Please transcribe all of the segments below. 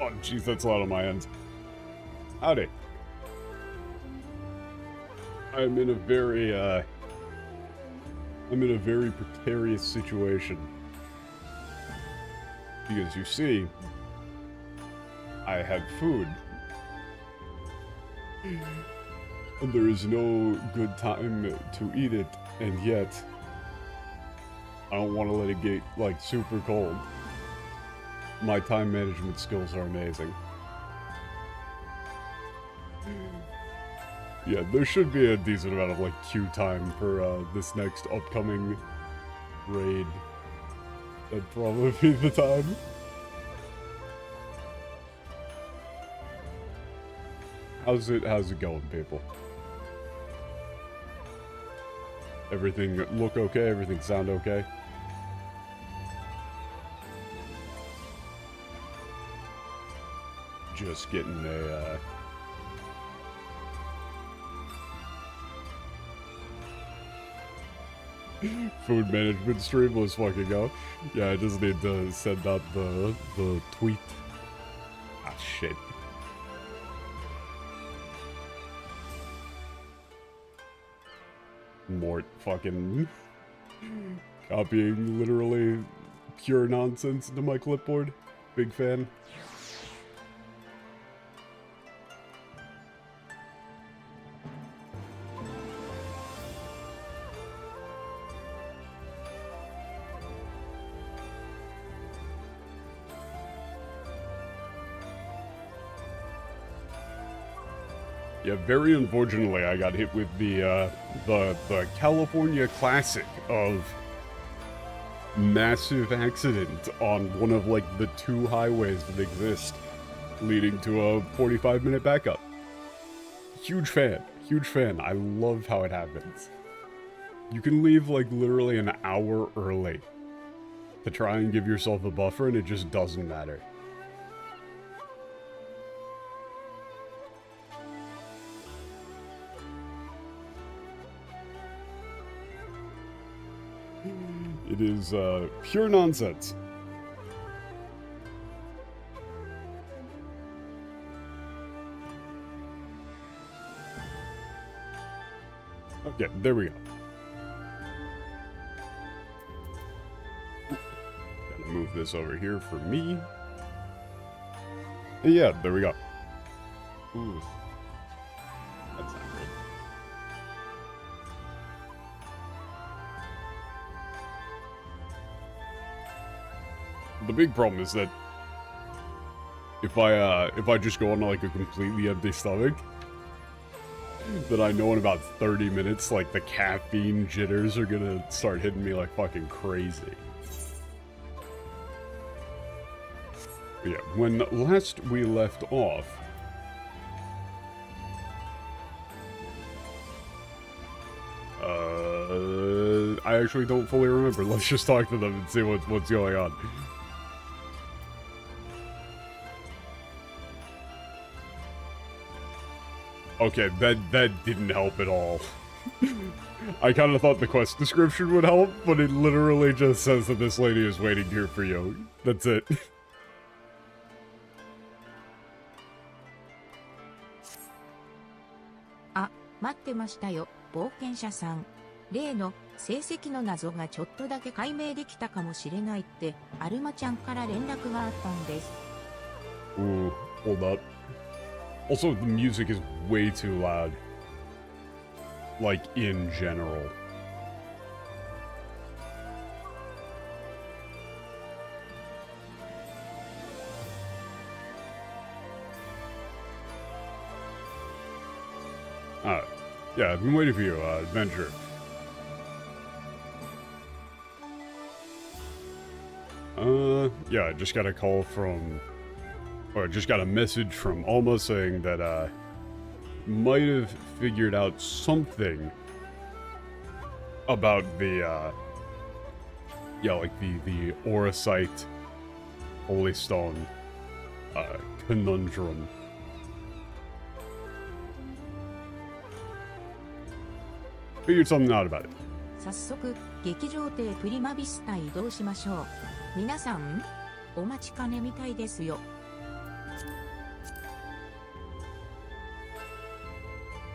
Oh, jeez, that's a lot on my end. Howdy. I'm in a very precarious situation. Because you see, I have food. And there is no good time to eat it, and yet I don't want to let it get, like, super cold. My time management skills are amazing. Yeah, there should be a decent amount of, like, queue time for, this next upcoming raid. That'd probably be the time. How's it going, people? Everything look okay? Everything sound okay? Just getting a, food management stream was fucking go. Yeah, I just need to send out the tweet. Ah, shit. Mort fucking copying literally pure nonsense into my clipboard. Big fan. Yeah, very unfortunately, I got hit with the California classic of massive accident on one of, like, the 2 highways that exist, leading to a 45-minute backup. Huge fan. Huge fan. I love how it happens. You can leave, like, literally an hour early to try and give yourself a buffer, and it just doesn't matter. It is, pure nonsense. Okay, there we go. Gotta move this over here for me. And yeah, there we go. Ooh. That's not great. The big problem is that if I just go on like a completely empty stomach, then I know in about 30 minutes, like, the caffeine jitters are gonna start hitting me like fucking crazy. But yeah, when last we left off, I actually don't fully remember. Let's just talk to them and see what's going on. Okay, that didn't help at all. I kind of thought the quest description would help, but it literally just says that this lady is waiting here for you. That's it. あ、待ってましたよ、冒険者さん。例の成績の謎がちょっとだけ解明できたかもしれないってアルマちゃんから連絡があったんです。Ooh, hold up. Also, the music is way too loud. Like, in general. Yeah, I've been waiting for you, Adventure. Yeah, I just got a call from... Or I just got a message from Alma saying that, might have figured out something about the, yeah, like the Auracite Holy Stone, conundrum. Figured something out about it. 早速、劇場亭プリマビスタ移動しましょう。皆さん、お待ちかねみたいですよ。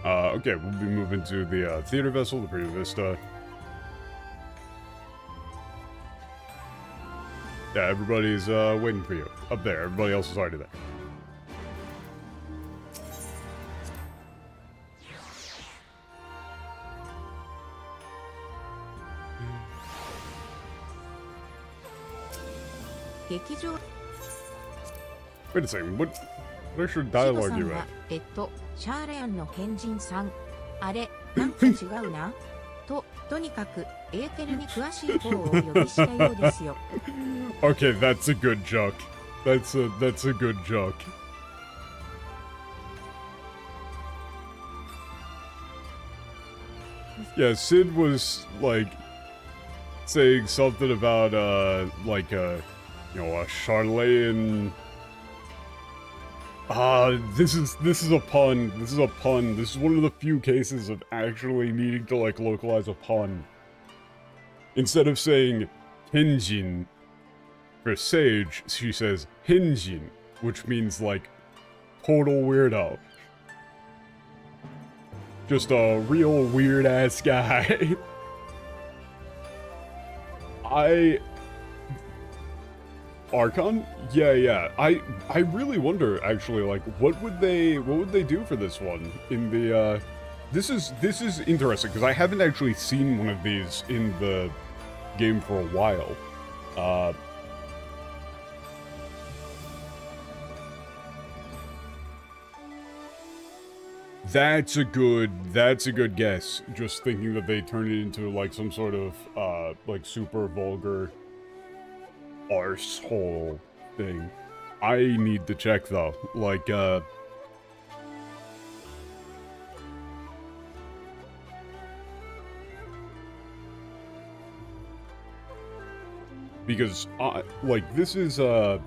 Okay, we'll be moving to the theater vessel, the Pretty Vista. Yeah, everybody's waiting for you up there. Everybody else is already there. Wait a second, what extra dialogue you have? シャーレアンの変人さん。あれ、なんか違うな。とにかく、エーテルに詳しい方をお呼びしたようですよ。Okay, that's a good joke. That's a good joke. Yeah, Sid was like saying something about like you know, a Charlatan. This is a pun. This is a pun. This is one of the few cases of actually needing to like localize a pun. Instead of saying Henjin for sage, she says Henjin, which means like total weirdo. Just a real weird ass guy. Archon? Yeah. I really wonder actually, like, what would they do for this one in the this is interesting because I haven't actually seen one of these in the game for a while. That's a good guess. Just thinking that they turn it into like some sort of like super vulgar arsehole thing. I need to check though. Like because like this is oh.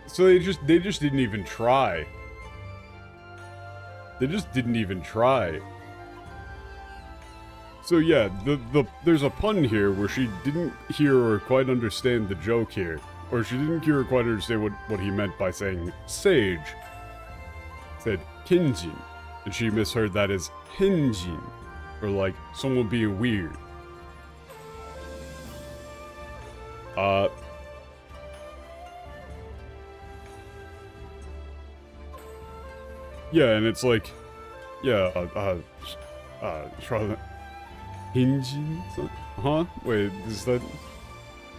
So they just didn't even try. They just didn't even try. So yeah, there's a pun here where she didn't hear or quite understand the joke here. Or she didn't hear or quite understand what he meant by saying sage. Said Kinjin. And she misheard that as Henjin. Or like someone being weird. Yeah, and it's like, yeah, Charlotte, Hinji? Huh? Wait, is that,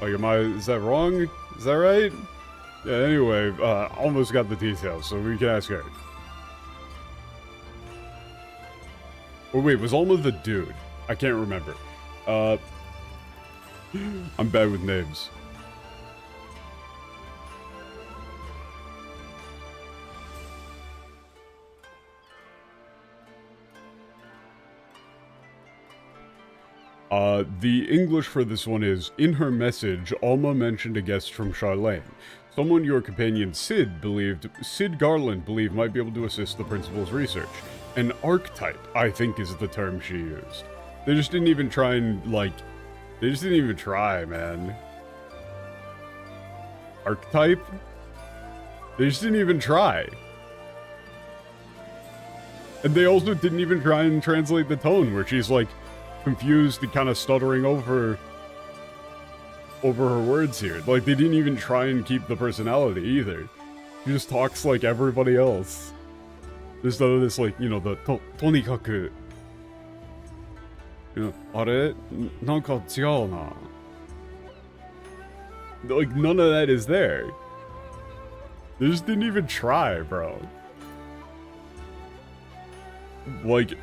like, is that wrong? Is that right? Yeah, anyway, almost got the details, so we can ask her. Or wait, was Alma the dude? I can't remember. I'm bad with names. The English for this one is, in her message, Alma mentioned a guest from Charlene. Someone your companion Sid Garland believed might be able to assist the principal's research. An archetype, I think is the term she used. They just didn't even try and, like, they just didn't even try, man. Archetype? They just didn't even try. And they also didn't even try and translate the tone, where she's, like, confused and kind of stuttering over her words here. Like, they didn't even try and keep the personality either. She just talks like everybody else. There's none of this, like, you know, the tonikaku. You know, are? Nanka chigau na. Like, none of that is there. They just didn't even try, bro. Like,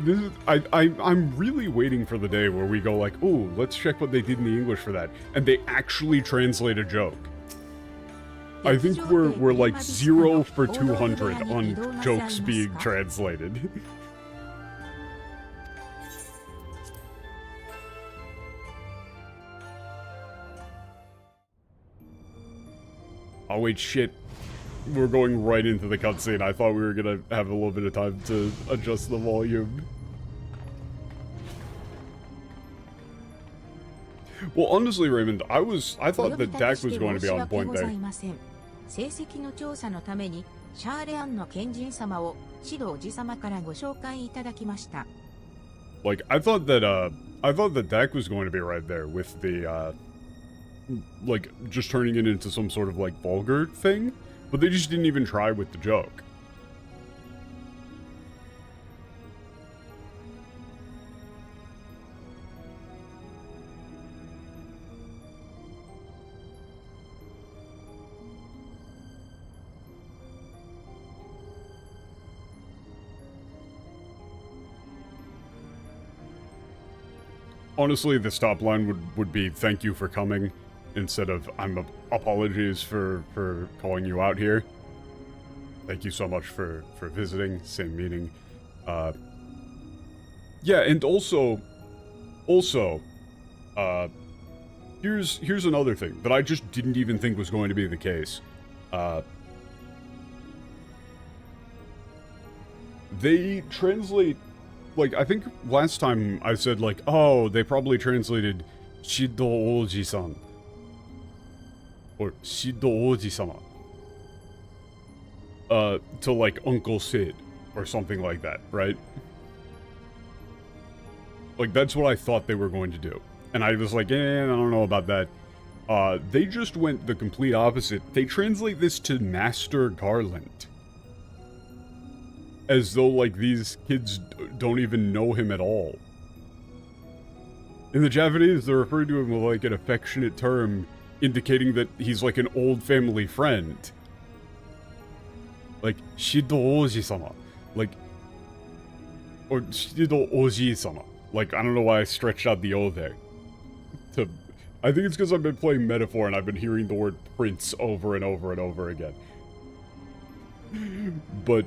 this is, I'm really waiting for the day where we go like, ooh, let's check what they did in the English for that, and they actually translate a joke. I think we're like 0 for 200 on jokes being translated. Oh wait, shit. We're going right into the cutscene. I thought we were gonna have a little bit of time to adjust the volume. Well, honestly, Raymond, I お thought 呼び that 立て Dak し was て going to 申 be し on 訳 point ござ there. いません。成績の調査のために、シャーレアンの賢人様を、指導寺様からご紹介いただきました。Like, I thought that Dak was going to be right there with the, like, just turning it into some sort of, like, vulgar thing, but they just didn't even try with the joke. Honestly, this top line would be thank you for coming instead of apologies for calling you out here. Thank you so much for visiting. Same meaning. Yeah, and also, here's another thing that I just didn't even think was going to be the case. They translate, like, I think last time I said, like, oh, they probably translated Shido Oji-san. Or Shido Oji-sama. To, like, Uncle Sid. Or something like that, right? Like, that's what I thought they were going to do. And I was like, I don't know about that. They just went the complete opposite. They translate this to Master Garland. As though, like, these kids don't even know him at all. In the Japanese, they're referring to him with, like, an affectionate term, indicating that he's, like, an old family friend. Like, Shido Oji-sama. Like, or Shido Oji-sama. Like, I don't know why I stretched out the O there. I think it's because I've been playing Metaphor and I've been hearing the word prince over and over and over again. But,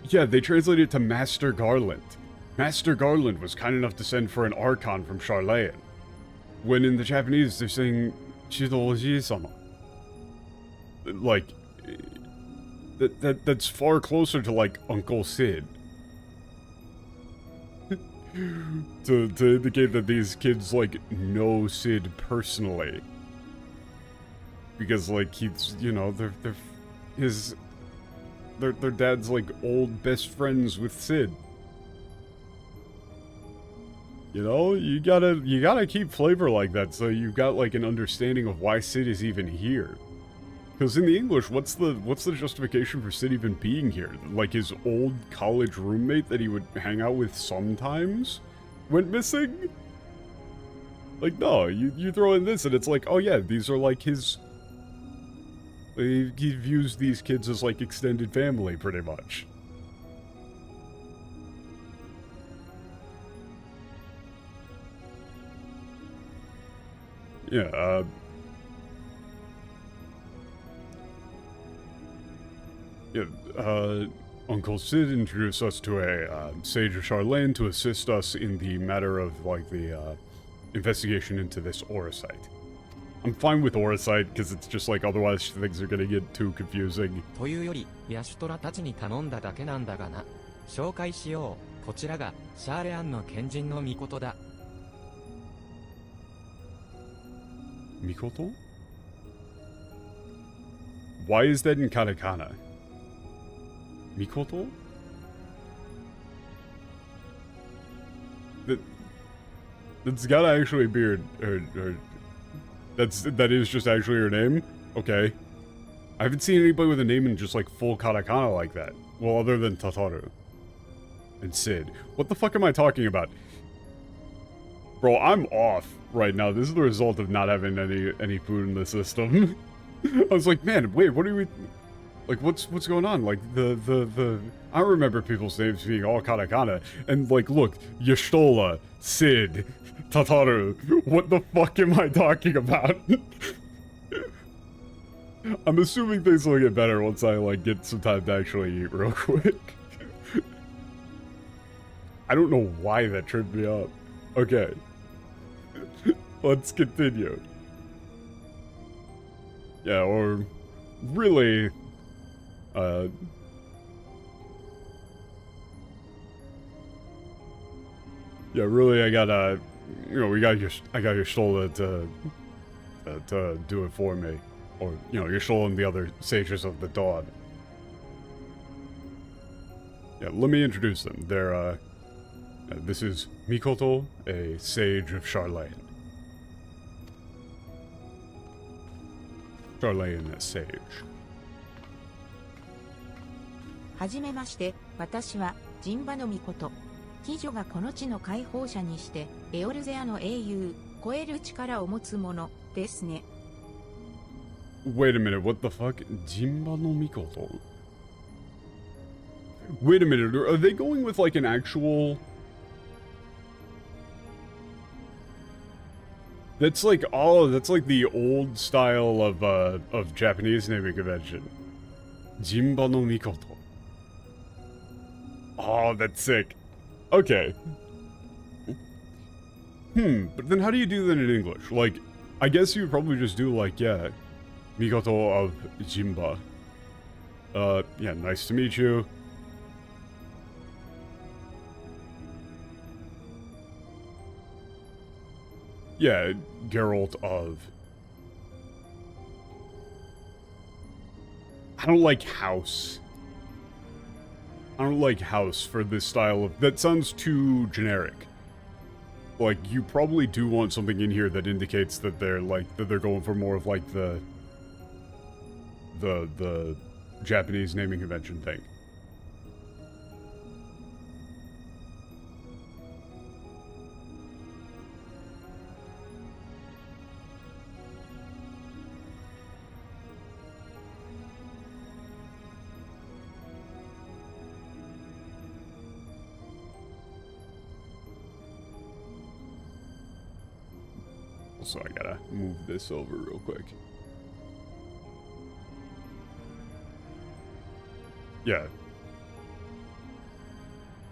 yeah, they translated it to Master Garland. Master Garland was kind enough to send for an Archon from Charlayan. When in the Japanese, they're saying Shido Oji-sama. Like, that's far closer to, like, Uncle Sid. to indicate that these kids, like, know Sid personally. Because, like, he's, you know, their dad's, like, old best friends with Sid. You know, you gotta keep flavor like that so you've got, like, an understanding of why Sid is even here. Because in the English, what's the justification for Sid even being here? Like, his old college roommate that he would hang out with sometimes went missing? Like, no, you throw in this and it's like, oh yeah, these are like his... He views these kids as, like, extended family, pretty much. Yeah, Uncle Sid introduced us to a sage of Charlayan to assist us in the matter of, like, the investigation into this aura site. I'm fine with aura site because it's just like otherwise things are gonna get too confusing. というより、ヤシュトラたちに頼んだだけなんだがな。紹介しよう。こちらがシャーレアンの賢人の御事だ。Mikoto? Why is that in katakana? Mikoto? That's gotta actually be her that is just actually her name? Okay. I haven't seen anybody with a name in just, like, full katakana like that. Well, other than Tataru. And Sid. What the fuck am I talking about? Bro, I'm off right now. This is the result of not having any food in the system. I was like, man, wait, what are we... Like, what's going on? Like, I remember people's names being all katakana. And, like, look, Yashtola, Sid, Tataru. What the fuck am I talking about? I'm assuming things will get better once I, like, get some time to actually eat real quick. I don't know why that tripped me up. Okay. Let's continue. Yeah, or... Really... Yeah, really, I gotta you know, I got your shoulder to do it for me. Or, you know, your shoulder and the other sages of the dawn. Yeah, let me introduce them. They're, this is Mikoto, a sage of Charlane. Charlane, a sage. はじめまして、私は、陣馬の御事。貴女がこの地の解放者にして、エオルゼアの英雄、超える力を持つ者、ですね。Wait a minute, what the fuck? Jinba no Mikoto? Wait a minute, are they going with like an actual... That's like, oh, that's like the old style of Japanese naming convention. Jinba no Mikoto. Oh, that's sick. Okay. But then how do you do that in English? Like, I guess you would probably just do like, yeah, Mikoto of Jinba. Yeah, nice to meet you. Yeah, Geralt of... I don't like house. I don't like house for this style of... That sounds too generic. Like, you probably do want something in here that indicates that they're, like, that they're going for more of, like, the Japanese naming convention thing. So I gotta move this over real quick. Yeah.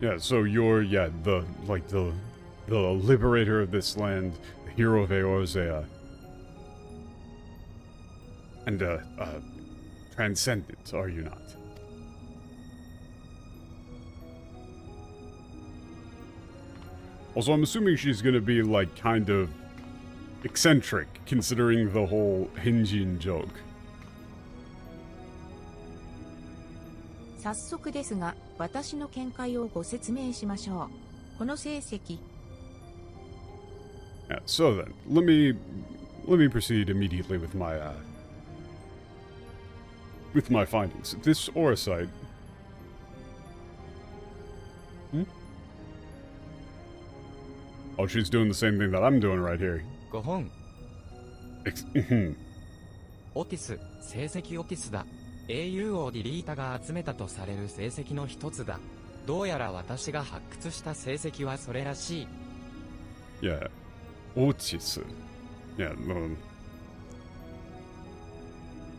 Yeah, so you're, yeah, the liberator of this land, the hero of Eorzea. And, transcendent, are you not? Also, I'm assuming she's gonna be, like, kind of eccentric, considering the whole Hinjin joke. 早速ですが、私の見解をご説明しましょう。この成績。Yeah, so then, let me proceed immediately with my findings. This Oracite... Oh, she's doing the same thing that I'm doing right here. 5本。オティス、成績オティスだ。英雄王ディリータが集めたとされる成績の一つだ。どうやら私が発掘した成績はそれらしい。Yeah. Otis. Yeah, no.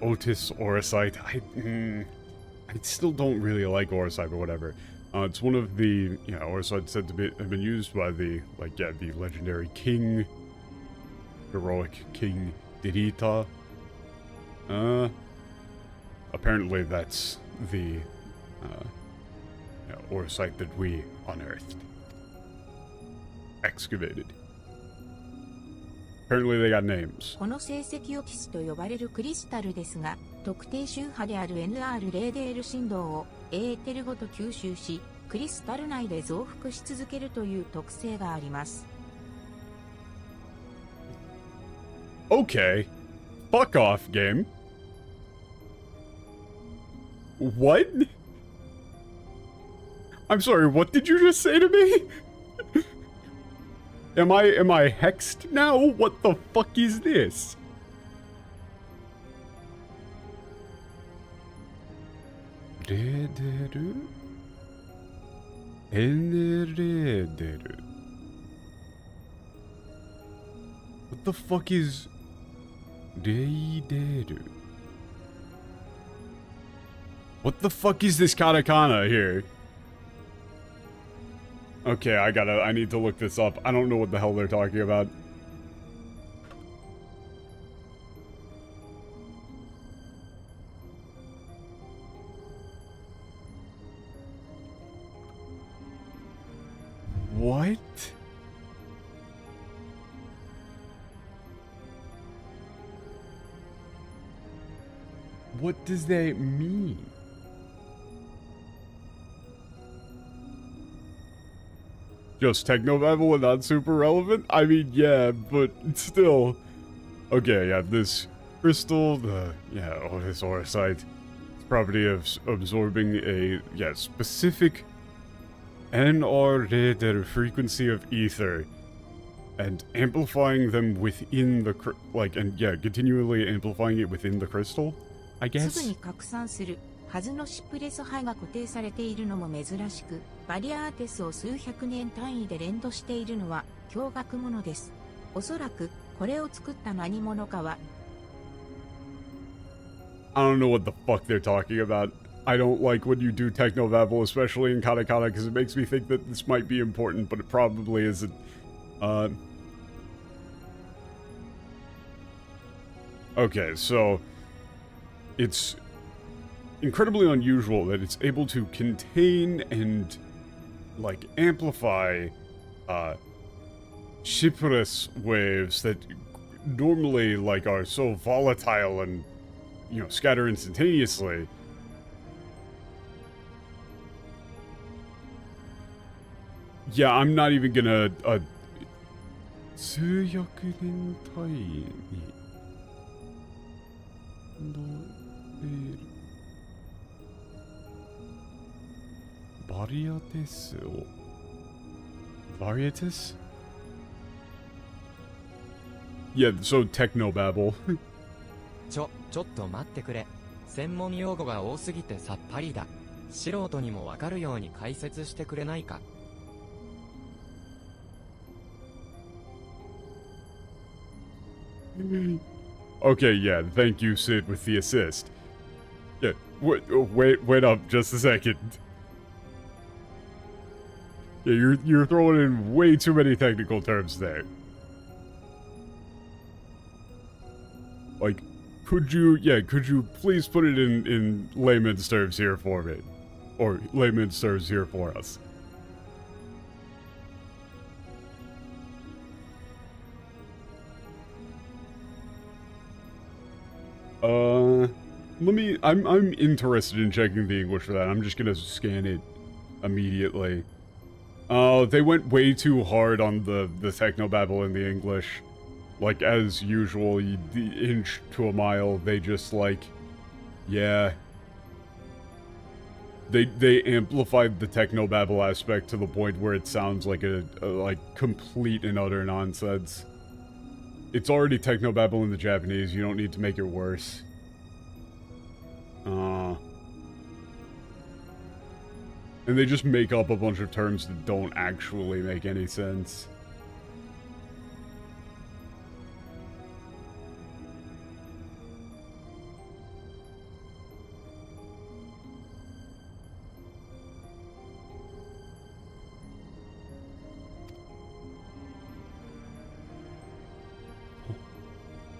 Otis Oracite. I still don't really like Oracite, but whatever. It's one of the, yeah, Oracite said to have been used by the, like, yeah, the legendary king, heroic King Dirita. Apparently that's the, yeah, Oracite that we unearthed. Excavated. Apparently they got names. この成績オティスと呼ばれるクリスタルですが、特定周波である NR レーデール振動をエーテルごと吸収し、クリスタル内で増幅し続けるという特性があります。Okay. Fuck off, game. What? I'm sorry, what did you just say to me? Am I hexed now? What the fuck is this? What the fuck is What the fuck is this katakana here? Okay, I need to look this up. I don't know what the hell they're talking about. What? What does that mean? Just technobabble and not super relevant? I mean, yeah, but still. Okay, yeah, this crystal, this auracite, property of absorbing a, specific NR frequency of ether and amplifying them within the, continually amplifying it within the crystal, I す guess? ぐに拡散するはずのシプレス肺が固定されているのも珍しく、バリアーテスを数百年単位で連動しているのは驚愕ものです。おそらくこれを作った何者かは I don't know what the fuck they're talking about. I don't like when you do technobabble, especially in katakana, because it makes me think that this might be important, but it probably isn't. Okay, so it's incredibly unusual that it's able to contain and, like, amplify, Cypress waves that normally, like, are so volatile and, you know, scatter instantaneously. Yeah, I'm not even gonna, 数百年単位にバリアテスをバリアテス Yeah, so technobabble. ちょっと待ってくれ。専門用語が多すぎてさっぱりだ。素人にもわかるように解説してくれないか。Okay, yeah, thank you, Sid, with the assist. Yeah, wait up just a second. Yeah, you're throwing in way too many technical terms there. Like, could you please put it in layman's terms here for me? Or layman's terms here for us. I'm interested in checking the English for that. I'm just gonna scan it immediately. They went way too hard on the technobabble in the English. Like, as usual, the inch to a mile, they just, like, yeah. They amplified the technobabble aspect to the point where it sounds like a complete and utter nonsense. It's already technobabble in the Japanese, you don't need to make it worse. And they just make up a bunch of terms that don't actually make any sense.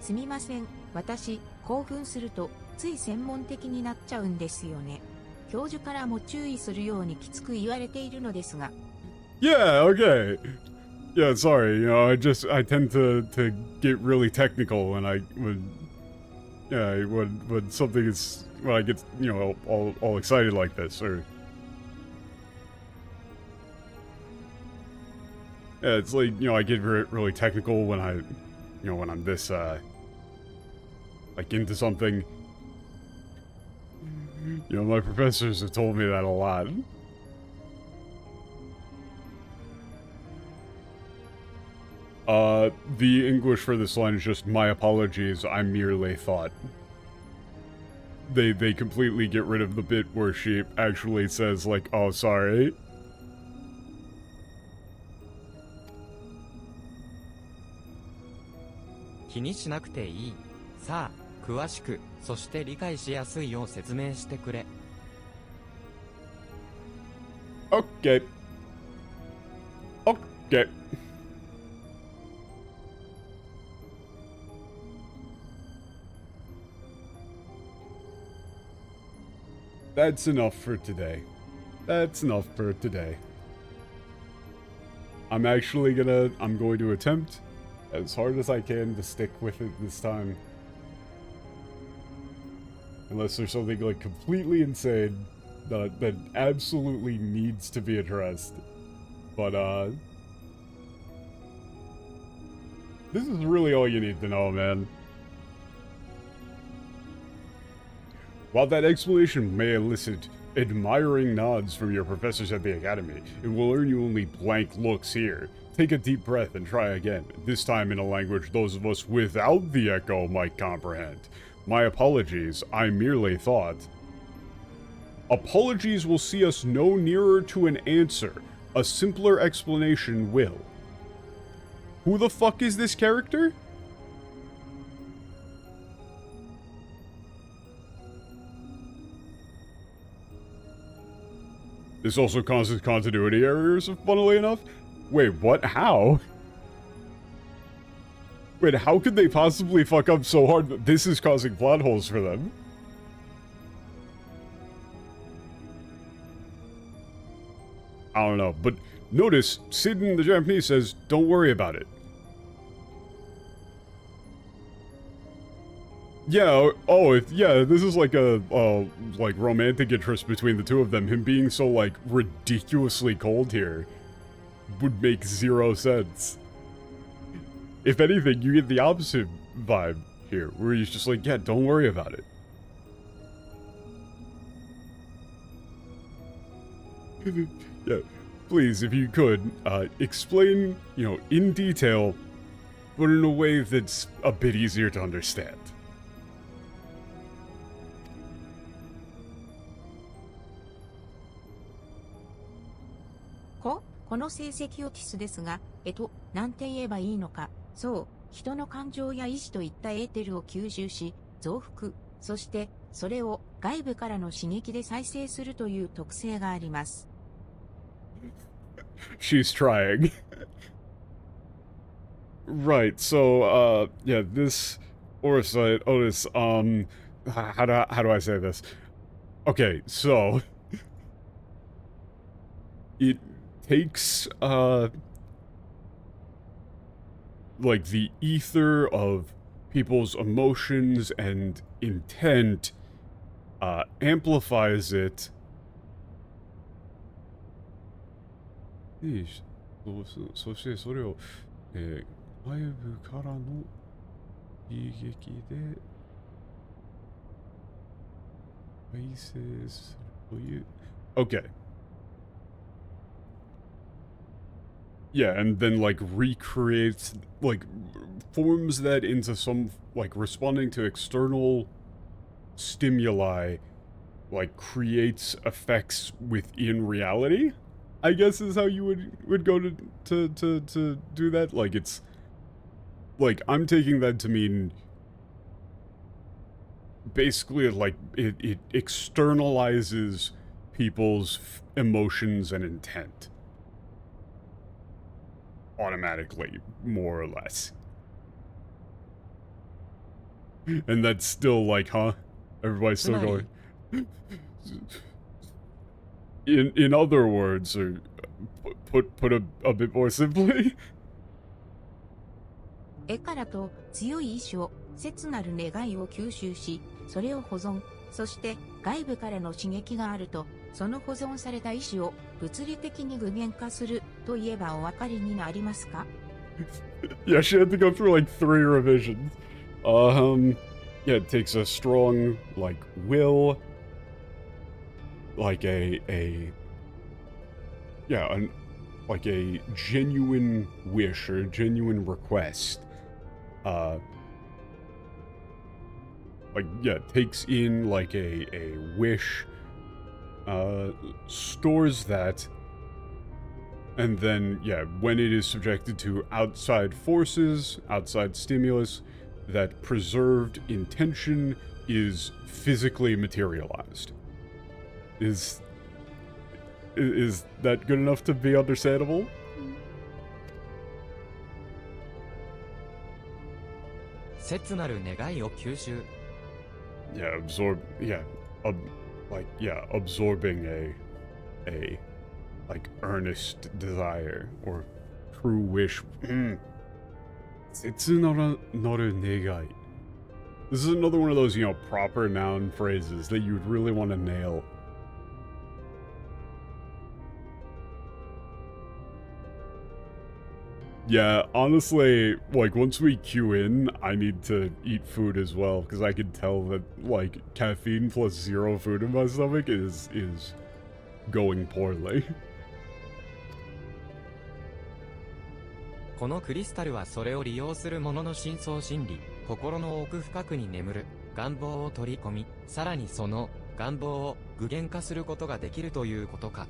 "すみません、私、興奮すると、つい専門的になっちゃうんですよね。教授からも注意するようにきつく言われているのですが。Yeah, okay. Yeah, sorry, you know, I tend to get really technical when something is, when I get, you know, all excited like this, or... Yeah, it's like, you know, I get really technical when when I'm this, like, into something. You know, my professors have told me that a lot. The English for this line is just, my apologies, I merely thought. They completely get rid of the bit where she actually says, like, oh, sorry. Okay. Okay. That's enough for today. That's enough for today. I'm going to attempt as hard as I can to stick with it this time. Unless there's something, like, completely insane that absolutely needs to be addressed. But, this is really all you need to know, man. While that explanation may elicit admiring nods from your professors at the academy, it will earn you only blank looks here. Take a deep breath and try again, this time in a language those of us without the echo might comprehend. My apologies, I merely thought. Apologies will see us no nearer to an answer. A simpler explanation will. Who the fuck is this character? This also causes continuity errors, funnily enough. Wait, what? How? Wait, how could they possibly fuck up so hard that this is causing plot holes for them? I don't know, but notice, Sid in the Japanese says, don't worry about it. Yeah, yeah, this is like a, like, romantic interest between the two of them. Him being so, like, ridiculously cold here would make zero sense. If anything, you get the opposite vibe here, where he's just like, yeah, don't worry about it. Yeah, please, if you could, explain, you know, in detail, but in a way that's a bit easier to understand.この成績オティスですが、なんて言えばいいのか。そう、人の感情や意志といったエーテルを吸収し、増幅、そしてそれを外部からの刺激で再生するという特性があります。She's trying. Right, so, yeah, this Orsite, Otis, how do I say this? Okay, so, it takes, like, the ether of people's emotions and intent, amplifies it. So, そしてそれを、外部からの刺激で再生するという。Okay. Yeah, and then, like, recreates, like, forms that into some, like, responding to external stimuli, like, creates effects within reality, I guess is how you would go to do that. Like, it's, like, I'm taking that to mean, basically, like, it externalizes people's emotions and intent. Automatically, more or less. And that's still like, huh? Everybody's still going. In other words, or put a bit more simply. 絵からと強い意志を、切なる願いを吸収し、それを保存、そして外部からの刺激があると、その保存された意志を物理的に具現化するといえばお分かりになりますか? Yeah, she had to go through like 3 revisions. Yeah, it takes a strong, like, will, like like a genuine wish or genuine request. Like, yeah, takes in like a wish, stores that, and then, yeah, when it is subjected to outside forces, outside stimulus, that preserved intention is physically materialized. Is that good enough to be understandable? Yeah, absorbing a like earnest desire or true wish. 切なる願い. This is another one of those, you know, proper noun phrases that you'd really want to nail. Yeah, honestly, like, once we queue in, I need to eat food as well, because I can tell that, like, caffeine plus 0 food in my stomach is going poorly. このクリスタルはそれを利用する者の深層心理、心の奥深くに眠る願望を取り込み、さらにその願望を具現化することができるということか。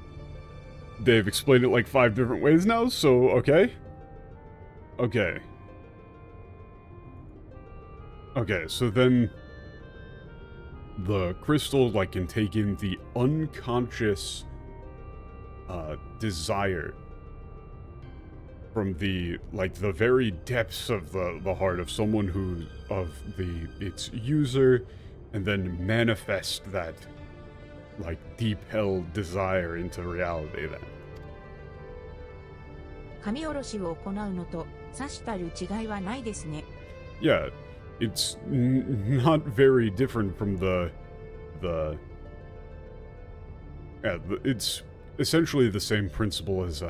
They've explained it like 5 different ways now, so okay. Okay. Okay, so then the crystal, like, can take in the unconscious desire from the, like, the very depths of the heart of someone who, of its user, and then manifest that, like, deep-held desire into reality then. 神下ろしを行うのとさしたる違いはないですね。Yeah, it's not very different from it's essentially the same principle as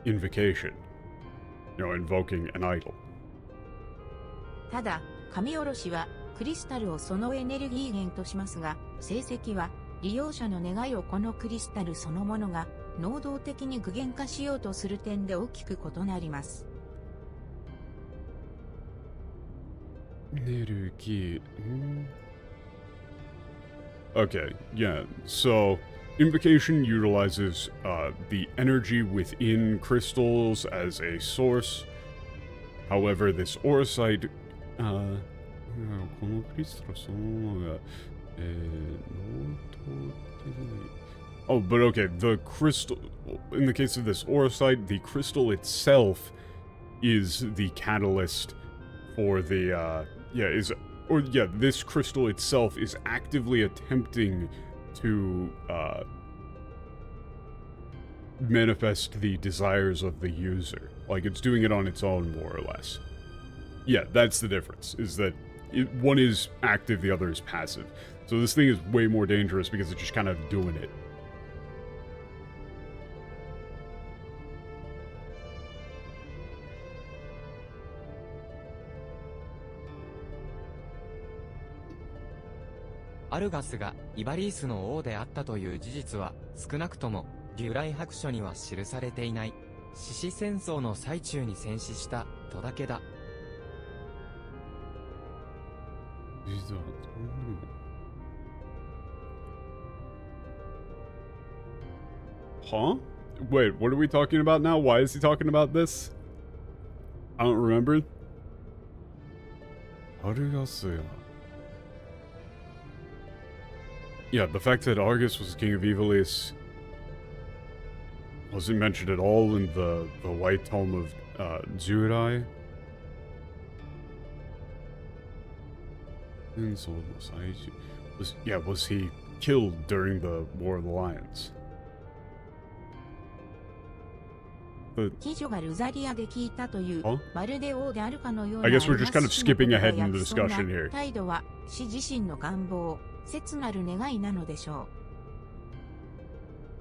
invocation, you know, invoking an idol. ただ、神下ろしはクリスタルをそのエネルギー源としますが、成績は利用者の願いをこのクリスタルそのものが能動的に具現化しようとする点で大きく異なります。Energy. Okay, yeah. So, invocation utilizes the energy within crystals as a source. However, this auracite, oh, but okay, the crystal, in the case of this auracite, the crystal itself is the catalyst for the, this crystal itself is actively attempting to, manifest the desires of the user. Like, it's doing it on its own, more or less. Yeah, that's the difference, is that one is active, the other is passive. So this thing is way more dangerous because it's just kind of doing it.アルガスがイバリースの王であったという事実は少なくとも従来白書には記されていない。獅子戦争の最中に戦死したとだけだ。Huh? Wait, what are we talking about now? Why is he talking about this? I don't remember. Yeah, the fact that Argus was king of Ivalease wasn't mentioned at all in the White Tome of Zurai. Was he killed during the War of the Lions? But, 記女がルザリアで聞いたという、 Huh? まるで王であるかのような I guess we're just kind of skipping ahead in the そんな discussion here. 態度は死自身の願望、切なる願いなのでしょ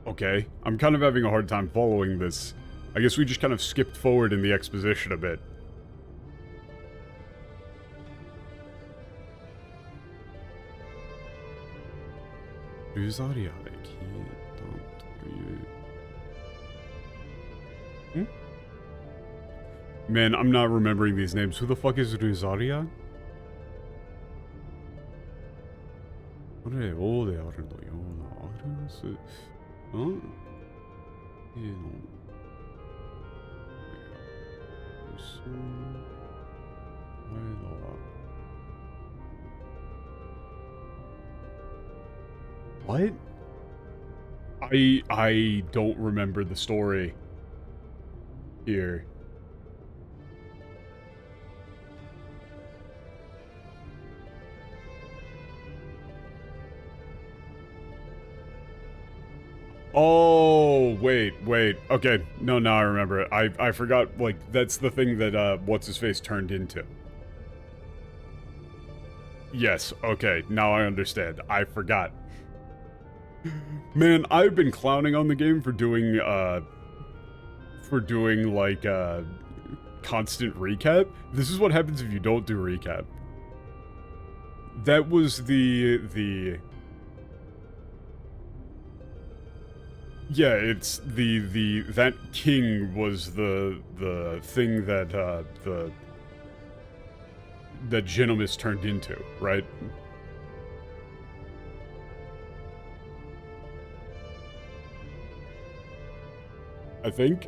う。 Okay, I'm kind of having a hard time following this. I guess we just kind of skipped forward in the exposition a bit. Luzariaで聞いたという。Man, I'm not remembering these names. Who the fuck is Rosaria? あれ、王であるのような、アルガス、What? I don't remember the story here. Oh, wait. Okay, no, now I remember it. I forgot, like, that's the thing that, what's-his-face turned into. Yes, okay, now I understand. I forgot. Man, I've been clowning on the game for doing like, constant recap. This is what happens if you don't do recap. That was yeah, it's that king was the thing that, that Genomus turned into, right? I think?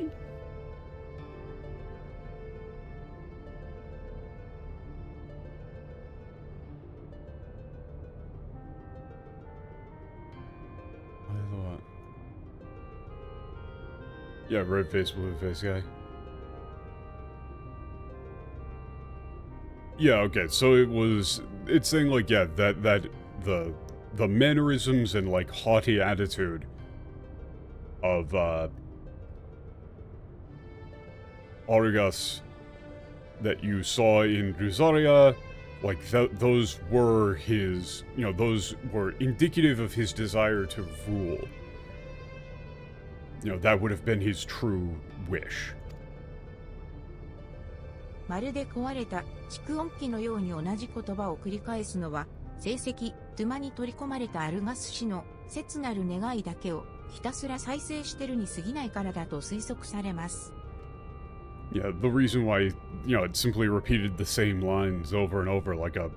Yeah, red face, blue face guy. Yeah, okay, so it's saying like, yeah, that the mannerisms and like haughty attitude of Argas that you saw in Drusaria, like those were his, you know, those were indicative of his desire to rule. You know, that would have been his true wish. まるで壊れた蓄音機のように同じ言葉を繰り返すのは、聖石トゥマに取り込まれたアルガス氏の切なる願いだけをひたすら再生してるに過ぎないからだと推測されます。Yeah, the reason why, you know, it simply repeated the same lines over and over like a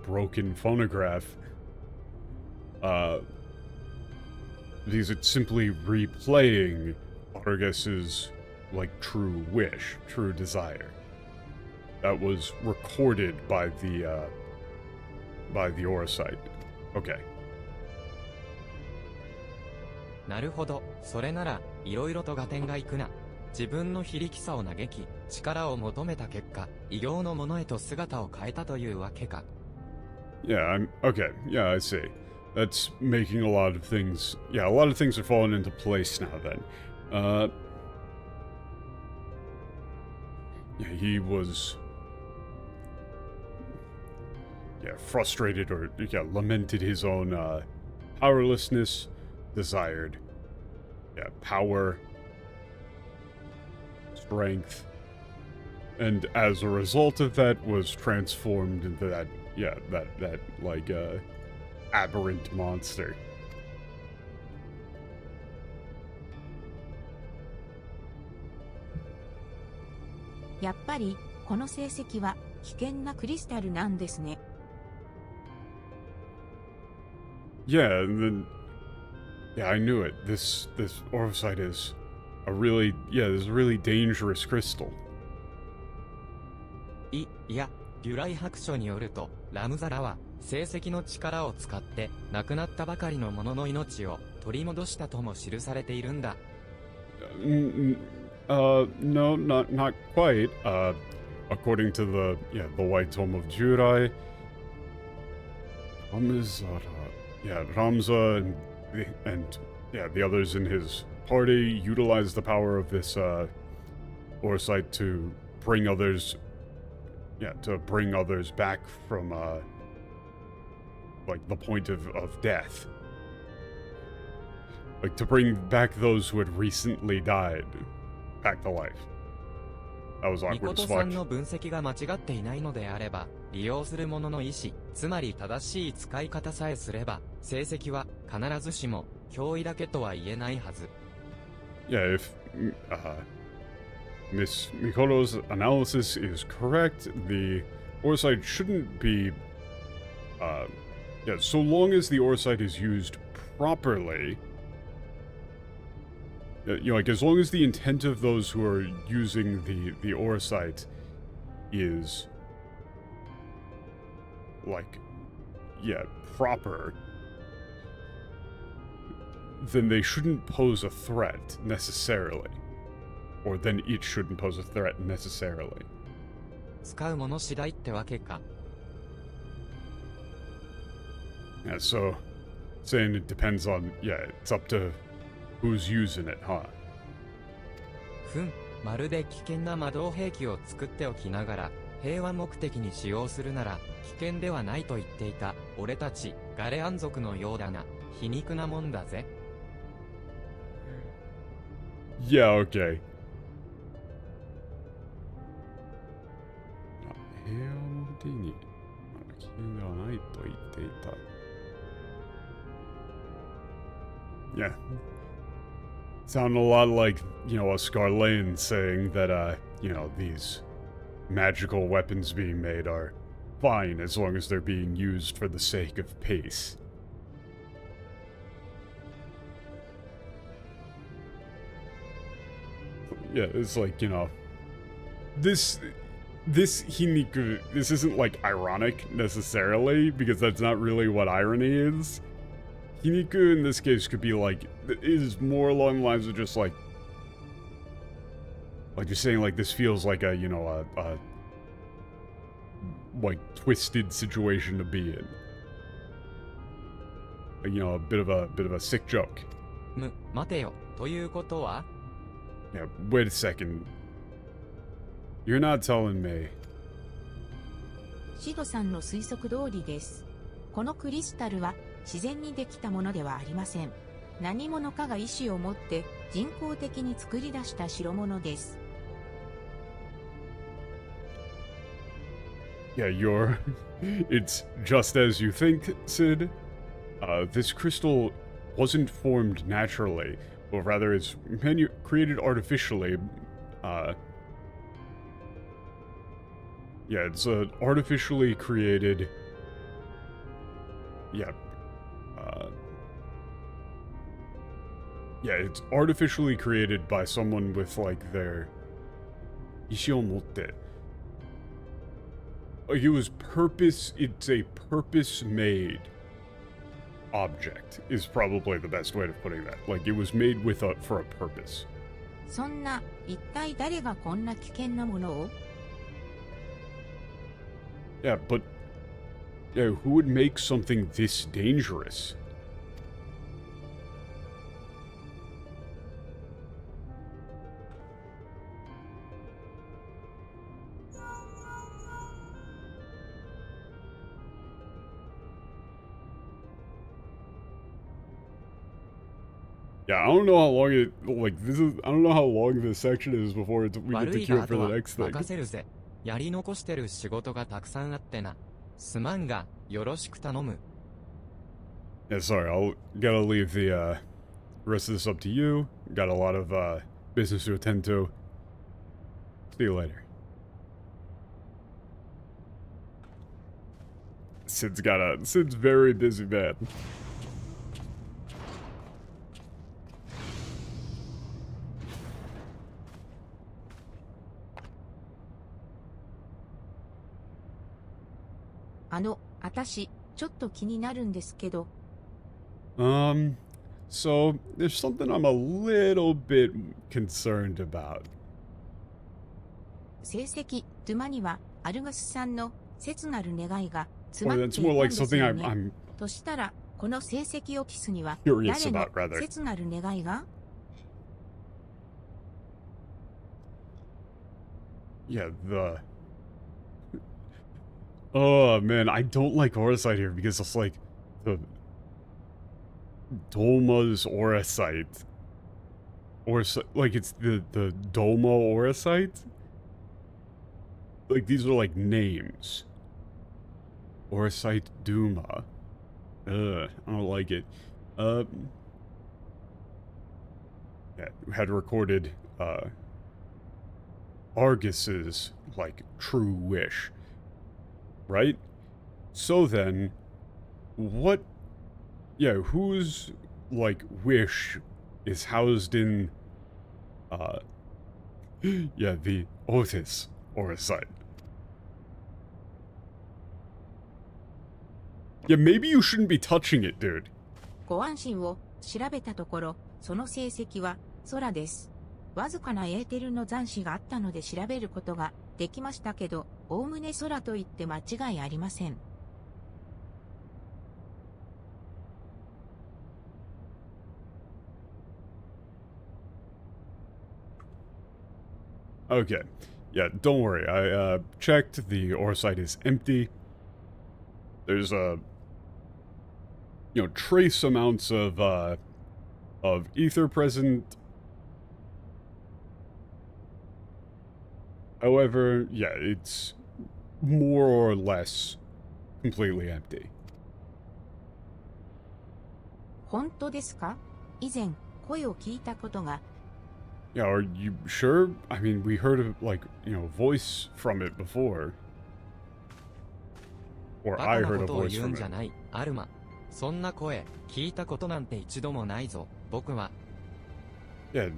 broken phonograph, because it's simply replaying Argas's, like, true wish, true desire. That was recorded by the Orosite. Okay. なるほど、それなら、いろいろと合点がいくな。自分の非力さを嘆き、力を求めた結果、異形のものへと姿を変えたというわけか。Yeah, okay. Yeah, I see. That's making a lot of things... Yeah, a lot of things are falling into place now then. Yeah, he was... Yeah, frustrated or, yeah, lamented his own, powerlessness, desired, yeah, power, strength, and as a result of that was transformed into that, yeah, that like, aberrant monster. やっぱりこの成績は危険なクリスタルなんですね。Yeah, and then, yeah, I knew it. This Orosite is a really, yeah, this is a really dangerous crystal. いや、デュライ白書によると、ラムザラは、聖石の力を使って、亡くなったばかりの者の命を取り戻したとも記されているんだ。No, not quite. According to the, yeah, the White Tome of Jurai, yeah, Ramza and yeah, the others in his party utilized the power of this Orosite to bring others, yeah, to bring others back from like the point of death. Like to bring back those who had recently died back to life. That was awkward as さ fuck. んの分析が間違っていないのであれば、利用する者の意思、つまり正しい使い方さえすれば、成績は必ずしも脅威だけとは言えないはず。Yeah, if Miss Mikoto's analysis is correct, the Orosite shouldn't be, yeah, so long as the Orosite is used properly, you know, like, as long as the intent of those who are using the Orosite is, like, yeah, proper, then they shouldn't pose a threat, necessarily. Or then it shouldn't pose a threat, necessarily. 使う者次第ってわけか。Yeah, so, saying it depends on, yeah, it's up to who's using it, huh? まるで危険な魔導兵器を作っておきながら、平和目的に使用するなら、危険ではないと言っていた。俺たち、ガレアン族のようだな。皮肉なもんだぜ。Yeah, okay. 平和目的に危険ではないと言っていた。Yeah. Sound a lot like, you know, a Scarlane saying that, these magical weapons being made are fine as long as they're being used for the sake of pace. Yeah, it's like, you know, this hiniku, this isn't like ironic necessarily, because that's not really what irony is. Hiniku in this case could be like, is more along the lines of just like you're saying like this feels like a, you know, a like twisted situation to be in. You know, a bit of a sick joke. 待てよ、ということは? Yeah, wait a second. You're not telling me. シドさんの推測通りです。このクリスタルは自然にできたものではありません。何者かが意志を持って人工的に作り出した代物です。Yeah, it's just as you think, Sid. This crystal wasn't formed naturally, but rather it's created artificially. Yeah, it's artificially created. Yeah. Yeah, it's artificially created by someone with, like, their ishiomotte. Like, it's a purpose-made object, is probably the best way of putting that. Like, it was made for a purpose. そんな、一体誰がこんな危険なものを? Yeah, but who would make something this dangerous? Yeah, I don't know how long I don't know how long this section is before we get to queue up for the next thing. 任せるぜ。やり残してる仕事がたくさんあってな。すまんが、よろしく頼む。Yeah, sorry, I'll gotta leave the rest of this up to you. Got a lot of business to attend to. See you later. Sid's very busy man. "あたし、ちょっと気になるんですけど。So, there's something I'm a little bit concerned about. 成績、トゥマには、アルガスさんの切なる願いが詰ま Or ってい that's た more ん like です something よね。I'm としたら、この成績オフィスには、 curious 誰 about, rather. の切なる願いが? Yeah, Oh, man, I don't like aura sight here because it's like the Dolma's aura sight. Or like it's the Dolma aura sight. Like these are like names. Aura sight Duma. I don't like it. Yeah, had recorded Argus's like true wish. Right? So then, whose, like, wish is housed in, the Otis aura sight? Yeah, maybe you shouldn't be touching it, dude. ご安心を調べたところ、その成績は空です。わずかなエーテルの残滓があったので調べることができましたけど、おおむね空と言って間違いありません。Okay. Yeah, don't worry. I checked. The ore site is empty. There's trace amounts of ether present. However, yeah, it's more or less completely empty. 本当ですか？以前声を聞いたことが。Yeah, are you sure? I mean, we heard of, like, voice from it before. Or バ I カな heard こ a とを voice 言うん from じゃ it. ない、アルマ。そんな声、聞いたことなんて一度もないぞ、僕は。Yeah,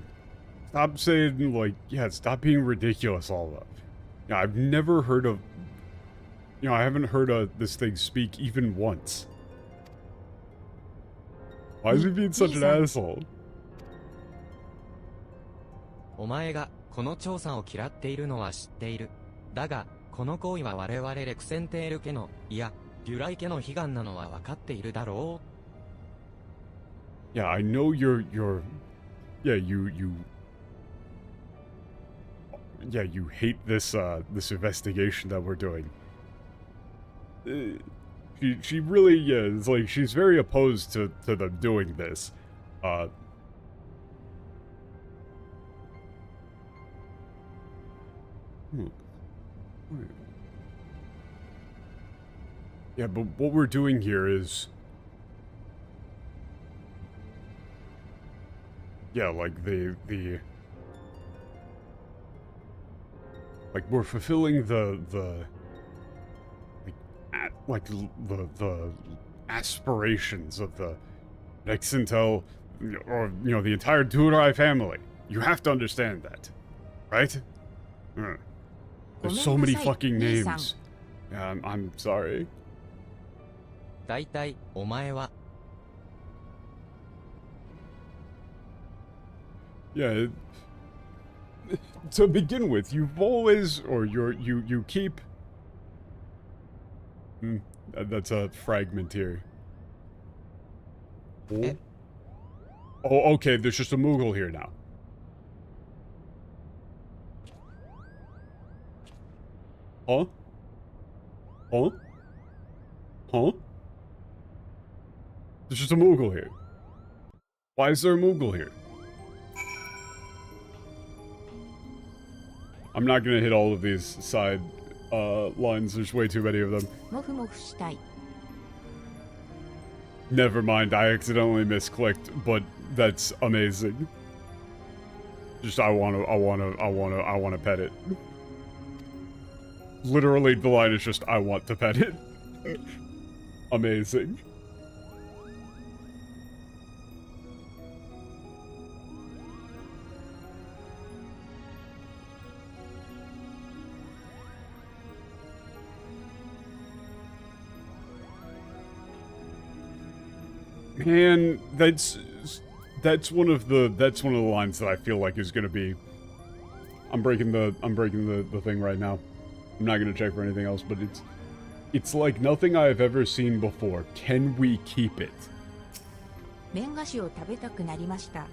stop saying, like, yeah, stop being ridiculous all up. Yeah, I've never heard of, I haven't heard this thing speak even once. Why is he being such an asshole? お前がこの調査を嫌っているのは知っている。だが、この行為は我々レクセンテール家の、いや、デュライ家の悲願なのは分かっているだろう。Yeah, I know you're, yeah, you hate this, this investigation that we're doing. She really, it's like, she's very opposed to them doing this. Yeah, but what we're doing here is... Yeah, like, like, we're fulfilling the aspirations of the Nexintel, or, the entire Durai family. You have to understand that, right? There's so many fucking names. Yeah, I'm sorry. だいたい、お前は。Yeah, to begin with, you've always, or you keep... that's a fragment here. Oh. Oh, okay, there's just a Moogle here now. Huh? Huh? Huh? There's just a Moogle here. Why is there a Moogle here? I'm not gonna hit all of these side lines, there's way too many of them. もふもふしたい。 Never mind, I accidentally misclicked, but that's amazing. Just I wanna pet it. Literally, the line is just, I want to pet it. Amazing. Man, that's one of the lines that I feel like is gonna be... I'm breaking the thing right now. I'm not gonna check for anything else, but it's like nothing I've ever seen before. Can we keep it? 麺菓子を食べたくなりました。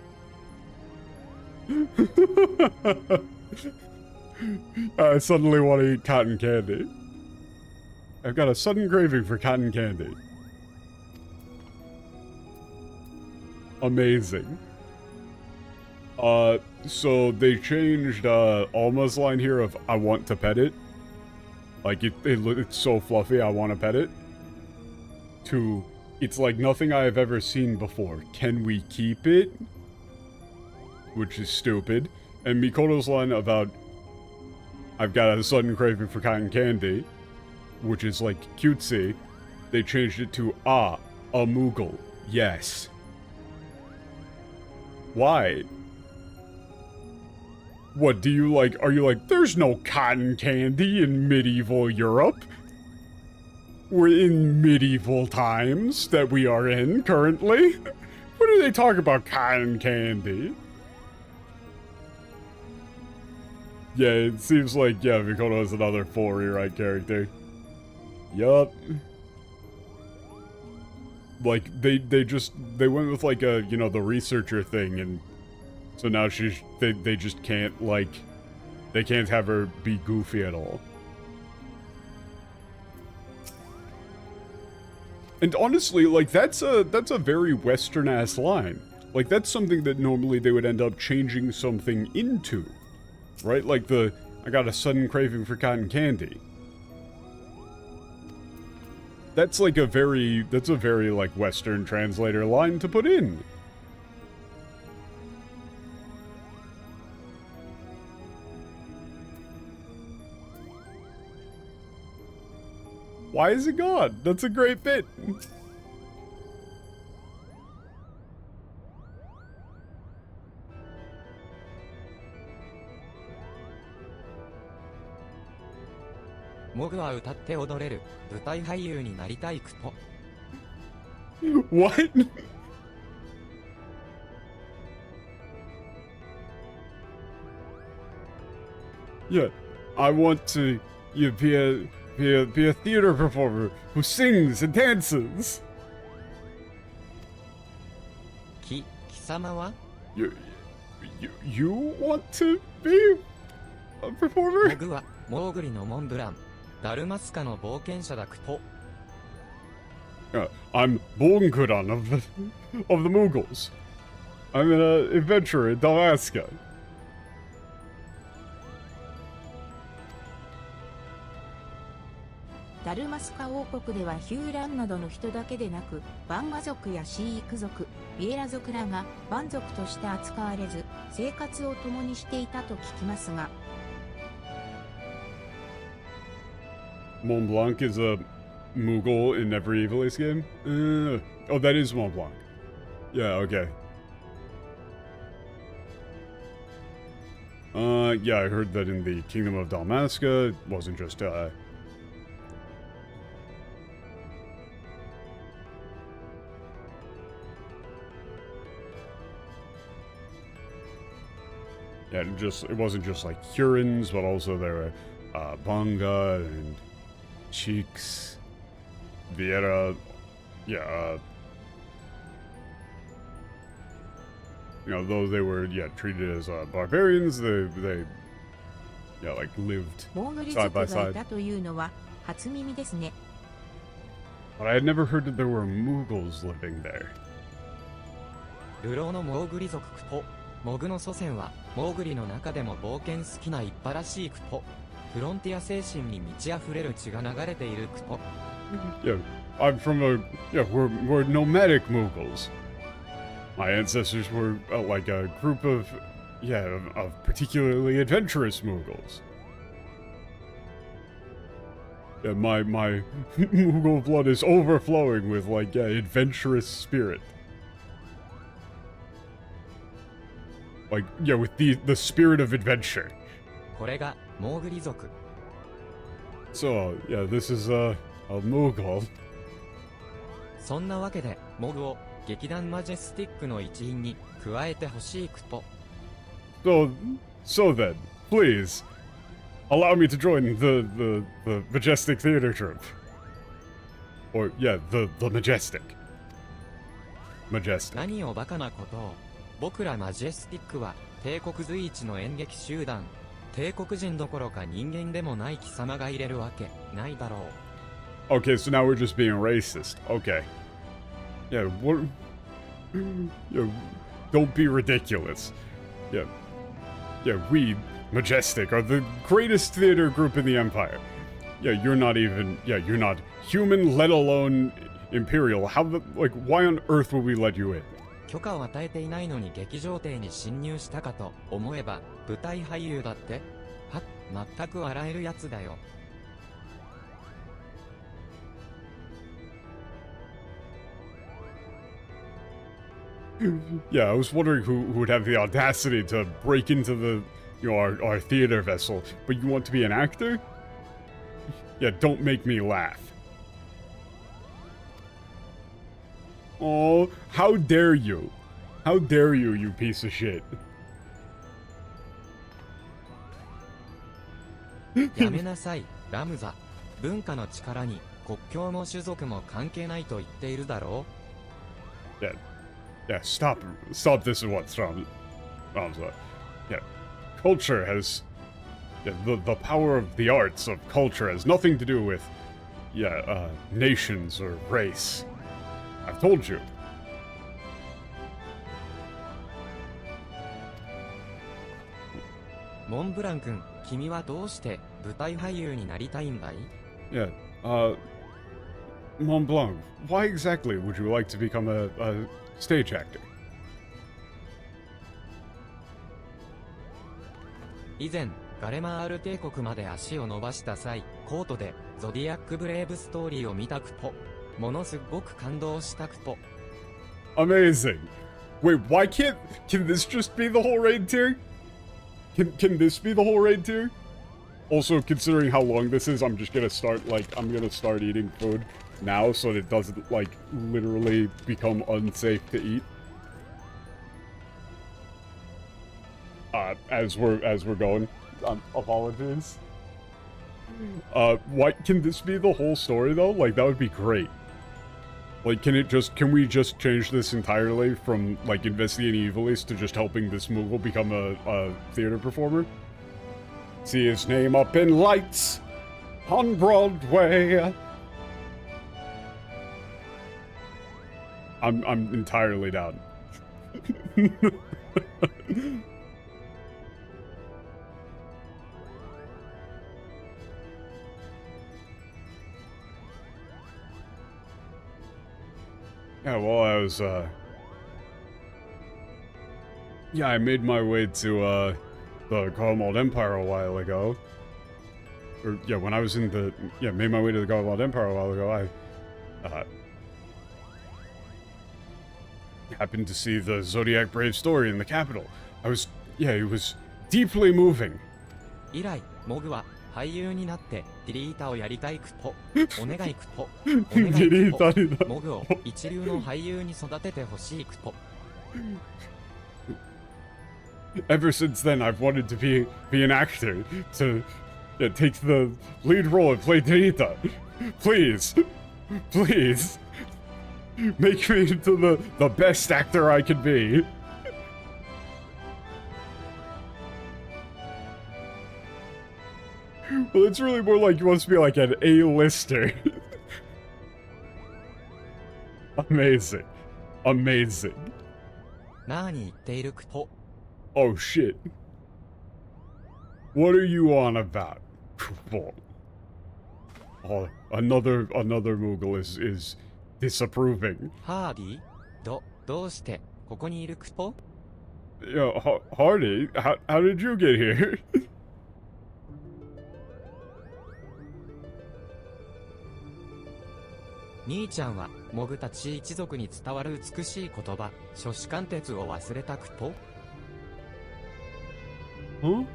I suddenly want to eat cotton candy. I've got a sudden craving for cotton candy. Amazing. So they changed Alma's line here of I want to pet it. Like it's so fluffy, I want to pet it. To it's like nothing I have ever seen before. Can we keep it? Which is stupid. And Mikoto's line about I've got a sudden craving for cotton candy, which is like cutesy. They changed it to a Moogle. Yes. Why? What, do you like, are you like, there's no cotton candy in medieval Europe? We're in medieval times that we are in currently? What do they talk about cotton candy? Yeah, it seems like, yeah, Mikoto is another full rewrite character. Yup. Like, they went with, like, a, the researcher thing, and so now they just can't, like, They can't have her be goofy at all. And honestly, like, that's a very Western-ass line. Like, that's something that normally they would end up changing something into. Right? Like I got a sudden craving for cotton candy. That's like a very, like, Western translator line to put in. Why is it gone? That's a great bit. Mog は歌って踊れる舞台俳優になりたいクポ。What? Yeah, I want to be a theater performer who sings and dances. 貴様は You want to be a performer? モグはモーグリのモンブランダルマスカの冒険者だクポ。I'm Bonkuran of the Mughals. I'm an adventurer in Dalmasca. ダルマスカ王国ではヒューランなどの人だけでなく、バンガ族やシーイク族、ビエラ族らがバン族として扱われず、生活を共にしていたと聞きますが。Mont Blanc is a Mughal in every Ivalease game? Oh, that is Mont Blanc. Yeah, okay. Yeah, I heard that in the Kingdom of Dalmasca, it wasn't just, Yeah, it wasn't just like Hurons, but also there were, Banga and Cheeks, Vieira, yeah, you know, though they were, yeah, treated as, barbarians, they, yeah, like, lived side by side. But I had never heard that there were Mughals living there. 流浪のモーグリ族クポ。モグの祖先はモーグリの中でも冒険好きな一派らしいクポ。フロンティア精神に満ち溢れる血が流れているクポ。Yeah, I'm from we're nomadic Mughals. My ancestors were like a group of particularly adventurous Mughals. Yeah, my Mughal blood is overflowing with like adventurous spirit. Like, yeah, with the spirit of adventure. これがモーグリ族。So, yeah, this is a Mughal. そんなわけで、モグを劇団マジェスティックの一員に加えてほしいクポ。So then, please, allow me to join the Majestic Theater Troupe. Or, yeah, the Majestic. Majestic. 何をバカなことを。僕らマジェスティックは帝国随一の演劇集団。帝国人どころか人間でもない貴様が入れるわけないだろう。Okay, so now we're just being racist. Okay. Yeah, what? Yeah, don't be ridiculous. Yeah. Yeah, we, Majestic, are the greatest theater group in the Empire. Yeah, you're not human, let alone Imperial. Why on earth would we let you in? 許可を与えていないのに劇場艇に侵入したかと思えば舞台俳優だってはっ全く笑えるやつだよ。Yeah, I was wondering who would have the audacity to break into our theater vessel, but you want to be an actor? Yeah, don't make me laugh. Oh, how dare you? How dare you, you piece of shit. やめなさい、ラムザ。文化の力に国境も種族も関係ないと言っているだろう。Yeah, stop this at once, Ramza. Yeah, culture has Yeah, the power of the arts, of culture, has nothing to do with, nations or race. I've told you. モンブラン君、君はどうして舞台俳優になりたいんだい？ Yeah, Mont Blanc, why exactly would you like to become a stage actor? 以前、ガレマール帝国まで足を伸ばした際、コートでゾディアックブレイブストーリーを見たくと、ものすごく感動したくと。Amazing. Wait, why can this just be the whole raid tier? Can this be the whole raid tier? Also, considering how long this is, I'm just gonna start eating food now so that it doesn't, like, literally become unsafe to eat. As we're going. Apologies. Can this be the whole story, though? Like, that would be great. Like, can we just change this entirely from, like, investigating Ivalease to just helping this Moogle become a theater performer? See his name up in lights on Broadway. I'm entirely down. Yeah, well, I made my way to, the Garlemald Empire a while ago. Or, yeah, when I was in the... Yeah, made my way to the Garlemald Empire a while ago, I, happened to see the Zodiac Brave story in the capital. It was deeply moving. 以来、モグは俳優になってディリータをやりたいくと、お願いくと、お願いくと、モグを一流の俳優に育ててほしいくと。Ever since then, I've wanted to be an actor, to take the lead role and play Dirita. Please, make me into the best actor I can be. Well, it's really more like you want to be like an A-lister. Amazing. なーに言っているくと。Oh shit. What are you on about? Oh, another Moogle is disapproving. ハーディどうしてここにいるくと？ Yeah, Hardy, how did you get here? 兄ちゃんはモグたち一族に伝わる美しい言葉、諸子貫徹を忘れたくと？ Huh?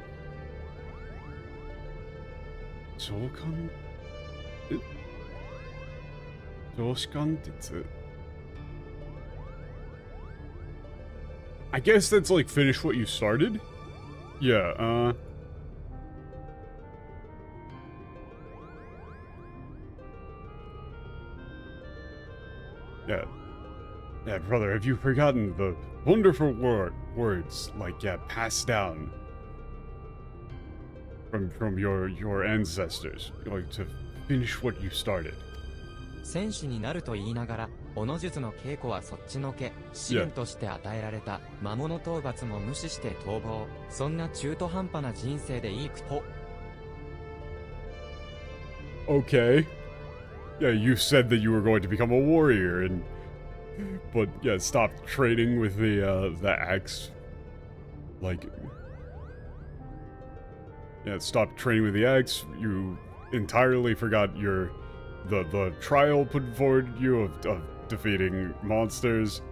I guess that's like finish what you started? Yeah, Yeah, brother, have you forgotten the wonderful words, like, passed down from your ancestors, like, to finish what you started? 戦士になると言いながら、おの術の稽古はそっちのけ、試練として与えられた魔物討伐も無視して逃亡。そんな中途半端な人生でいいくと。Okay. Yeah, you said that you were going to become a warrior, but yeah, stop training with the axe. Like, yeah, stop training with the axe. You entirely forgot the trial put forward you of defeating monsters.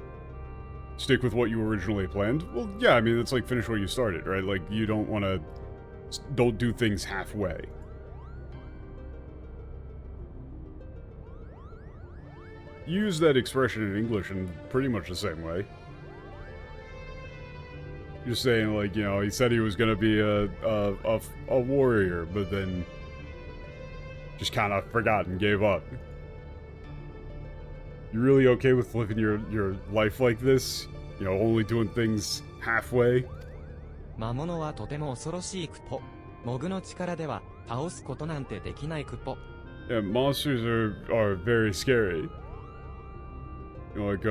Stick with what you originally planned. Well, yeah, I mean, it's like finish what you started, right? Like, you don't do things halfway. You use that expression in English in pretty much the same way. You're saying, like, you know, he said he was gonna be a warrior, but then just kind of forgot and gave up. You really okay with living your life like this? You know, only doing things halfway? 魔物はとても恐ろしいくと。モグの力では倒すことなんてできないクポ。Yeah, monsters are very scary. You know, like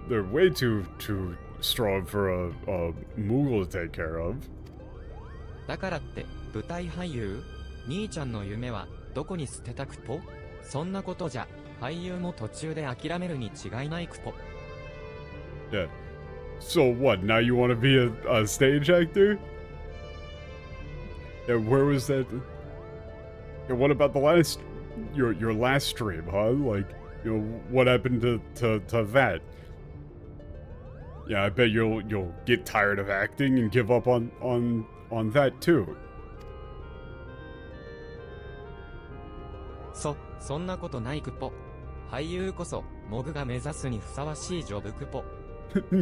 they're way too strong for a Moogle to take care of. だからって舞台俳優？兄ちゃんの夢はどこに捨てたクポ？そんなことじゃ俳優も途中で諦めるに違いないクポ。Yeah. So what? Now you want to be a stage actor? Yeah. Where was that? Yeah, what about the last your last stream, huh? Like, you know, what happened to that? Yeah, I bet you'll get tired of acting and give up on that too. そんなことないクポ。俳優こそモグが目指すにふさわしいジョブクポ。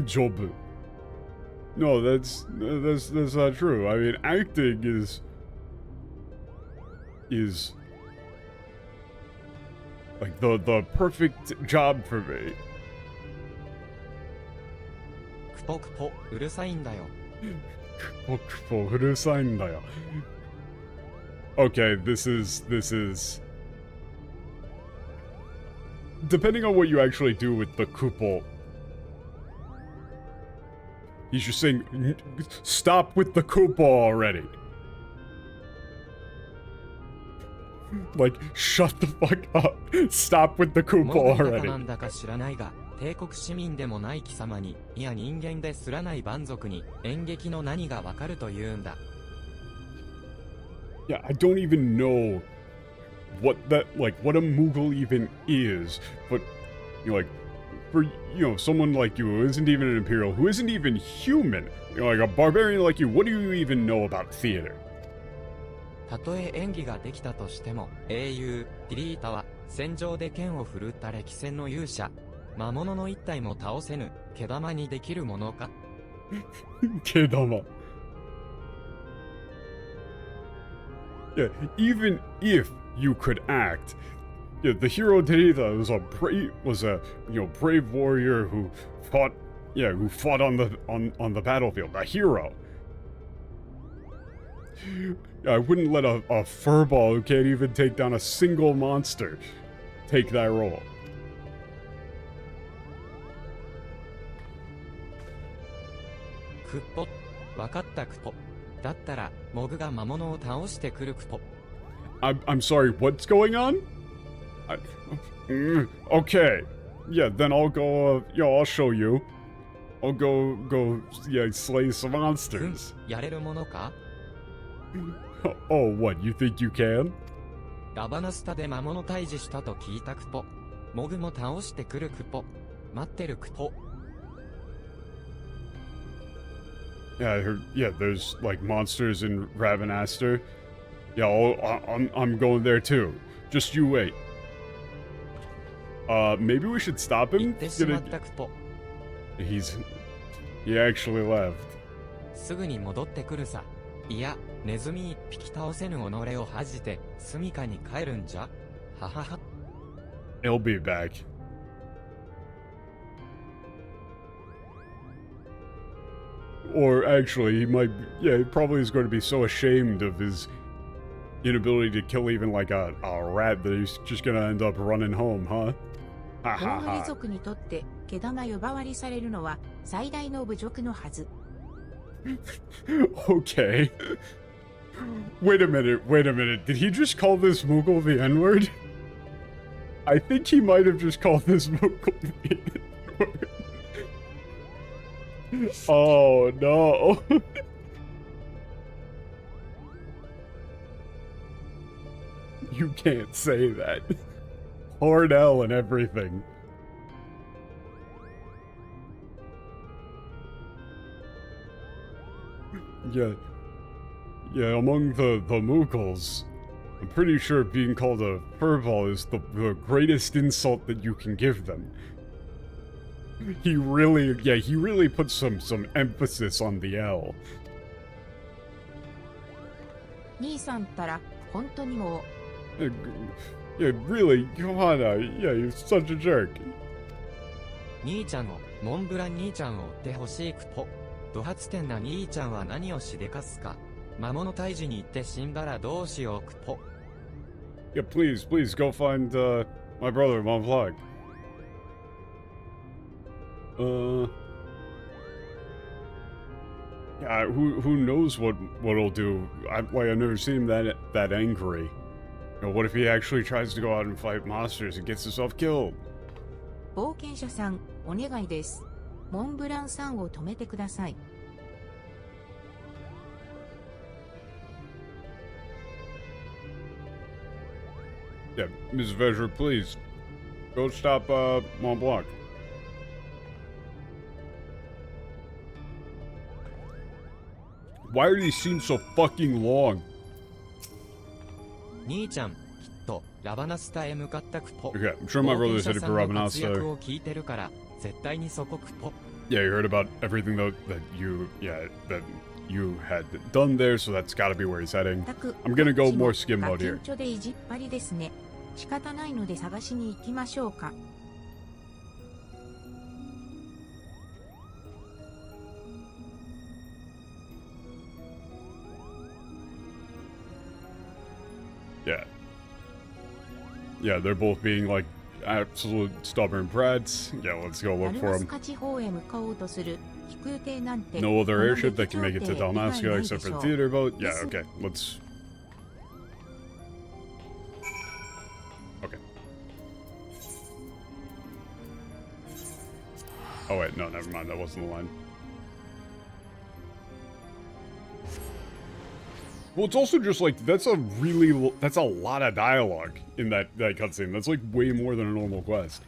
Job. No, that's not true. I mean, acting is like the perfect job for me. クポクポうるさいんだよ。Okay, this is depending on what you actually do with the kupol. He's just saying, stop with the kupol already. Like, shut the fuck up. Stop with the kupol モグが already. なんだか知らないが、帝国市民でもない貴様に、いや人間ですらない蛮族に演劇の何がわかるというんだ。Yeah, I don't even know what a Moogle even is, but you know, like, for someone like you who isn't even an Imperial, who isn't even human, like a barbarian like you, what do you even know about theater? たとえ演技ができたとしても、英雄ティリータは戦場で剣を振るった歴戦の勇者、魔物の一体も倒せぬ毛玉にできるものか。Kedama. Yeah, even if you could act, yeah, the hero Terita was a brave warrior who fought on the battlefield, a hero. I wouldn't let a furball who can't even take down a single monster take that role. クッポ。わかったクポ。だったら、モグが魔物を倒してくるクポ。I'm sorry, what's going on? Okay. Yeah, then I'll go, I'll show you. I'll go, slay some monsters. やれるものか？ Oh, what, you think you can? ラバナスタで魔物退治したと聞いたクポ。モグも倒してくるクポ。待ってるクポ。Yeah, I heard, there's, like, monsters in Ravanaster. Yeah, I'm going there too. Just you wait. Maybe we should stop 行 him? ってしまったクポ。He actually left. すぐに戻ってくるさ。いや、ネズミ一匹倒せぬ己を恥じて、住処に帰るんじゃ。ははは。He'll be back. Or actually, he probably is going to be so ashamed of his inability to kill even like a rat that he's just going to end up running home, huh? モンゴリ族にとって毛玉呼ばわりされるのは最大の侮辱のはず。Okay. Wait a minute. Did he just call this Moogle the N-word? I think he might have just called this Moogle the N-word. Oh no. You can't say that. Hard L and everything. Yeah, among the Moogles, I'm pretty sure being called a furball is the greatest insult that you can give them. He really put some emphasis on the L. 兄さんったら本当にもう Yeah, really, come on now. Yeah, you're such a jerk. 兄ちゃんを、モンブラン兄ちゃんを追ってほしいクポ。ド発展な兄ちゃんは何をしでかすか。魔物退治に行って死んだらどうしようクポ。Yeah, please go find my brother Longplay. Yeah, who knows what it'll do? I've never seen him that angry. You know, what if he actually tries to go out and fight monsters and gets himself killed? 冒険者さん、お願いです。モンブランさんを止めてください。Yeah, Ms. Veger, please go stop Mont Blanc. Why are these scenes so fucking long? 兄ちゃん、きっとラバナスタへ向かったクポ。 Okay, I'm sure my brother's headed for 活 Rabanasta. 躍を聞いてるから絶対にそこクポ。 Yeah, you heard about everything that you had done there, so that's gotta be where he's heading. I'm gonna go more skim mode here. ガキンチョで意地っ張りですね。仕方ないので探しに行きましょうか。Yeah, they're both being like absolute stubborn brats. Yeah, let's go look ダル for マス them. カ地方へ向かおうとする飛空艇なんて No other この airship that 劇 can 場 make it to 艇以外ない Dalmasca で except し for ょ the う。 theater boat. Yeah, Listen. okay, let's... Okay. Oh wait, no, never mind, that wasn't the line. Well, it's also just like, that's a lot of dialogue in that cutscene. That's like way more than a normal quest.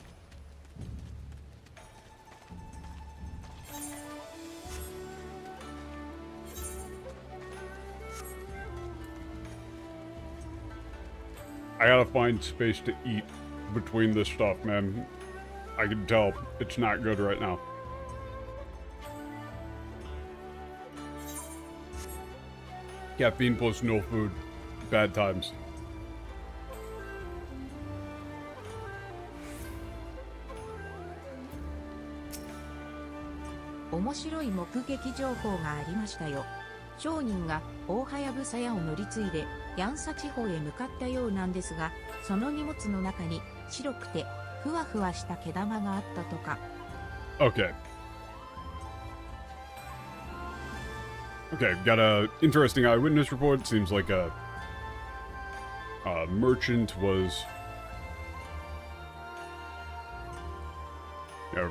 I gotta find space to eat between this stuff, man. I can tell it's not good right now. Caffeine plus no food. Bad times. 面白い目撃情報がありましたよ。商人が大はやぶさ屋を乗り継いでヤンサ地方へ向かったようなんですが、その荷物の中に白くてふわふわした毛玉があったとか。Okay. Okay, got a interesting eyewitness report. Seems like a merchant was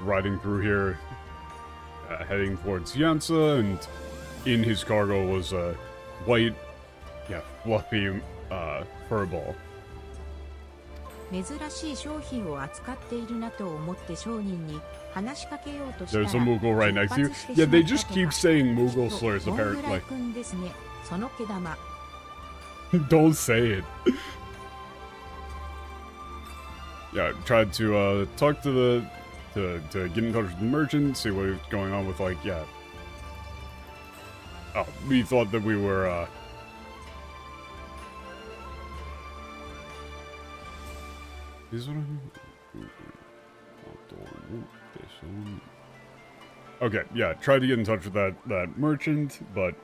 riding through here, heading towards Yansa, and in his cargo was a white, fluffy fur ball. 珍しい商品を扱っているなと思って商人に話しかけようとしたら There's a Moogle right next to you. Yeah, they just keep saying Moogle slurs, モンブライ apparently. 君ですね。その毛玉。Don't say it. Yeah, tried to talk to to get in touch with the merchant, see what was going on with, like, yeah. Oh, we thought that we were Is what Okay, yeah, tried to get in touch with that merchant, but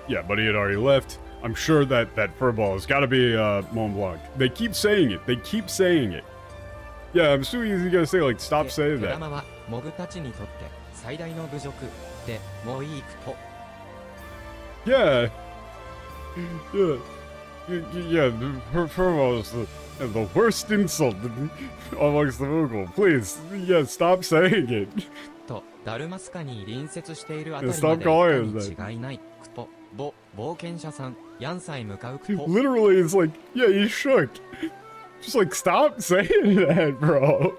yeah, but he had already left. I'm sure that furball has got to be Mont Blanc. They keep saying it. They keep saying it. Yeah, I'm assuming he's gonna say like, stop saying 毛 that. 玉はモブたちにとって最大の侮辱でもういいクポ。 Yeah. Yeah, the furball is the worst insult amongst the Moogle. Please, yeah, stop saying it. とダルマスカに隣接しているあたり Stop まで calling 行 it ったに違いないクポ。冒険者さんヤンサへ向かうクポ。 Literally, it's like, yeah, he shook. Just like, stop saying that, bro.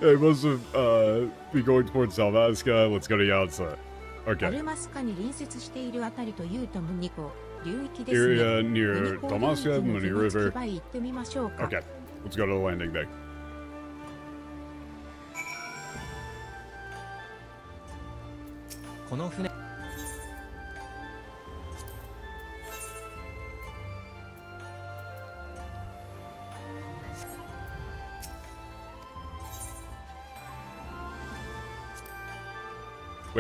Yeah, he must have, be going towards Salvasca. Let's go to Yansa. ダ Okay. ルマスカに隣接しているあたりというとムニコ流域ですね。 Area ムニ near コ流域 Dalmasca, の Mooney 秘密基 River. 地へ行ってみましょうか。 Okay, let's go to the landing deck. この船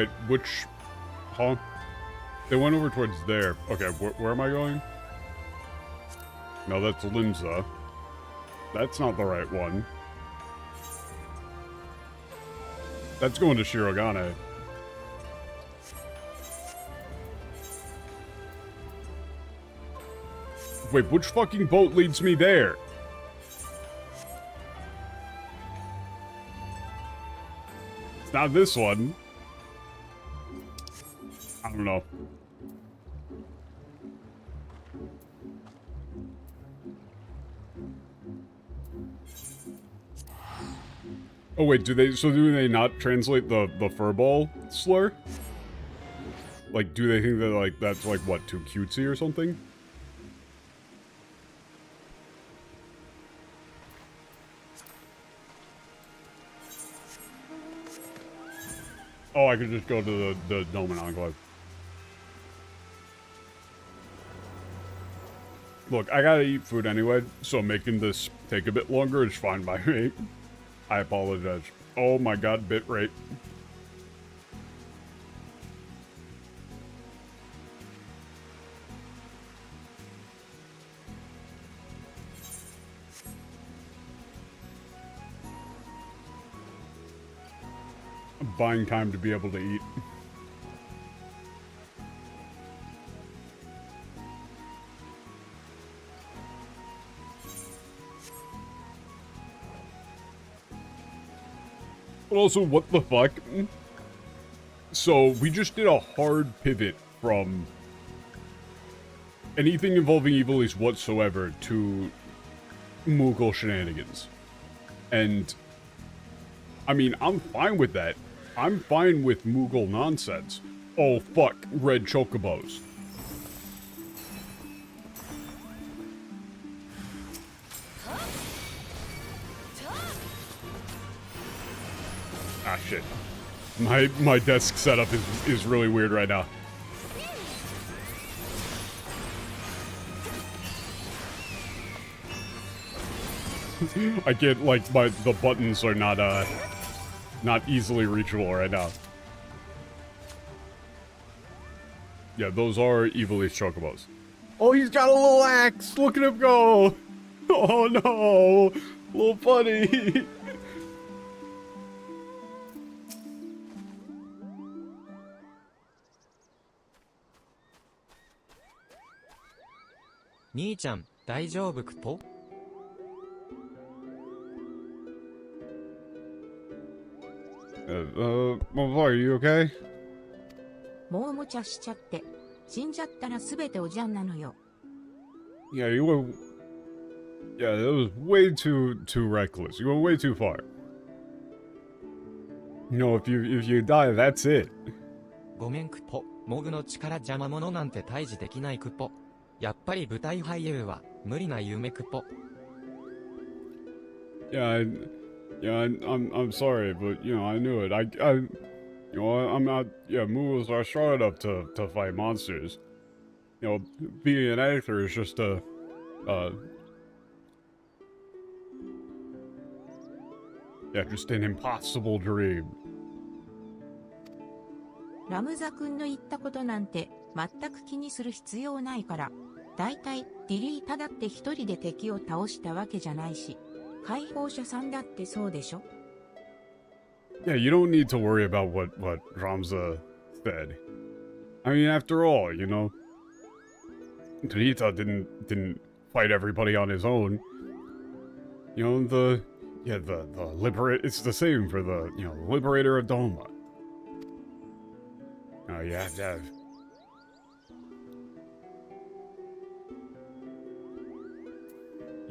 Wait, which... Huh? They went over towards there. Okay, where am I going? No, that's Linza. That's not the right one. That's going to Shirogane. Wait, which fucking boat leads me there? It's not this one. I don't know. Oh wait, do they not translate the furball slur? Like, do they think that, like, that's, like, what, too cutesy or something? Oh, I could just go to the Nomen Enclave. Look, I gotta eat food anyway, so making this take a bit longer is fine by me. I apologize. Oh my god, bitrate. I'm buying time to be able to eat. But also, what the fuck? So, we just did a hard pivot from anything involving Ivalease whatsoever to Moogle shenanigans. And, I mean, I'm fine with that. I'm fine with Moogle nonsense. Oh, fuck. Red chocobos. Ah, shit. My desk setup is really weird right now. I get, like, the buttons are not easily reachable right now. Yeah, those are Ivalease chocobos. Oh, he's got a little axe! Look at him go! Oh no! Little buddy! Nii-chan, 大丈夫クポ? Well, are you okay? もうおもちゃしちゃって、死んじゃったらすべておじゃんなのよ。Yeah, you were... Yeah, that was way too reckless. You went way too far. You know, if you die, that's it. ごめんクポ、モグの力邪魔者なんて退治できないクポ。やっぱり舞台俳優は無理な夢クポ。Yeah, I'm sorry, but you know, I knew it. You know, I'm not. Yeah, Moogles are strong enough to fight monsters. You know, being an actor is just yeah, just an impossible dream. ラムザ君の言ったことなんて全く気にする必要ないから。だいたいディリータだって一人で敵を倒したわけじゃないし、解放者さんだってそうでしょ? Yeah, you don't need to worry about what Ramza said. I mean, after all, you know, Delita didn't fight everybody on his own. You know, the it's the same for the, you know, liberator of Doma. Oh, you have to have...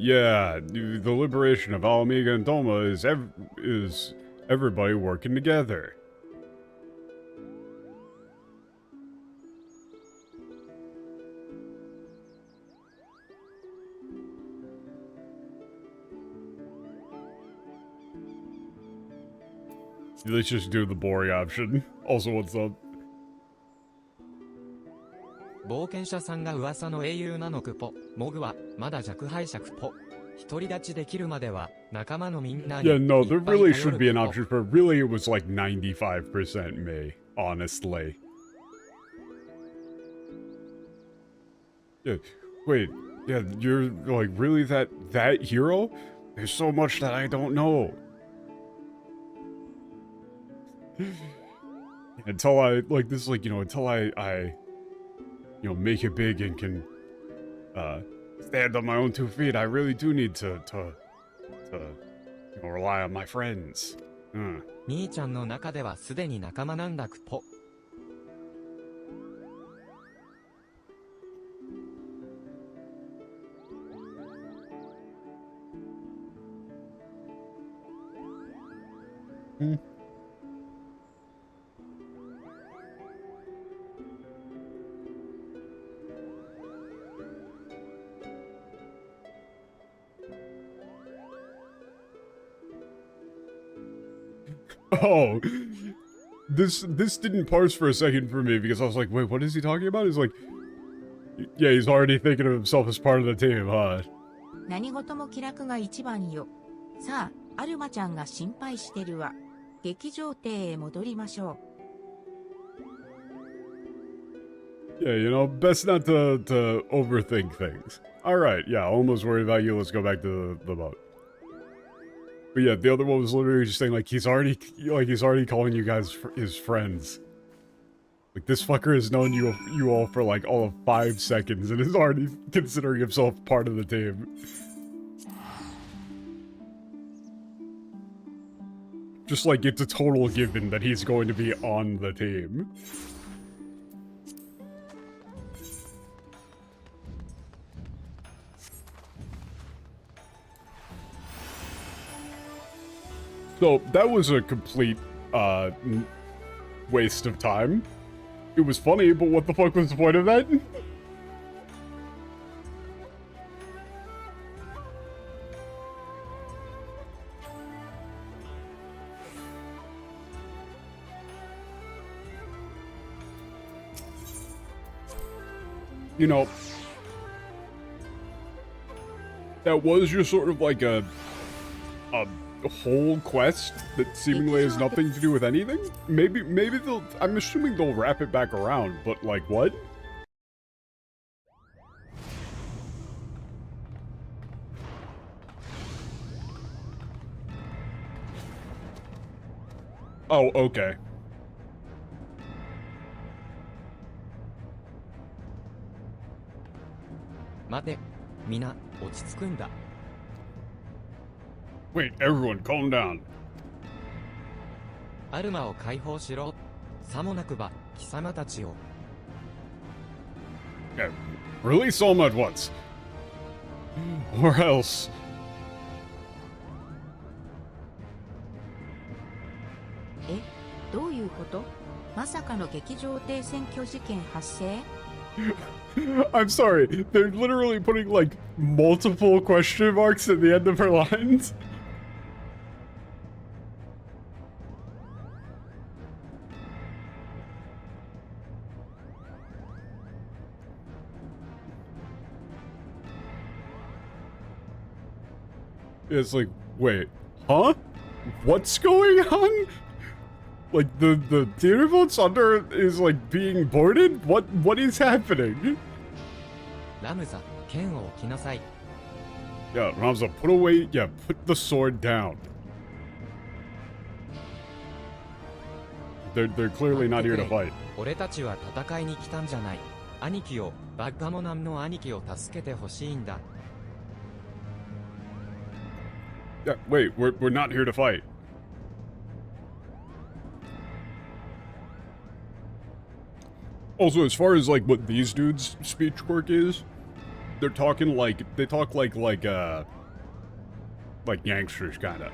Yeah, the liberation of Alamiga and Doma is everybody working together. Let's just do the boring option. Also, what's up? 冒険者さんが噂の英雄なのクポ。モグはまだ弱敗者クポ。独り立ちできるまでは仲間のみんなに。Yeah, no, there really should be an option for really it was like 95% me. honestly. Yeah, wait, yeah, you're like really that hero? There's so much that I don't know. Until I like this, like, you know, until I you know, make it big and can stand on my own 2 feet, I really do need to you know, rely on my friends. 兄ちゃんの中ではすでに仲間なんだくぽ。Oh, this didn't parse for a second for me because I was like, wait, what is he talking about? He's like, yeah, he's already thinking of himself as part of the team, huh? 何事も気楽が一番よ。さあ、アルマちゃんが心配してるわ。劇場亭へ戻りましょう。 Yeah, you know, best not to overthink things. Alright, yeah, almost worried about you. Let's go back to the boat. But yeah, the other one was literally just saying, like, he's already calling you guys his friends. Like, this fucker has known you all for, like, all of 5 seconds and is already considering himself part of the team. Just like, it's a total given that he's going to be on the team. So, that was a complete, waste of time. It was funny, but what the fuck was the point of that? You know, that was just sort of like a whole quest that seemingly has nothing to do with anything. Maybe they'll, I'm assuming they'll wrap it back around, but like what? Oh, okay. 待て、皆落ち着くんだ。Wait, everyone, calm down. アルマを解放しろ。さもなくば貴様たちを。Yeah, release all at once. Or else. え、どういうこと？まさかの劇場亭占拠事件発生？ I'm sorry, they're literally putting like multiple question marks at the end of her lines. It's like, wait, huh? What's going on? Like the theater boat's under is like being boarded? What is happening? ラムザ、剣を置きなさい。 Yeah, Ramza, put away, yeah, put the sword down. They're clearly not here to fight. 俺たちは戦いに来たんじゃない。兄貴を、バッガモナンの兄貴を助けてほしいんだ。 Yeah, wait, we're not here to fight. Also, as far as like what these dudes' speech quirk is, they're talking like they talk like gangsters kinda.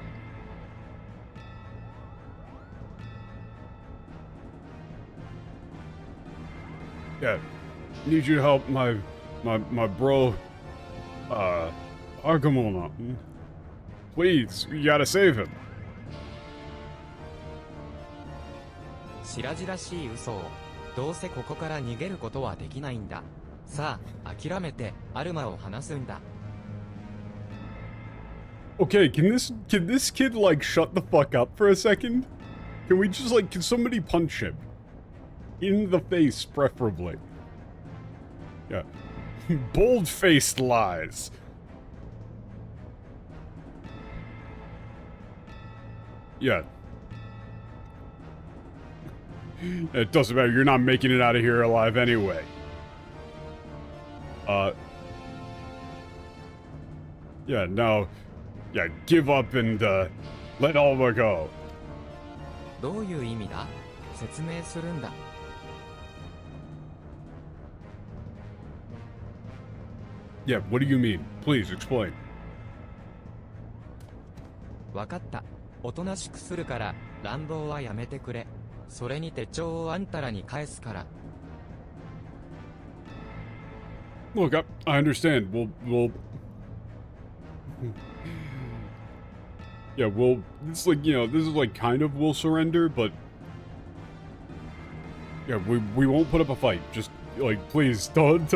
Yeah, need you to help my bro, Argamona. Please, you gotta save him. 白々しい嘘を。どうせここから逃げることはできないんだ。さあ、諦めて、アルマを離すんだ。Okay, can this kid like shut the fuck up for a second? Can we just like, can somebody punch him? In the face, preferably. Yeah. Bold-faced lies. Yeah. It doesn't matter, you're not making it out of here alive anyway. Yeah, no. Yeah, give up and, let Alma go. どういう意味だ？説明するんだ。Yeah, what do you mean? Please, explain. わかった。おとなしくするから、乱暴はやめてくれ。それに手帳をあんたらに返すから。Look, I understand. We'll... Yeah, it's like, you know, this is like kind of we'll surrender, but... Yeah, we won't put up a fight. Just, like, please, don't,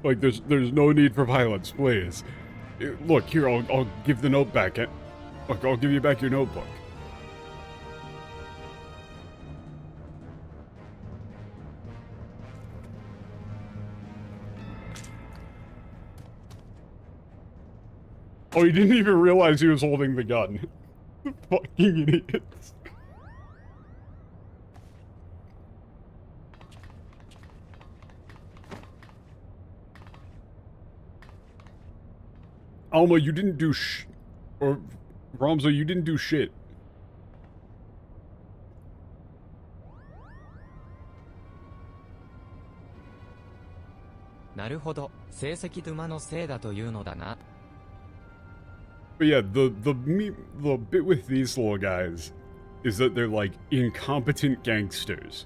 Like, there's no need for violence, please. Look, here, I'll give the note back. Look, I'll give you back your notebook. Oh, he didn't even realize he was holding the gun. Fucking idiots. Alma, you didn't do or Ramza, you didn't do shit. なるほど、成績ドゥマのせいだというのだな。But yeah, the bit with these little guys is that they're like incompetent gangsters.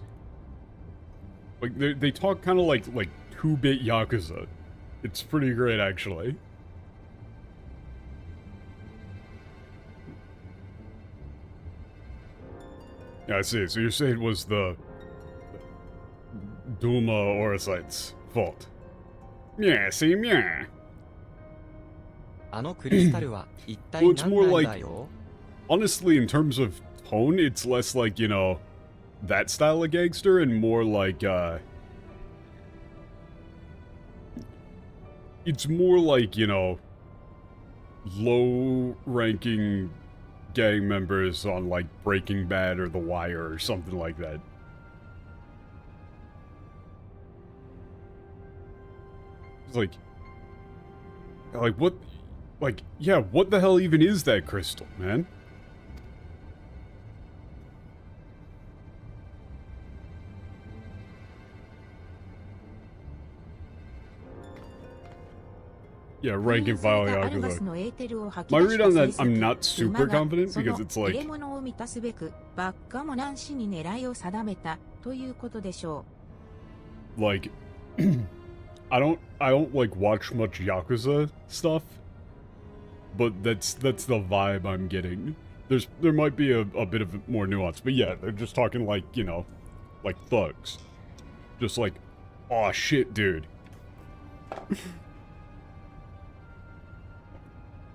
Like they talk kind of like 2-bit Yakuza. It's pretty great, actually. Yeah, I see. So you're saying it was the Duma Orosite's fault? Yeah, see, yeah. あのクリスタルは一体 Well, it's 何 more なん like, だよ。 honestly, in terms of tone, it's less like, you know, that style of gangster and more like, it's more like, you know, low-ranking gang members on, like, Breaking Bad or The Wire or something like that. It's like, what, like, yeah, what the hell even is that crystal, man? Yeah, rank and file Yakuza. My read on that, I'm not super confident because it's like... Like, I don't like watch much Yakuza stuff, but that's the vibe I'm getting. There might be a bit of more nuance, but yeah, they're just talking like, you know, like thugs. Just like, aw shit, dude.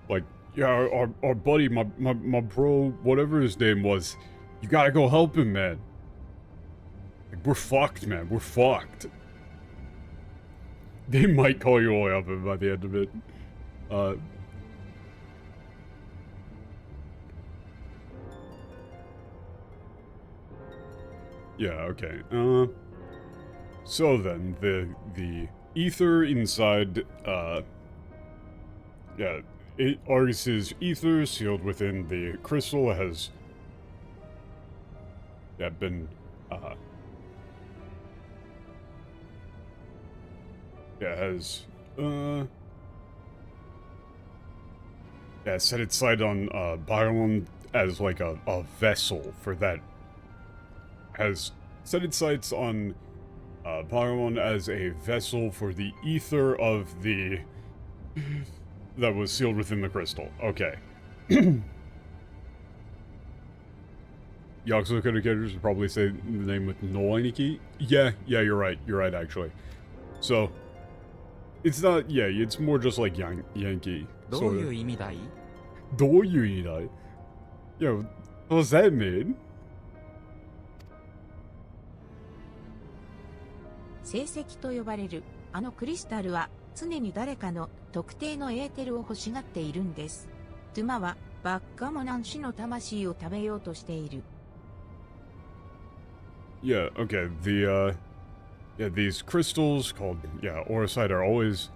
Like, yeah, our buddy, my bro, whatever his name was, you gotta go help him, man. Like, we're fucked, man. We're fucked. They might call you all way up by the end of it. Yeah, okay. So then, the ether inside, yeah, Argus's ether sealed within the crystal has, yeah, been, yeah, has, yeah, set its sight on, Byron as, like, a vessel for that, has set its sights on, Byron as a vessel for the ether of the, that was sealed within the crystal. Okay. Yakuza characters would probably say the name with Noiniki. Yeah, you're right. You're right, actually. So, it's not, yeah, it's more just like Yankee. どういう意味だい？どういう意味だい? Yo, what does that mean? 星石と呼ばれるあのクリスタルは常に誰かの特定のエーテルを欲しがっているんです。トゥマはバッカモナン氏の魂を食べようとしている。Yeah, okay. These crystals called, Orosite are always,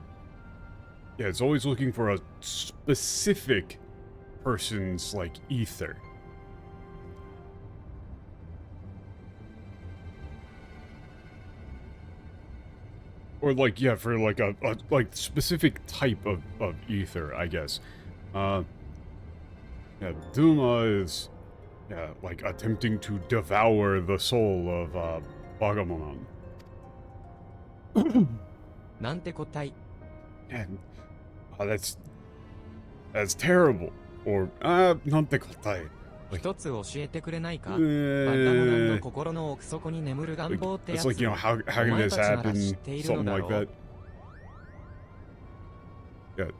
it's always looking for a specific person's, like, ether. Or, like, for, like, a like, specific type of ether, I guess. Duma is, like, attempting to devour the soul of, Bagamonon. なんて個体。 And, that's terrible. Or, なんて答え。一つ教えてくれないか。バッカモナンの心の奥底に眠る願望ってやつ。 It's like, how can this happen? Something like that. Yeah.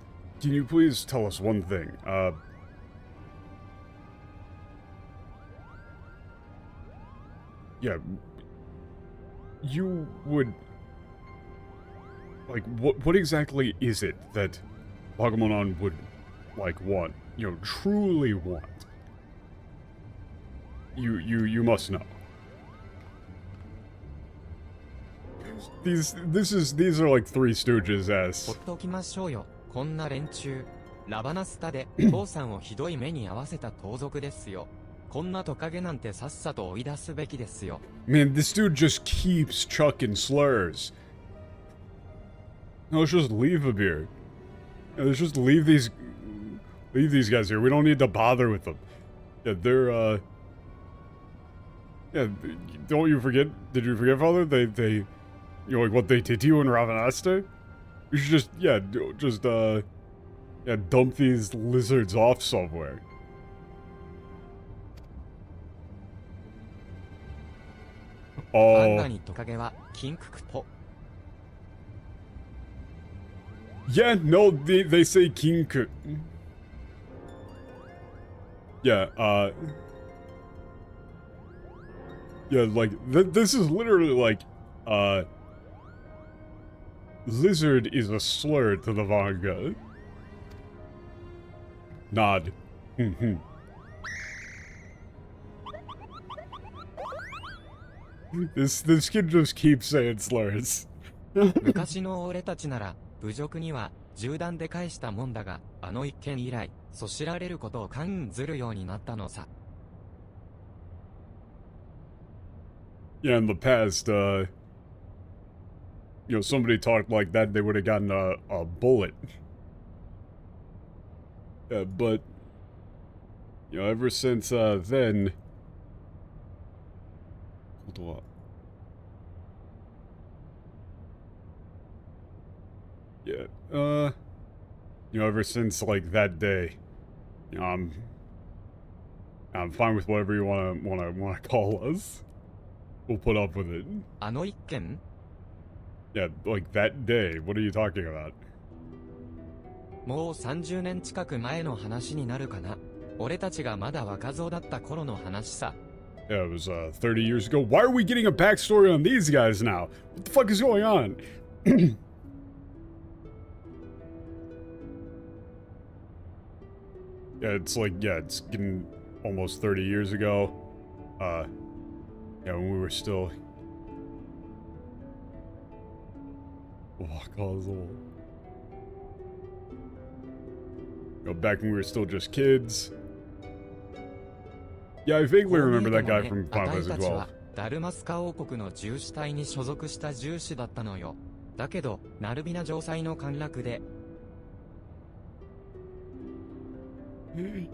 Can you please tell us one thing? Yeah. You would... Like, what exactly is it that Bagamonon would, like, want? You know, truly want? You must know. These are like Three Stooges ほ as っときましょうよ。こんな連中。ラバナスタで父さんをひどい目に遭わせた盗賊ですよ。こんなトカゲなんてさっさと追い出すべきですよ。 Man, this dude just keeps chucking slurs. No, let's just leave him here. Yeah, let's just leave these guys here. We don't need to bother with them. Yeah, they're yeah, don't you forget? Did you forget, Father? They you know, like what they did to you in Ravanaste? You should just dump these lizards off somewhere. Oh. 案外にトカゲはキンククと。 Yeah, no, they say kinku. Yeah, yeah, like, this is literally like, lizard is a slur to the manga. Nod. This kid just keeps saying slurs. 昔の俺たちなら侮辱には銃弾で返したもんだが、あの一件以来、そしられることを勘ずるようになったのさ。 Yeah, in the past, you know, somebody talked like that, they would have gotten a bullet. Yeah, but, you know, ever since, then... Hold on. Yeah, you know, ever since, like, that day, you know, I'm fine with whatever you wanna call us. We'll put up with it. あの一件 Yeah, like that day. What are you talking about? もう30年近く前の話になるかな。俺たちがまだ若造だった頃の話さ。 Yeah, it was 30 years ago. Why are we getting a backstory on these guys now? What the fuck is going on? Yeah, it's like, it's getting almost 30 years ago. Yeah, when we were still... You know, back when we were still just kids. Yeah, I vaguely remember that guy from Final あたい Fantasy たち XII. はダルマスカ王国の銃士隊に所属した銃士だったのよ。だけど、ナルビナ城塞の陥落で。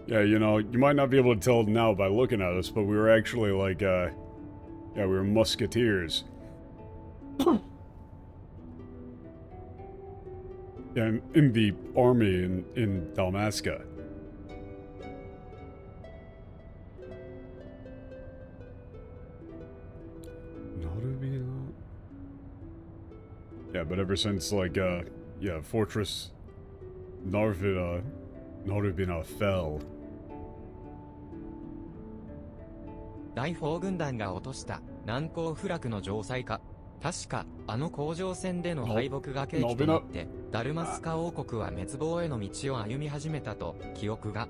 Yeah, you know, you might not be able to tell now by looking at us, but we were actually like, yeah, we were musketeers. Yeah, in the army in Dalmasca. Yeah, but ever since, like, yeah, Fortress Narvina fell. 大砲軍団が落とした難攻不落の城塞か。確か、あの甲状腺での敗北が契機となって、ダルマスカ王国は滅亡への道を歩み始めたと、記憶が。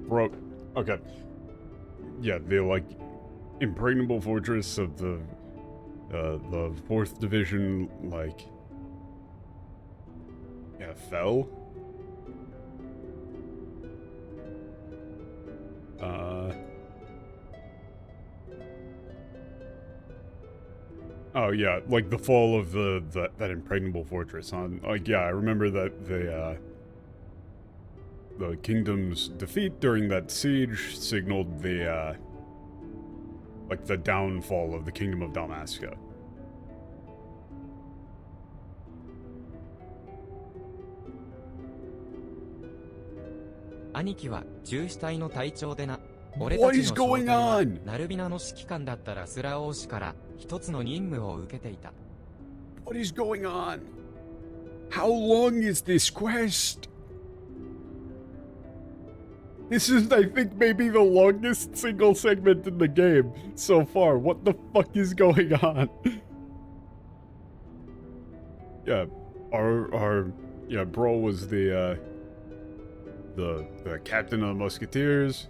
Bro, okay. Yeah, the, like, impregnable fortress of the 4th Division, like, yeah, fell? Oh yeah, like the fall of that impregnable fortress, huh? Like, yeah, I remember that the kingdom's defeat during that siege signaled the, like, the downfall of the Kingdom of Dalmasca. 兄貴は重視隊の隊長でな。 What 俺たち is の正 going 体は on? ナルビナの指揮官だったラスラ王子から一つの任務を受けていた。 What is going on? How long is this quest? This is, I think, maybe the longest single segment in the game so far. What the fuck is going on? Yeah, yeah, bro was the captain of the Musketeers.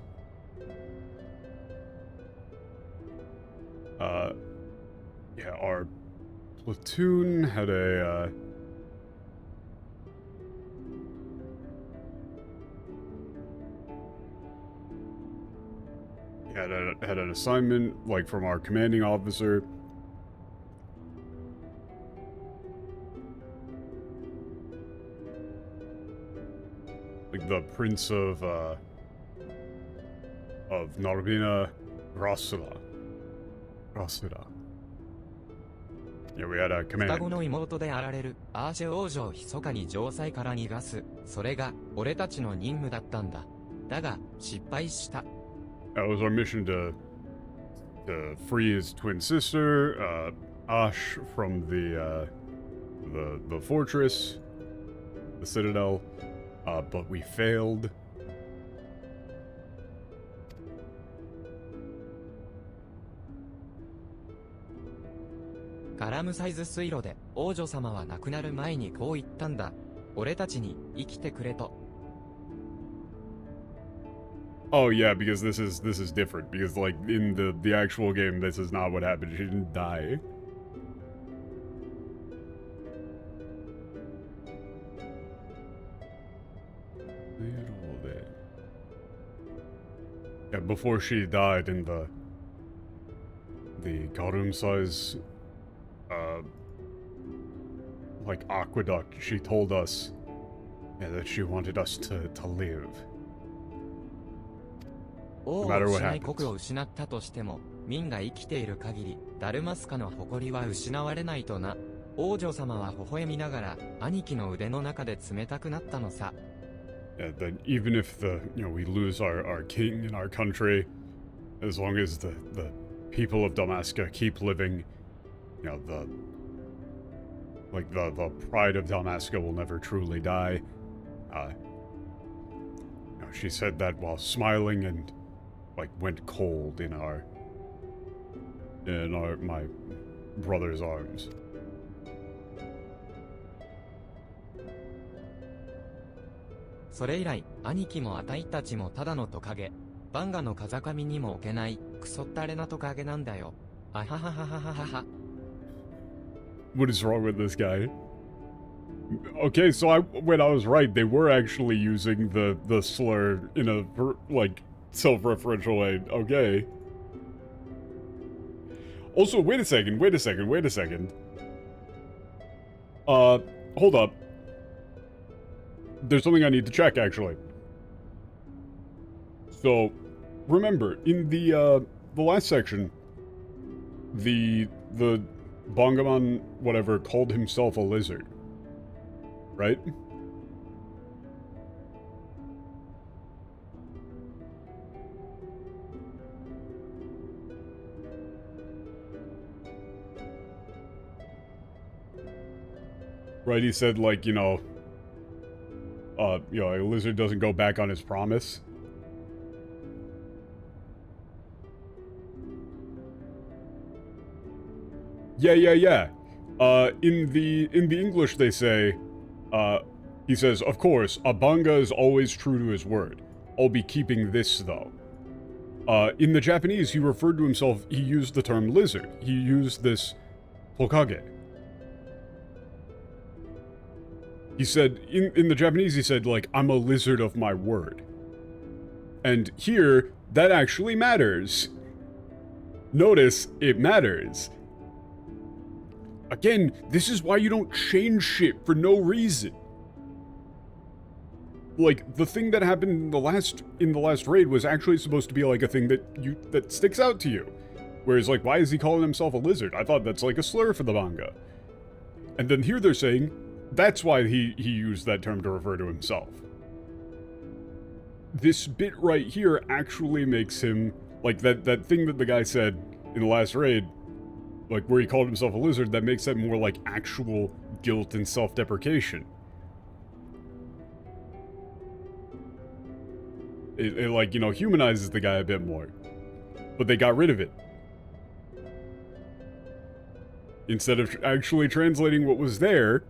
Yeah, our platoon had a, had an assignment, like, from our commanding officer. Like, the Prince of Narubina Rasura. Yeah, we had a 双 command. 子の妹であられるアーシェ王女を密かに城塞から逃がす。それが俺たちの任務だったんだ。だが失敗した。 That was our mission to free his twin sister, Ash, from the fortress, the citadel, but we failed. ガラムサイズ水路で王女様は亡くなる前にこう言ったんだ。俺たちに生きてくれと。 Oh yeah, because this is different. Because, like, in the actual game, this is not what happened. She didn't die. Yeah, before she died in the Garum size, like, aqueduct, she told us, yeah, that she wanted us to live. 王 No を matter what 失い happens. 国を失ったとしても、民が生きている限り、ダルマスカの誇りは失われないとな。王女様は微笑みながら、兄貴の腕の中で冷たくなったのさ。 Yeah, that even if we lose our king and our country, as long as the people of Dalmasca keep living, the pride of Dalmasca will never truly die. She said that while smiling and, like, went cold in my brother's arms. それ以来、兄貴もあたいたちもただのトカゲ。バンガの風上にも置けない、クソったれなトカゲなんだよ。あはははははは。 What is wrong with this guy? Okay, so when I was right, they were actually using the slur in a, like, self-referential way. Okay. Also, wait a second. Hold up. There's something I need to check, actually. So, remember, in the last section, the Bongaman, whatever, called himself a lizard. Right? Right, he said, like, you know, a lizard doesn't go back on his promise. Yeah. In the English they say, he says, of course, Abanga is always true to his word. I'll be keeping this, though. In the Japanese, he referred to himself, he used the term lizard. He used this Tokage. He said, in the Japanese, he said, like, I'm a lizard of my word. And here, that actually matters. Notice, it matters. Again, this is why you don't change shit for no reason. Like, the thing that happened in the last raid was actually supposed to be like a thing that sticks out to you. Whereas, like, why is he calling himself a lizard? I thought that's like a slur for the manga. And then here they're saying that's why he used that term to refer to himself. This bit right here actually makes him, like, that thing that the guy said in the last raid, like, where he called himself a lizard, that makes that more like actual guilt and self-deprecation. It, like, you know, humanizes the guy a bit more. But they got rid of it. Instead of actually translating what was there,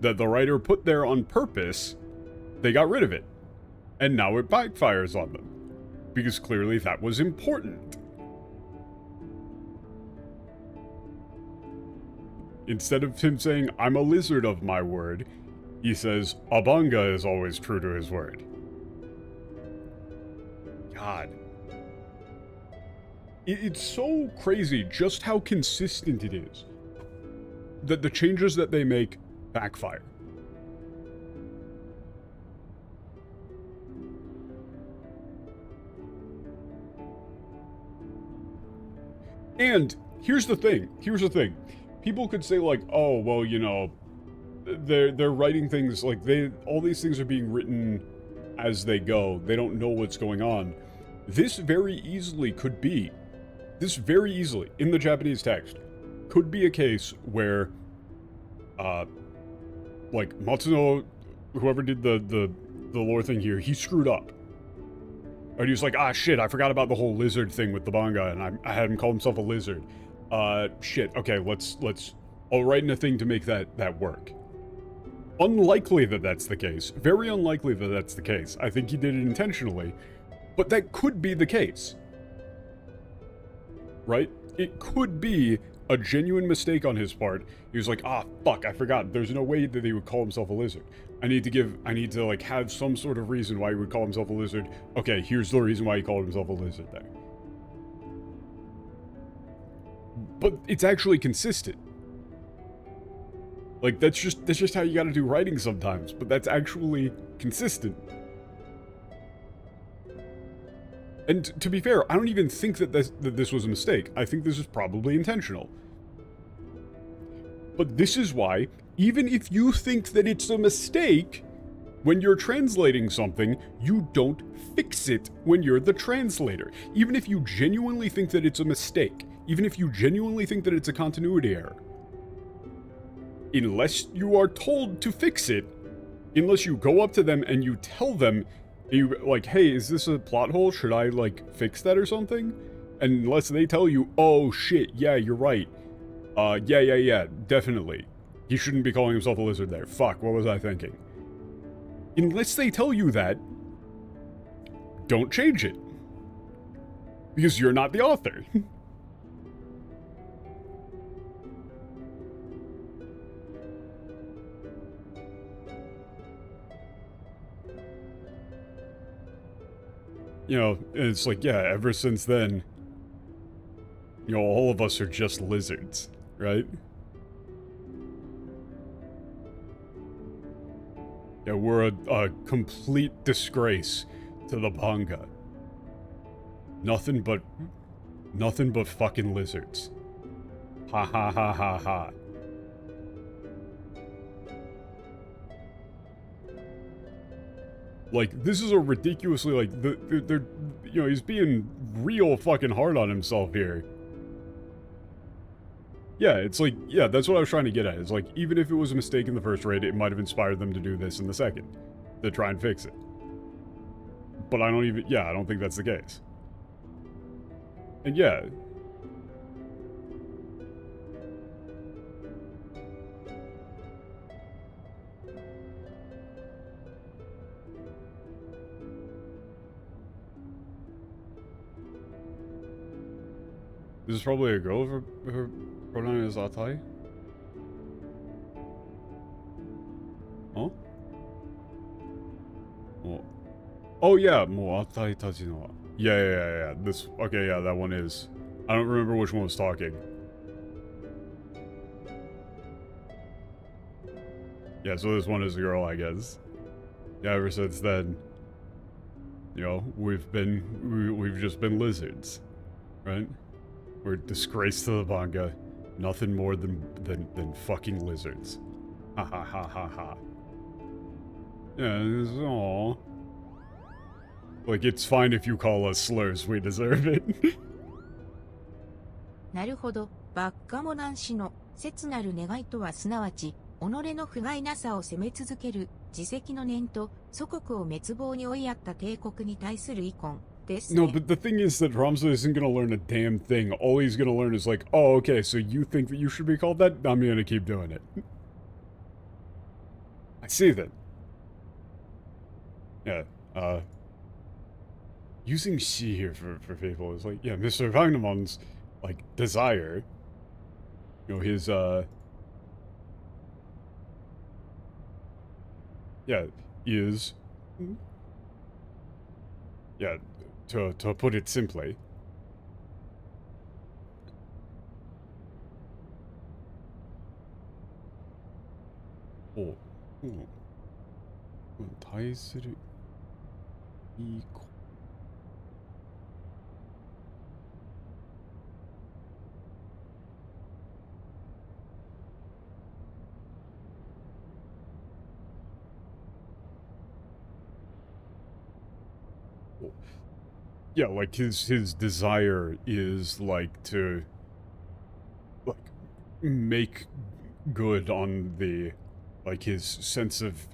that the writer put there on purpose, they got rid of it. And now it backfires on them. Because clearly that was important. Instead of him saying, I'm a lizard of my word, he says, Abanga is always true to his word. God. It's so crazy just how consistent it is. That the changes that they make backfire. And here's the thing. People could say, like, oh, well, you know, they're writing things, like, all these things are being written as they go. They don't know what's going on. This very easily, in the Japanese text, could be a case where, like, Matsuno, whoever did the lore thing here, he screwed up. And he was like, ah, shit, I forgot about the whole lizard thing with the manga, and I had him call himself a lizard. Shit, okay, I'll write in a thing to make that work. Unlikely that that's the case. Very unlikely that that's the case. I think he did it intentionally, but that could be the case. Right? It could be a genuine mistake on his part. He was like, ah, fuck, I forgot. There's no way that he would call himself a lizard. I need to, like, have some sort of reason why he would call himself a lizard. Okay, here's the reason why he called himself a lizard there. But it's actually consistent. Like, that's just how you gotta do writing sometimes, but that's actually consistent. And to be fair, I don't even think that this was a mistake. I think this is probably intentional. But this is why, even if you think that it's a mistake, when you're translating something, you don't fix it when you're the translator. Even if you genuinely think that it's a mistake, even if you genuinely think that it's a continuity error, unless you are told to fix it, unless you go up to them and you tell them, you like, hey, is this a plot hole? Should I, like, fix that or something? And unless they tell you, oh shit, yeah, you're right. Yeah, definitely. He shouldn't be calling himself a lizard there. Fuck, what was I thinking? Unless they tell you that, don't change it. Because you're not the author. You know, it's like, yeah, ever since then, you know, all of us are just lizards, right? Yeah, we're a complete disgrace to the manga. Nothing but fucking lizards. Ha ha ha ha ha. Like, this is a ridiculously, like, they're, you know, he's being real fucking hard on himself here. Yeah, it's like, yeah, that's what I was trying to get at. It's like, even if it was a mistake in the first raid, it might have inspired them to do this in the second. to try and fix it. But I don't even, yeah, I don't think that's the case. And yeah. This is probably a girl. Her pronoun is atai. Huh? Oh yeah, mo atai tachi no. Yeah. This, okay, yeah, that one is. I don't remember which one was talking. Yeah, so this one is a girl, I guess. Yeah, ever since then, you know, we've just been lizards, right? We're disgrace to the manga, nothing more than fucking lizards. Ha ha ha ha ha. Yeah, it's all. Like, it's fine if you call us slurs, we deserve it. なるほど。バッカモナン氏の切なる願いとはすなわち、己の不甲斐なさを責め続ける自責の念と祖国を滅亡に追いやった帝国に対する遺恨ですね。 No, but the thing is that Ramza isn't gonna learn a damn thing. All he's gonna learn is like, oh, okay, so you think that you should be called that? I'm gonna keep doing it. I see that. Yeah, using she here for people is like, yeah, Mr. Vagnamon's, like, desire, you know, his, yeah, is, yeah, to put it simply, oh, 対するいい子 Yeah, like his desire is like to like make good on the like his sense of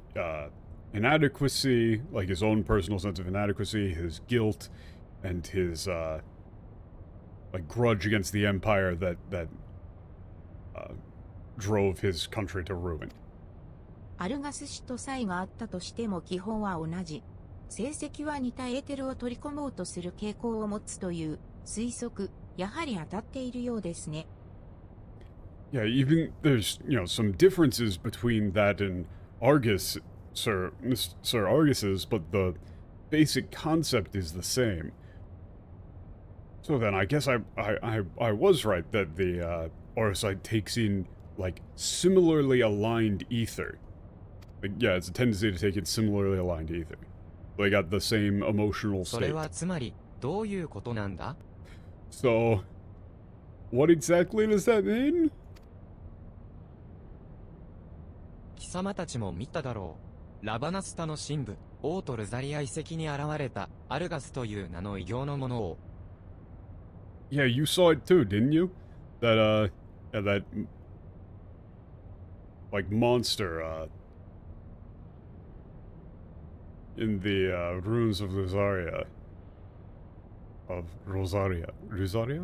inadequacy, like his own personal sense of inadequacy, his guilt, and his like grudge against the empire that drove his country to ruin. アルガス氏と差異があったとしても基本は同じ。成績は似たエーテルを取り込もうとする傾向を持つという推測、やはり当たっているようですね。Yeah, even there's, you know, some differences between that and Argus, Sir Argus's, but the basic concept is the same. So then I guess I was right that the Auracite takes in, like, similarly aligned ether. Like, yeah, it's a tendency to take in similarly aligned ether. They got the same emotional それ state. はつまりどういうことなんだ？ So, what exactly does that mean? 貴様たちも見ただろう。ラバナスタの深部、オートルザリア遺跡に現れたアルガスという名の異形のものを。Yeah, you saw it too, didn't you? That, yeah, that, like, monster, in the, ruins of Rosaria. Of Rosaria. Rosaria?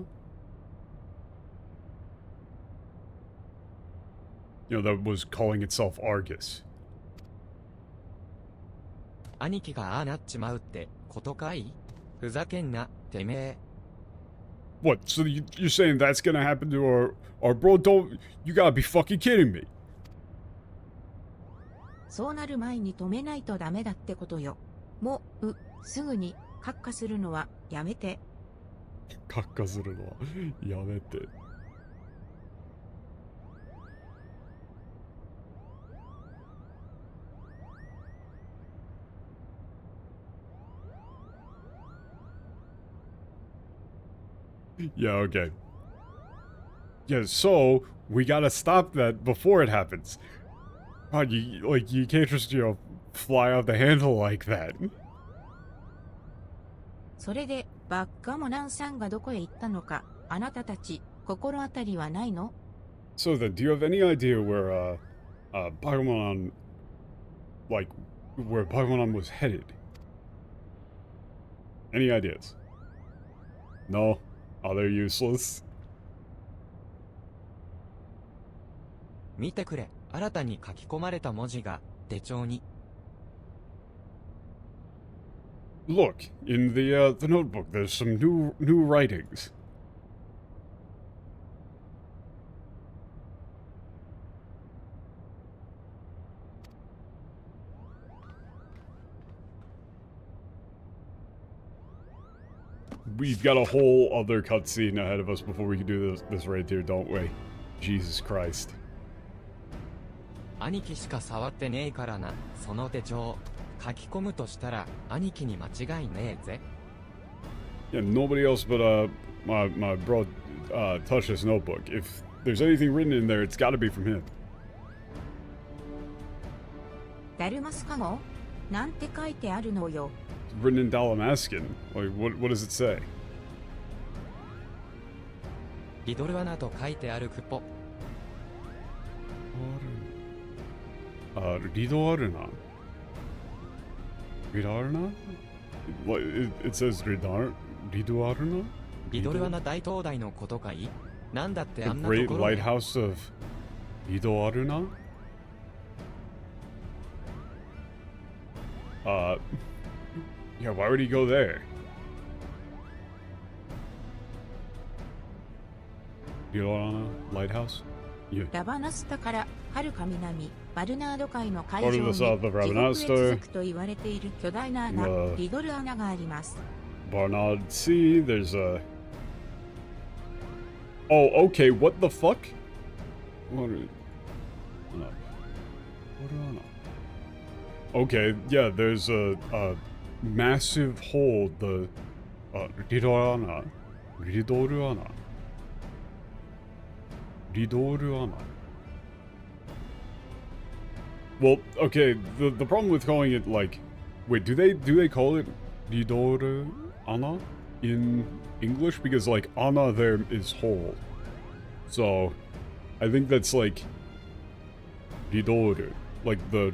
You know, that was calling itself Argus. 兄貴がああなっちまうってことかい？ふざけんな、てめえ。What? So you're saying that's gonna happen to our bro? Don't, you gotta be fucking kidding me. そうなる前に止めないとダメだってことよ。もう、すぐに、閣下するのは、やめて。閣下するのは、やめて。Yeah, okay. Yeah, so, we gotta stop that before it happens. God, you can't just, you know, fly off the handle like that. それで、バッカモナンさんがどこへ行ったのか、あなたたち、心当たりはないの？ So then, do you have any idea where, Pokemon, like, where Paimon was headed. Any ideas? No? Oh, they're useless. 見てくれ、新たに書き込まれた文字が手帳に。Look, in the notebook, there's some new writings. We've got a whole other cutscene ahead of us before we can do this right here, don't we? Jesus Christ. 兄貴しか触ってねえからな、その手帳。書き込むとしたら兄貴に間違いねえぜ。Yeah, nobody else but my bro touched this notebook. If there's anything written in there, it's got to be from him. ダルマスカゴなんて書いてあるのよ。Written in Dalamascan. Like, what does it say? リドルアナと書いてあるクポ。Ridoarna. Ridoarna? What? It says Ridoarna? リドルアナ大灯台のことかい？なんだってあ The んなと Great ころへ。 Lighthouse of Ridoarna? Yeah, why would he go there? Ridoarna Lighthouse? Yeah. ラバナスタから遥か南バルナード海の海上 Part に of the south of 地獄へ Ravenasta. 続くと言われている巨大な穴、リドル穴があります。Barnard Sea, there's a... Oh, okay, what the fuck? What are... Okay, yeah, there's a massive hole, the... Ridoruana. Well, okay, the problem with calling it, like... Wait, do they call it Ridoruana in English? Because, like, Ana there is hole. So, I think that's, like... Ridoru. Like, the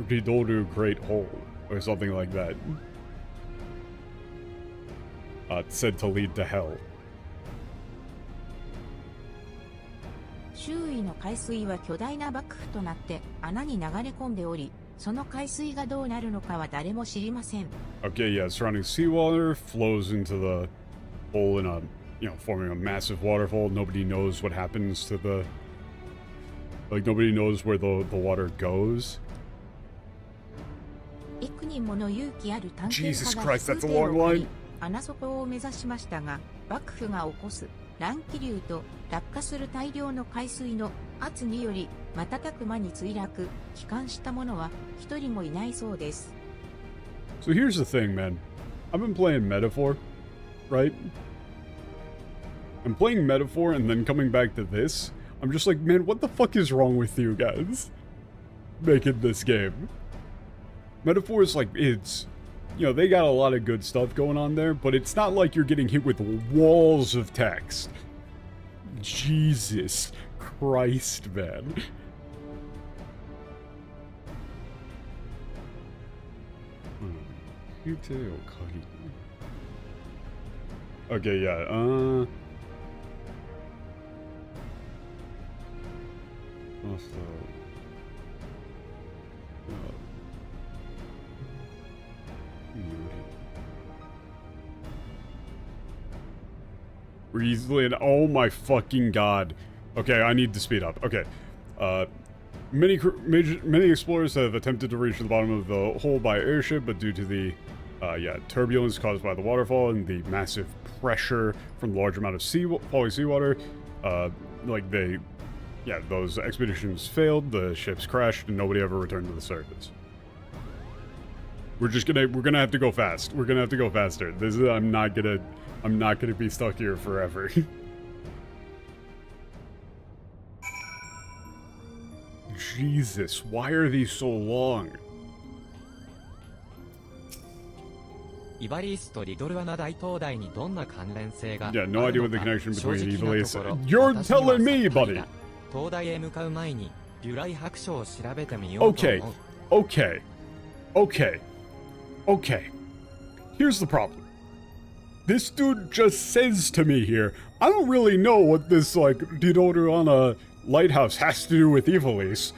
Ridoru Great Hole. Or something like that. Said to lead to hell. 周囲の海水は巨大な幕府となって穴に流れ込んでおり、その海水がどうなるのかは誰も知りません。Okay, yeah, surrounding seawater flows into the hole in a, forming a massive waterfall. Nobody knows what happens to the... Like, nobody knows where the water goes. 幾人もの勇気ある探検 Jesus 家が Christ, 数 that's a 艇を long 送り line. 穴底を目指しましたが、幕府が起こす乱気流と落下する大量の海水の圧により瞬く間に墜落、帰還した者は一人もいないそうです。So here's the thing, man. I've been playing Metaphor, right? I'm playing Metaphor and then coming back to this. I'm just like, man, what the fuck is wrong with you guys? Making this game. Metaphor is like, it's... they got a lot of good stuff going on there, but it's not like you're getting hit with walls of text. Jesus Christ, man. Okay, yeah, what's the... We're easily in... Oh my fucking god. Okay, I need to speed up. Okay. Many explorers have attempted to reach the bottom of the hole by airship, but due to the, turbulence caused by the waterfall and the massive pressure from the large amount of falling seawater, those expeditions failed, the ships crashed, and nobody ever returned to the surface. We're gonna have to go fast. We're gonna have to go faster. I'm not gonna be stuck here forever. Jesus, why are these so long? イバリースとリドルアナ大灯台にどんな関連性があ Yeah, る no の idea what the か connection 正 between 直な Ivalease... ところ You're 私には telling me, さっぱり buddy! だ。灯台へ向かう前に由来白書を調べてみようと思う。Okay. Okay. Okay. Here's the problem. This dude just says to me here, I don't really know what this, like, Didorana lighthouse has to do with Ivalease.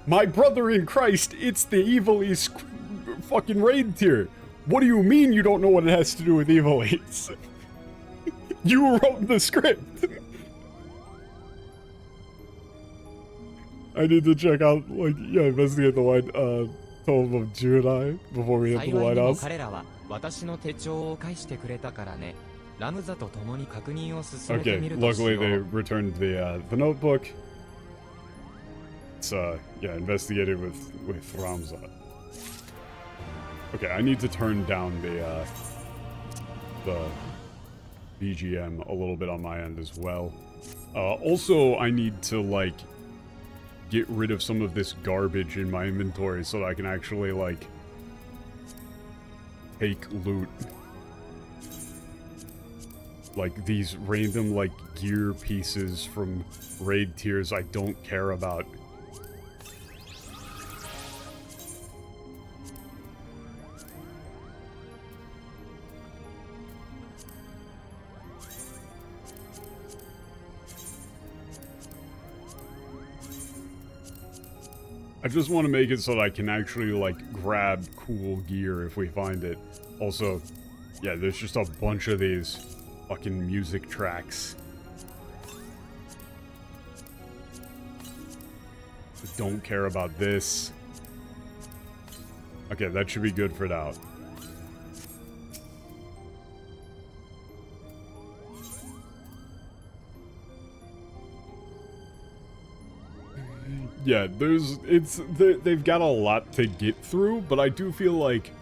My brother in Christ, it's the Ivalease fucking raid tier. What do you mean you don't know what it has to do with Ivalease? You wrote the script. I need to check out, like, yeah, investigate the light, Tome of Judai before we hit the lighthouse. 彼らは私の手帳を返してくれたからね。ラムザと共に確認を進めて Okay, みるとしよ luckily う。 they returned the notebook. It's, yeah, investigated with Ramza. Okay, I need to turn down the BGM a little bit on my end as well. Also, I need to, like, get rid of some of this garbage in my inventory so that I can actually, like, take loot. Like, these random, like, gear pieces from raid tiers I don't care about. I just want to make it so that I can actually, like, grab cool gear if we find it. Also, yeah, there's just a bunch of these fucking music tracks. Don't care about this. Okay, that should be good for now. Yeah, they've got a lot to get through, but I do feel like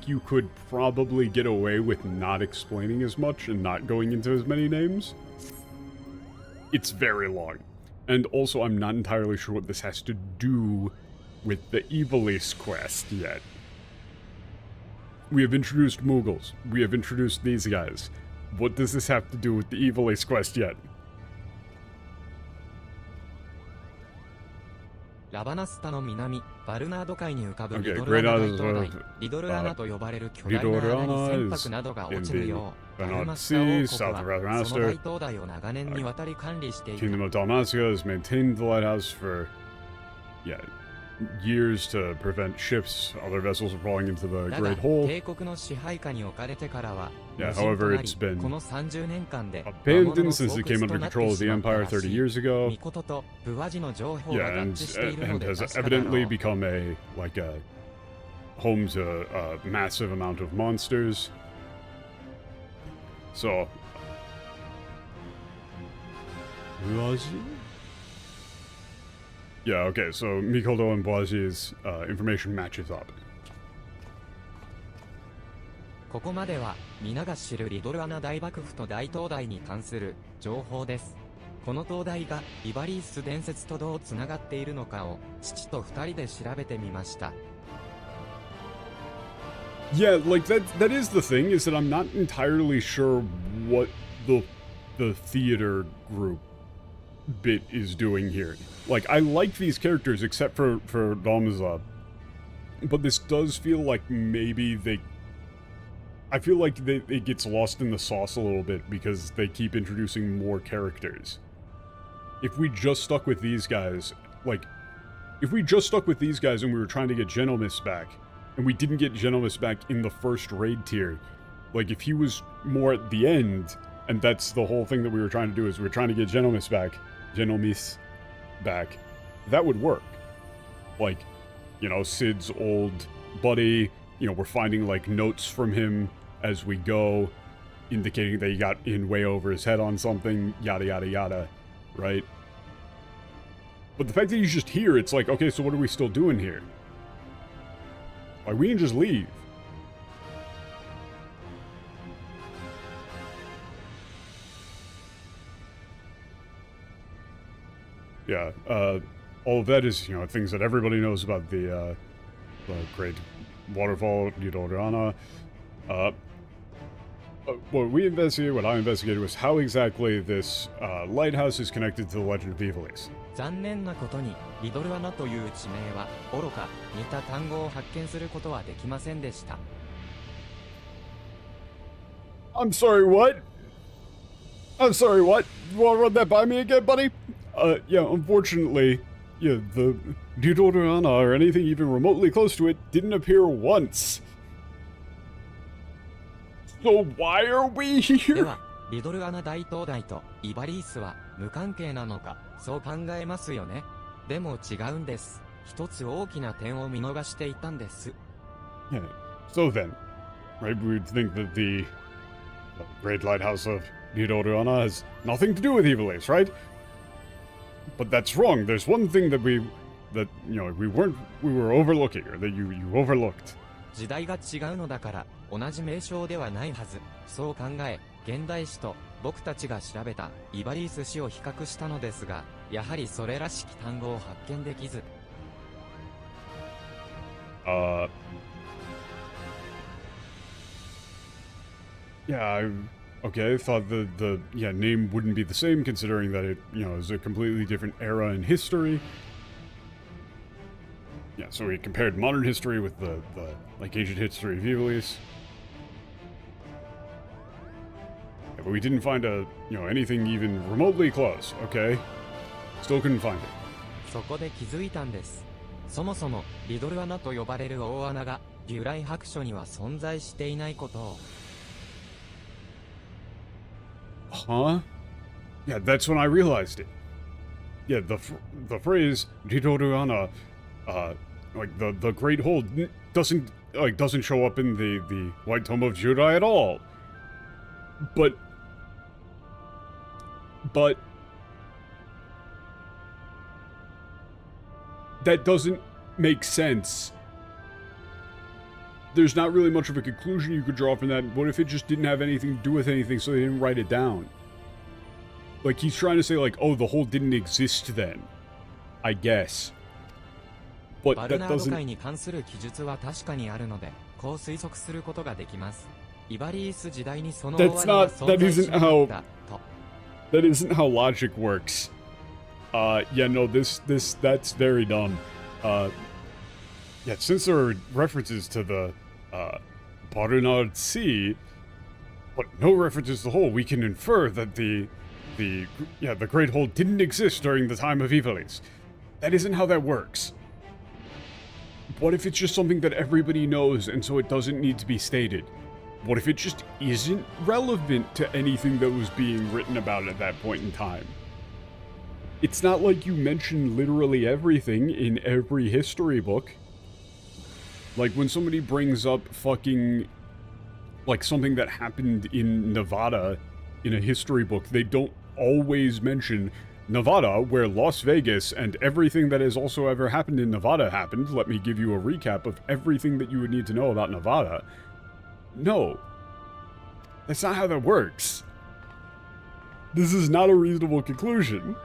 you could probably get away with not explaining as much and not going into as many names. It's very long. And also, I'm not entirely sure what this has to do with the Ivalease quest yet. We have introduced Mughals. We have introduced these guys. What does this have to do with the Ivalease quest yet? ラバナスタの南、バルナード海に浮かぶ Okay, リドルアナ Great 大灯台 Isles、リドルアナと呼ばれる巨大な Lidorana 穴に船 is 舶などが in 落ちる the よう、 Bernard ダルマスタ王 Sea, 国 south of は Radamaster. その大灯台を長年にわたり管理していた。 Kingdom of Dalmatia has maintained the lighthouse for, yeah, years to prevent ships, other vessels from falling into the だが Great Hole. 帝国の支配下に置かれてからは、 Yeah, 無人とな however, り it's been この30年間で abandoned since it came under control of the Empire 30 years ago. ミコトとブワジの情報が Yeah, 合致しているの and で has 確かだろ evidently う。 become a home to a massive amount of monsters. So, yeah, okay, so Mikoto and Boisier's information matches up. ここまでは皆が知るリドルアナ大幕府と大灯台に関する情報です。この灯台がイバリース伝説とどうつながっているのかを父と二人で調べてみました。Yeah, like that is the thing, is that I'm not entirely sure what the theater group bit is doing here. Like, I like these characters except for Domza, but this does feel like maybe I feel like it gets lost in the sauce a little bit because they keep introducing more characters. If we just stuck with these guys, like, if we just stuck with these guys and we were trying to get Gentlemas back, and we didn't get Gentlemas back in the first raid tier, like, if he was more at the end, and that's the whole thing that we were trying to do, is we're trying to get Gentlemas back, that would work. Like, you know, Sid's old buddy, you know, we're finding, like, notes from him as we go, indicating that he got in way over his head on something, yada yada yada, right? But the fact that he's just here, it's like, okay, so what are we still doing here? Like, we can just leave. Yeah, all of that is, you know, things that everybody knows about the Great Waterfall, Yudorana. What I investigated was how exactly this lighthouse is connected to the Legend of Ivalease. 残念なことに、リドル穴という地名は、愚か、似た単語を発見することはできませんでした。I'm sorry, what? I'm sorry, what? You wanna run that by me again, buddy? Yeah, unfortunately, yeah, the Ridorana or anything even remotely close to it didn't appear once. So why are we で here? は、リドル穴大灯台とイバリースは無関係なのか、そう考えますよね。でも違うんです。一つ大きな点を見逃していたんです。Yeah, so then, right, we would think that the Great Lighthouse of Ridorana has nothing to do with Ivalease, right? But that's wrong. There's one thing that we were overlooking, or that you overlooked. 時代が違うのだから同じ名称ではないはず。そう考え、現代史と僕たちが調べたイバリース史を比較したのですが、やはりそれらしき単語を発見できず。Yeah, okay, I thought the name wouldn't be the same considering that it, is a completely different era in history. Yeah, so we compared modern history with the ancient history of Ivalease. Yeah, but we didn't find anything even remotely close, okay? Still couldn't find it. そこで気づいたんです。そもそもリドル穴と呼ばれる大穴が従来白書には存在していないことを。Huh? Yeah, that's when I realized it. Yeah, the phrase Ridorana, like the Great Hole doesn't show up in the White Tome of Judai at all. But that doesn't make sense. There's not really much of a conclusion you could draw from that. What if it just didn't have anything to do with anything, so they didn't write it down? Like, he's trying to say, like, oh, the hole didn't exist then. I guess. But that バルナード doesn't... 海に関する記述は確かにあるので、こう推測することができます。イバリース時代にその大穴は存在しなかったと。That isn't how logic works. Yeah, no, that's very dumb. Yeah, since there are references to the, Barnard Sea, but no references to the hole, we can infer that the Great Hole didn't exist during the time of Ivalease. That isn't how that works. What if it's just something that everybody knows and so it doesn't need to be stated? What if it just isn't relevant to anything that was being written about at that point in time? It's not like you mention literally everything in every history book. Like, when somebody brings up fucking, like, something that happened in Nevada in a history book, they don't always mention Nevada, where Las Vegas and everything that has also ever happened in Nevada happened. Let me give you a recap of everything that you would need to know about Nevada. No. That's not how that works. This is not a reasonable conclusion.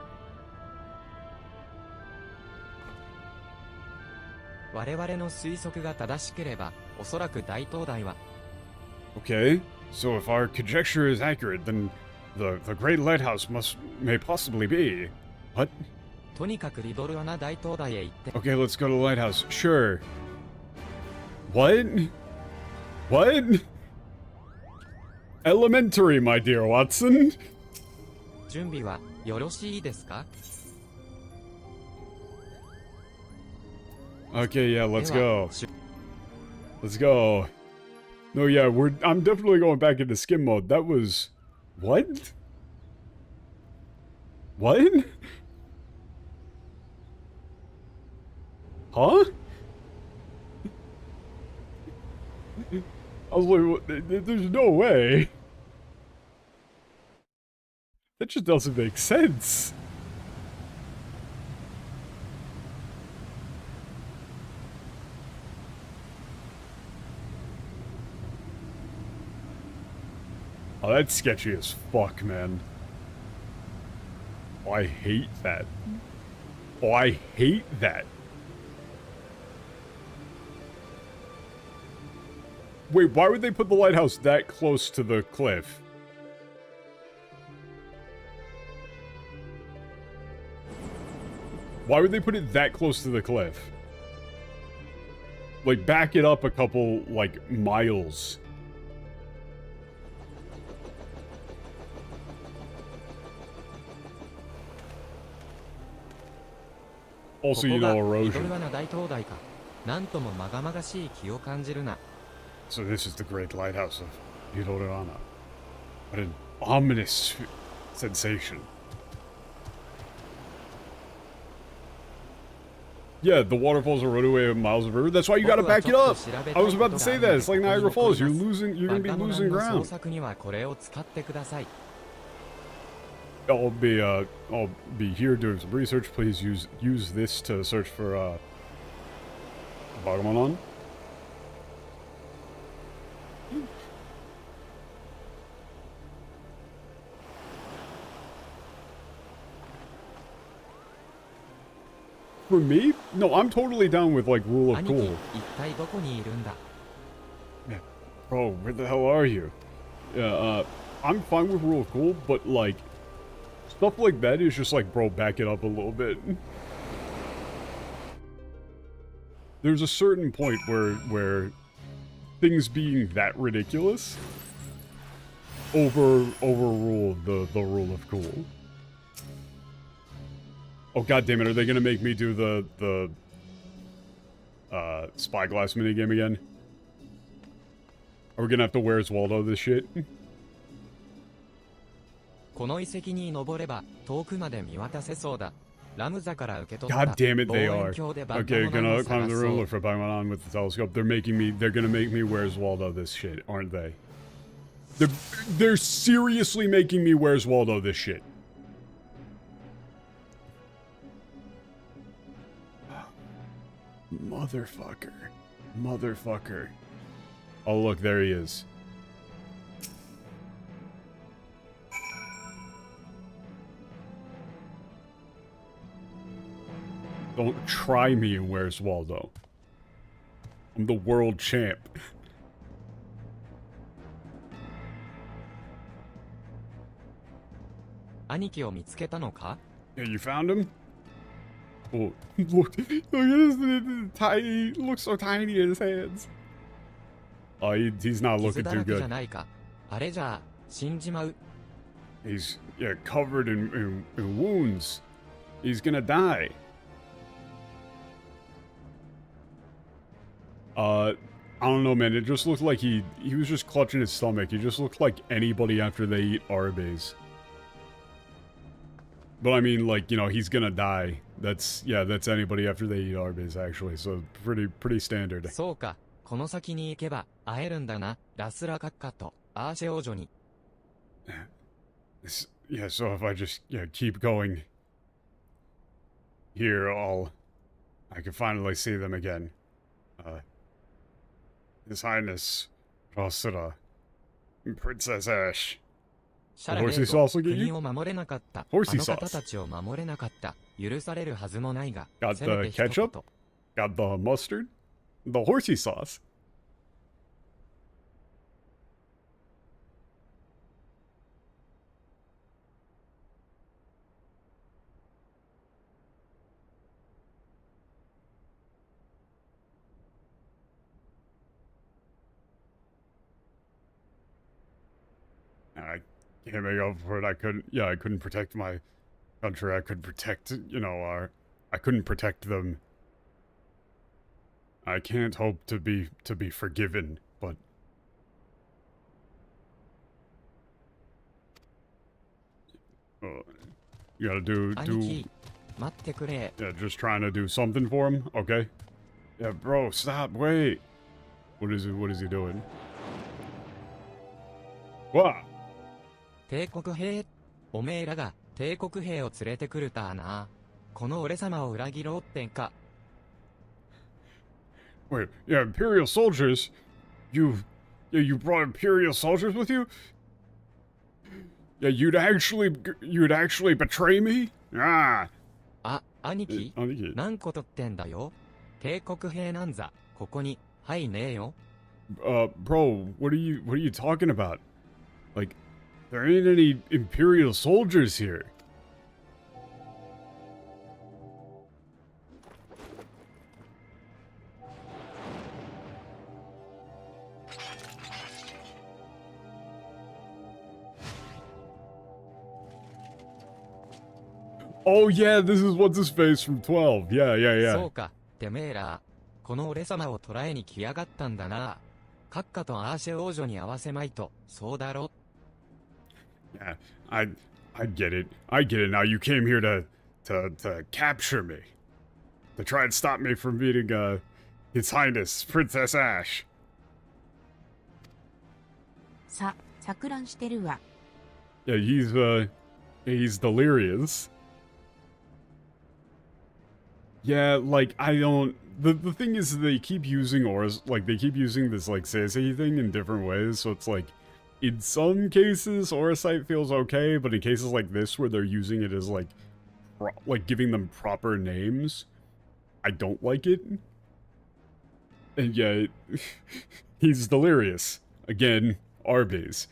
我々の推測が正しければ、おそらく大灯台は。Okay, so if our conjecture is accurate, then the Great Lighthouse may possibly be. What? とにかくリドル穴大灯台へ行って。Okay, let's go to the lighthouse. Sure. What? What? Elementary, my dear Watson. 準備はよろしいですか? Okay, yeah, let's go. Let's go. No, yeah, I'm definitely going back into skim mode. That was... What? What? Huh? I was like, there's no way. That just doesn't make sense. Oh, that's sketchy as fuck, man. Oh, I hate that. Oh, I hate that. Wait, why would they put the lighthouse that close to the cliff? Why would they put it that close to the cliff? Like, back it up a couple, like, miles. Also, you know, erosion. So this is the great lighthouse of Idorana. What an ominous sensation. Yeah, the waterfalls are run away miles of river. That's why you gotta back it up. I was about to say that. It's like Niagara Falls. You're gonna be losing ground. I'll be here doing some research. Please use this to search for Bagamanon. For me? No, I'm totally down with, like, rule of cool. Yeah. Bro, where the hell are you? Yeah, I'm fine with rule of cool, but, like, stuff like that is just like, bro, back it up a little bit. There's a certain point where things being that ridiculous overrule the rule of cool. Oh, god damn it, are they gonna make me do the spyglass minigame again? Are we gonna have to Where's Waldo this shit? God damn it, they are. Okay, gonna climb the room, look for Bagamanon with the telescope. They're gonna make me Where's Waldo this shit, aren't they? They're seriously making me Where's Waldo this shit. Motherfucker. Motherfucker. Oh, look, there he is. Don't try me in Where's Waldo. I'm the world champ. Yeah, you found him? Oh, look at his tiny, looks so tiny in his hands. Oh, he's not looking too good. He's, yeah, covered in wounds. He's gonna die. I don't know, man. It just looked like he was just clutching his stomach. He just looked like anybody after they eat Arby's. But I mean, like, you know, he's gonna die. That's anybody after they eat Arby's, actually. So pretty standard. Yeah, so if I just keep going here, I can finally see them again. His Highness Rosra, Princess Ash. The horsey sauce look at you? Horsey sauce. Got the ketchup? Got the mustard? The horsey sauce. I can't make up for it. I couldn't protect my country. I couldn't protect, I couldn't protect them. I can't hope to be forgiven, but you gotta do yeah, just trying to do something for him, okay? Yeah, bro, stop, wait. What is he doing? What? 帝国兵、おめえらが帝国兵を連れてくるたな。この俺様を裏切ろうってんか。Wait, yeah, Imperial soldiers? You brought Imperial soldiers with you? Yeah, you'd actually betray me? Ah. 兄貴、何個とってんだよ。帝国兵なんざここにはいねえよ。Bro, what are you talking about? Like, there ain't any Imperial soldiers here. Oh yeah, this is what's his face from 12. Yeah, yeah, そ yeah. うか、てめえら。この俺様を捕らえに来やがったんだな。閣下とアーシェ王女に合わせまいと、そうだろ。Yeah, I get it. I get it now. You came here to capture me. To try and stop me from meeting, His Highness, Princess Ash. さ、錯乱してるわ。Yeah, he's delirious. Yeah, like, I don't... The thing is, they keep using auras, like, they keep using this, like, Seisei thing in different ways, so it's like, in some cases, Aura Sight feels okay, but in cases like this, where they're using it as, like, giving them proper names, I don't like it. And yeah, he's delirious. Again, Arby's.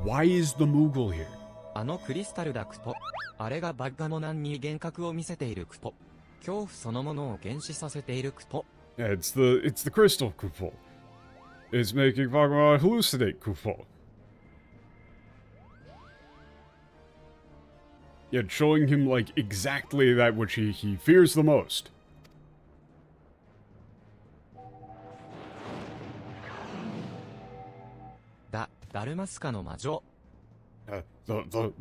Why is the Moogle here? あのクリスタルだクポ。あれがバッガモナンに幻覚を見せているクポ。恐怖そのものを原始させているクポ。Yeah, it's the crystal Kupo. It's making Pokemon hallucinate Kupo. Yeah, showing him like exactly that which he fears the most.ダルマスカの魔女。The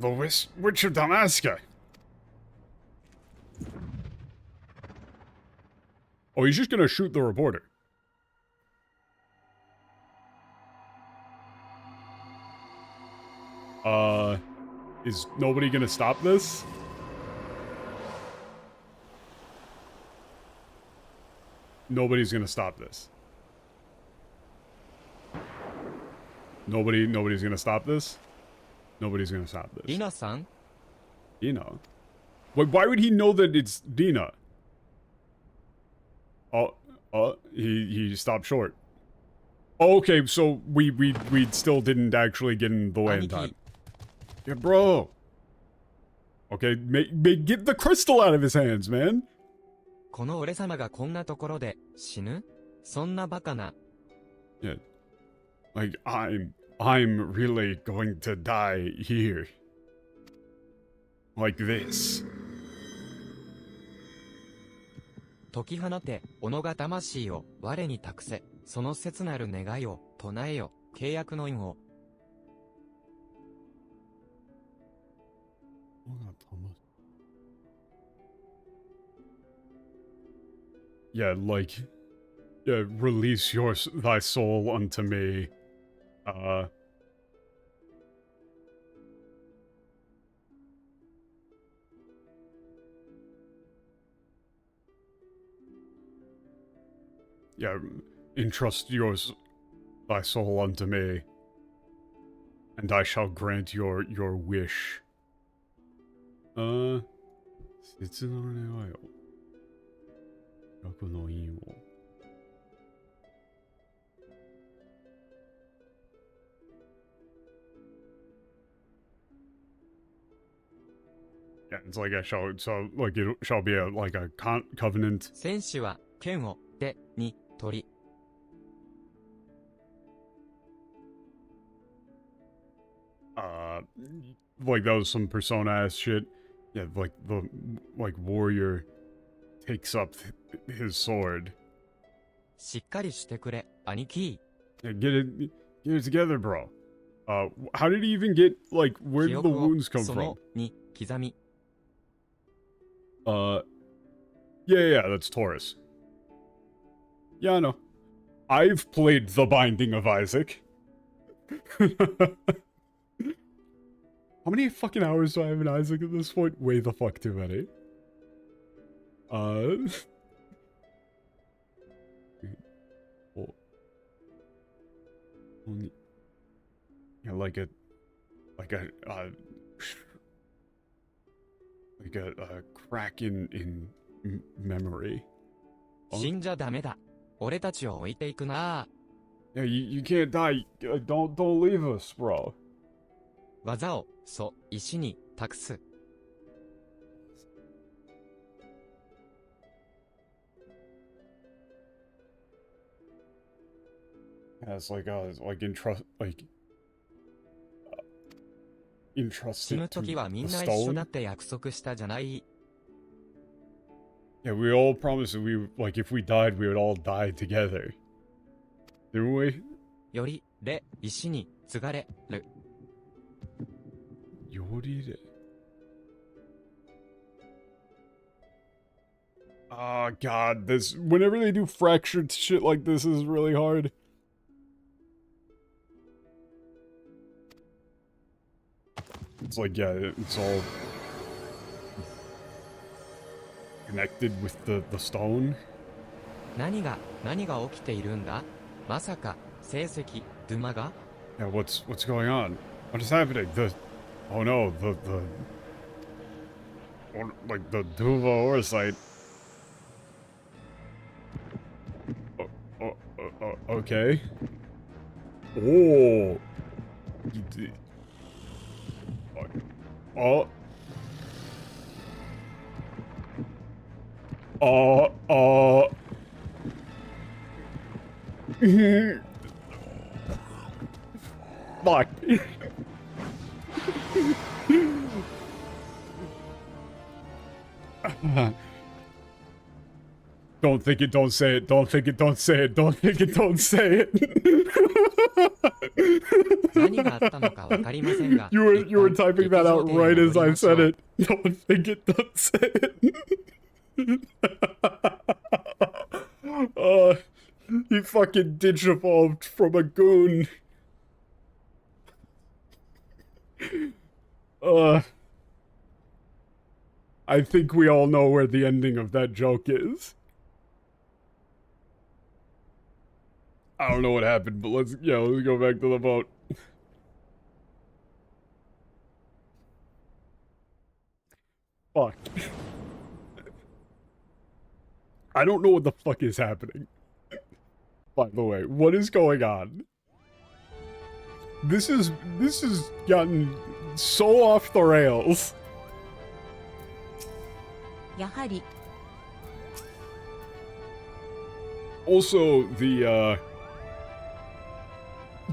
Witch of Damaska. Oh, he's just gonna shoot the reporter. Is nobody gonna stop this? Nobody's gonna stop this. Nobody's gonna stop this? Nobody's gonna stop this. リナさん Dina? Why would he know that it's Dina? He stopped short. Oh, okay, so we still didn't actually get in the way in time. Yeah, bro. Okay, get the crystal out of his hands, man. この俺様がこんなところで死ぬそんなバカな。Yeah. Like, I'm really going to die here. Like this. 解き放て、己が魂を我に託せ、その切なる願いを唱えよ、契約の印を。Yeah, like, yeah, release thy soul unto me. Yeah, entrust thy soul unto me, and I shall grant your wish. 切な願いを。約の印を。Yeah, it's like it shall be like a covenant. 戦士は剣を手に取り。Like that was some Persona ass shit. Yeah, like the warrior takes up his sword. しっかりしてくれ、兄貴。Yeah, get it together, bro. How did he even get, like, where did the wounds come そ from? のに刻み。Yeah, that's Taurus. Yeah, I know. I've played The Binding of Isaac. How many fucking hours do I have in Isaac at this point? Way the fuck too many. Yeah, like a crack in memory. 死んじゃダメだ。俺たちを置いていくな。 Yeah, you can't die. Don't leave us, bro. 技を、石に託す。As like entrusted 死ぬ to 時はみ the んな一緒 stone. だって約束したじゃない。 Yeah, we all promised that we like if we died, we would all die together. Didn't we? より、れ、石に、継がれる。 Yori. Oh god, this whenever they do fractured shit like this is really hard. It's like, yeah, it's all connected with the stone. 何が起きているんだ？まさか、成績、ドゥマが？ Yeah, what's going on? What is happening? Oh no, like the Duva Orsite. Okay. Oh. Oh. Fuck. Don't think it, don't say it. Don't think it, don't say it. Don't think it, don't say it. 何があったのかわかりませんが、 You were typing that out right as I said it. Don't think it, don't say it. He fucking digivolved from a goon. I think we all know where the ending of that joke is. I don't know what happened, but let's go back to the boat. Fuck. I don't know what the fuck is happening. By the way, what is going on? This has gotten so off the rails. やはり Also,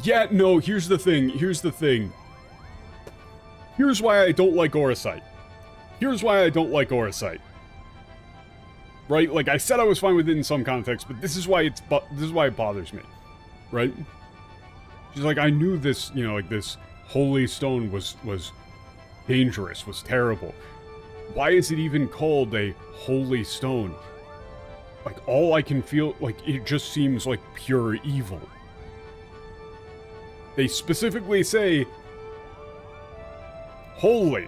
yeah, no, here's the thing. Here's why I don't like Orosite. Right? Like, I said I was fine with it in some context, but this is why it bothers me. Right? She's like, I knew this, like, this holy stone was dangerous, was terrible. Why is it even called a holy stone? Like, all I can feel, like, it just seems like pure evil. They specifically say holy.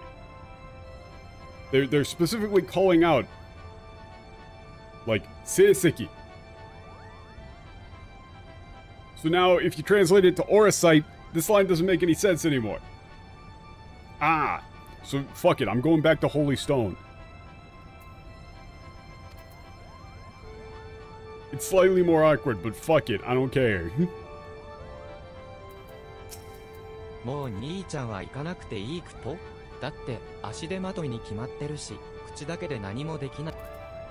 They're specifically calling out, like, seiseki. So now, if you translate it to Orosite, this line doesn't make any sense anymore. Ah, so fuck it, I'm going back to Holy Stone. It's slightly more awkward, but fuck it, I don't care. もう兄ちゃんは行かなくていいくと？だって足手まといに決まってるし、口だけで何もできない。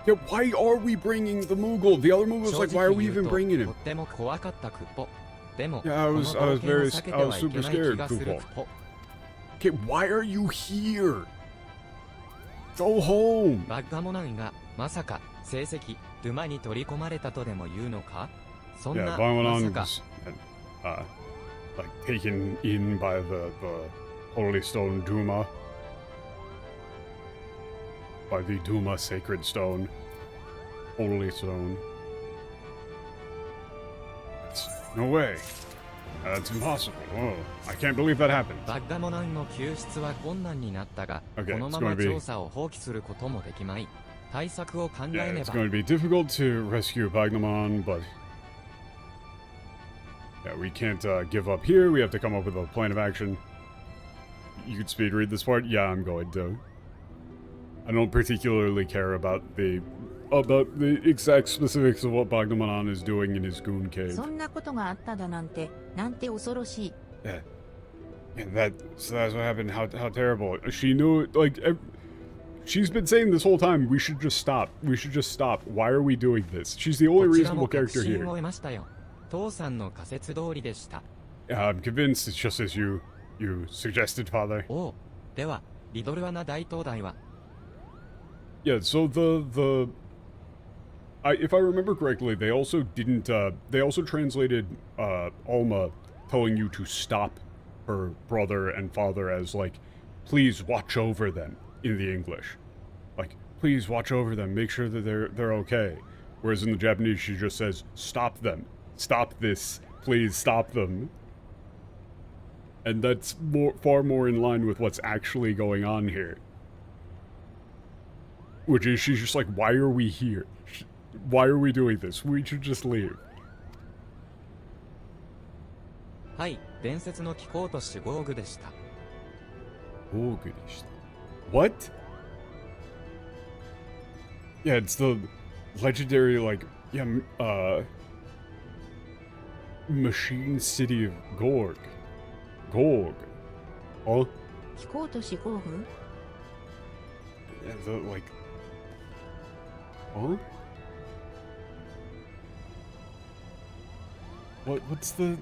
Yeah, why are we bringing the Moogle? The other Moogle's like, why are we even bringing him? とっても怖かったクポ。でも、 Yeah, I was super scared, ク Kupo. ポ。 Okay, why are you here? Go home. バッガモナンがまさか成績ドゥマに取り込まれたとでも言うのか？そん Yeah, な Bangmanan まさ was, like, taken in by the Holy Stone Duma. By the Duma Sacred Stone. Holy Stone. No way. That's impossible. Oh, I can't believe that happened. バッガモナンの救出は困難になったが、 Okay, このまま調査を放棄することもできまい。対策を考え Yeah, ね it's ば。 going to be difficult to rescue Bagnomon, but yeah, we can't give up here. We have to come up with a plan of action. You could speed read this part? Yeah, I'm going to. I don't particularly care about the exact specifics of what Bagnomon is doing in his goon cave. そんなことがあっただなんて恐ろしい。 Yeah. And that's what happened. How terrible. She knew, like, she's been saying this whole time, we should just stop. We should just stop. Why are we doing this? She's the only こちらも reasonable 確 character 信 here. を得ましたよ。父さんの仮説通りでした。I'm convinced it's just as you suggested, Father. おう。では、リドルアナ大灯台は Yeah, so if I remember correctly, they also didn't, they also translated, Alma telling you to stop her brother and father as, like, please watch over them in the English. Like, please watch over them, make sure that they're okay. Whereas in the Japanese, she just says, stop them. Stop this. Please stop them. And that's far more in line with what's actually going on here. Which is, she's just like, why are we here? Why are we doing this? We should just leave. はい、伝説の貴公都市ゴーグでした。What? Yeah, it's the legendary, like, yeah, machine city of Gorg. Gorg. Oh? 飛行都市ゴーグ Yeah, the, like... Huh? What's the...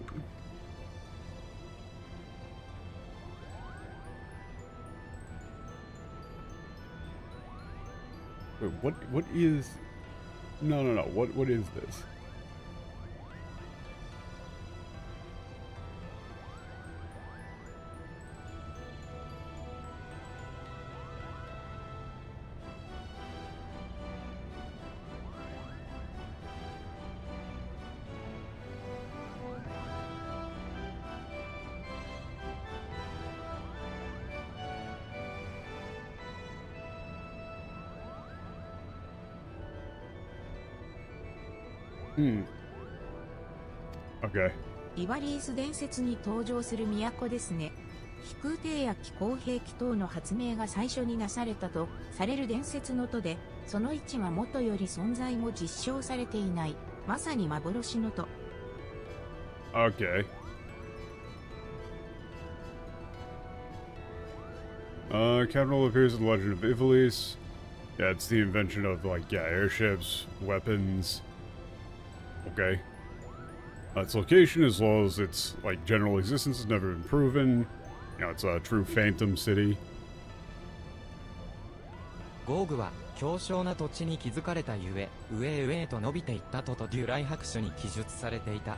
Wait, what is... No, what is this? Okay. イバリース伝説に登場する都ですね。飛空艇や気候兵器等の発明が最初になされたとされる伝説の都で、その位置は元より存在も実証されていない、まさに幻の都。Okay. Capital appears in the legend of Ivalease. Yeah, it's the invention of, like, yeah, airships, weapons. Okay. Its location, as well as its, like, general existence, has never been proven. You know, it's a true phantom city. ゴーグは強小な土地に築かれたゆえ、上へ上へと伸びていったとデュライ白書に記述されていた。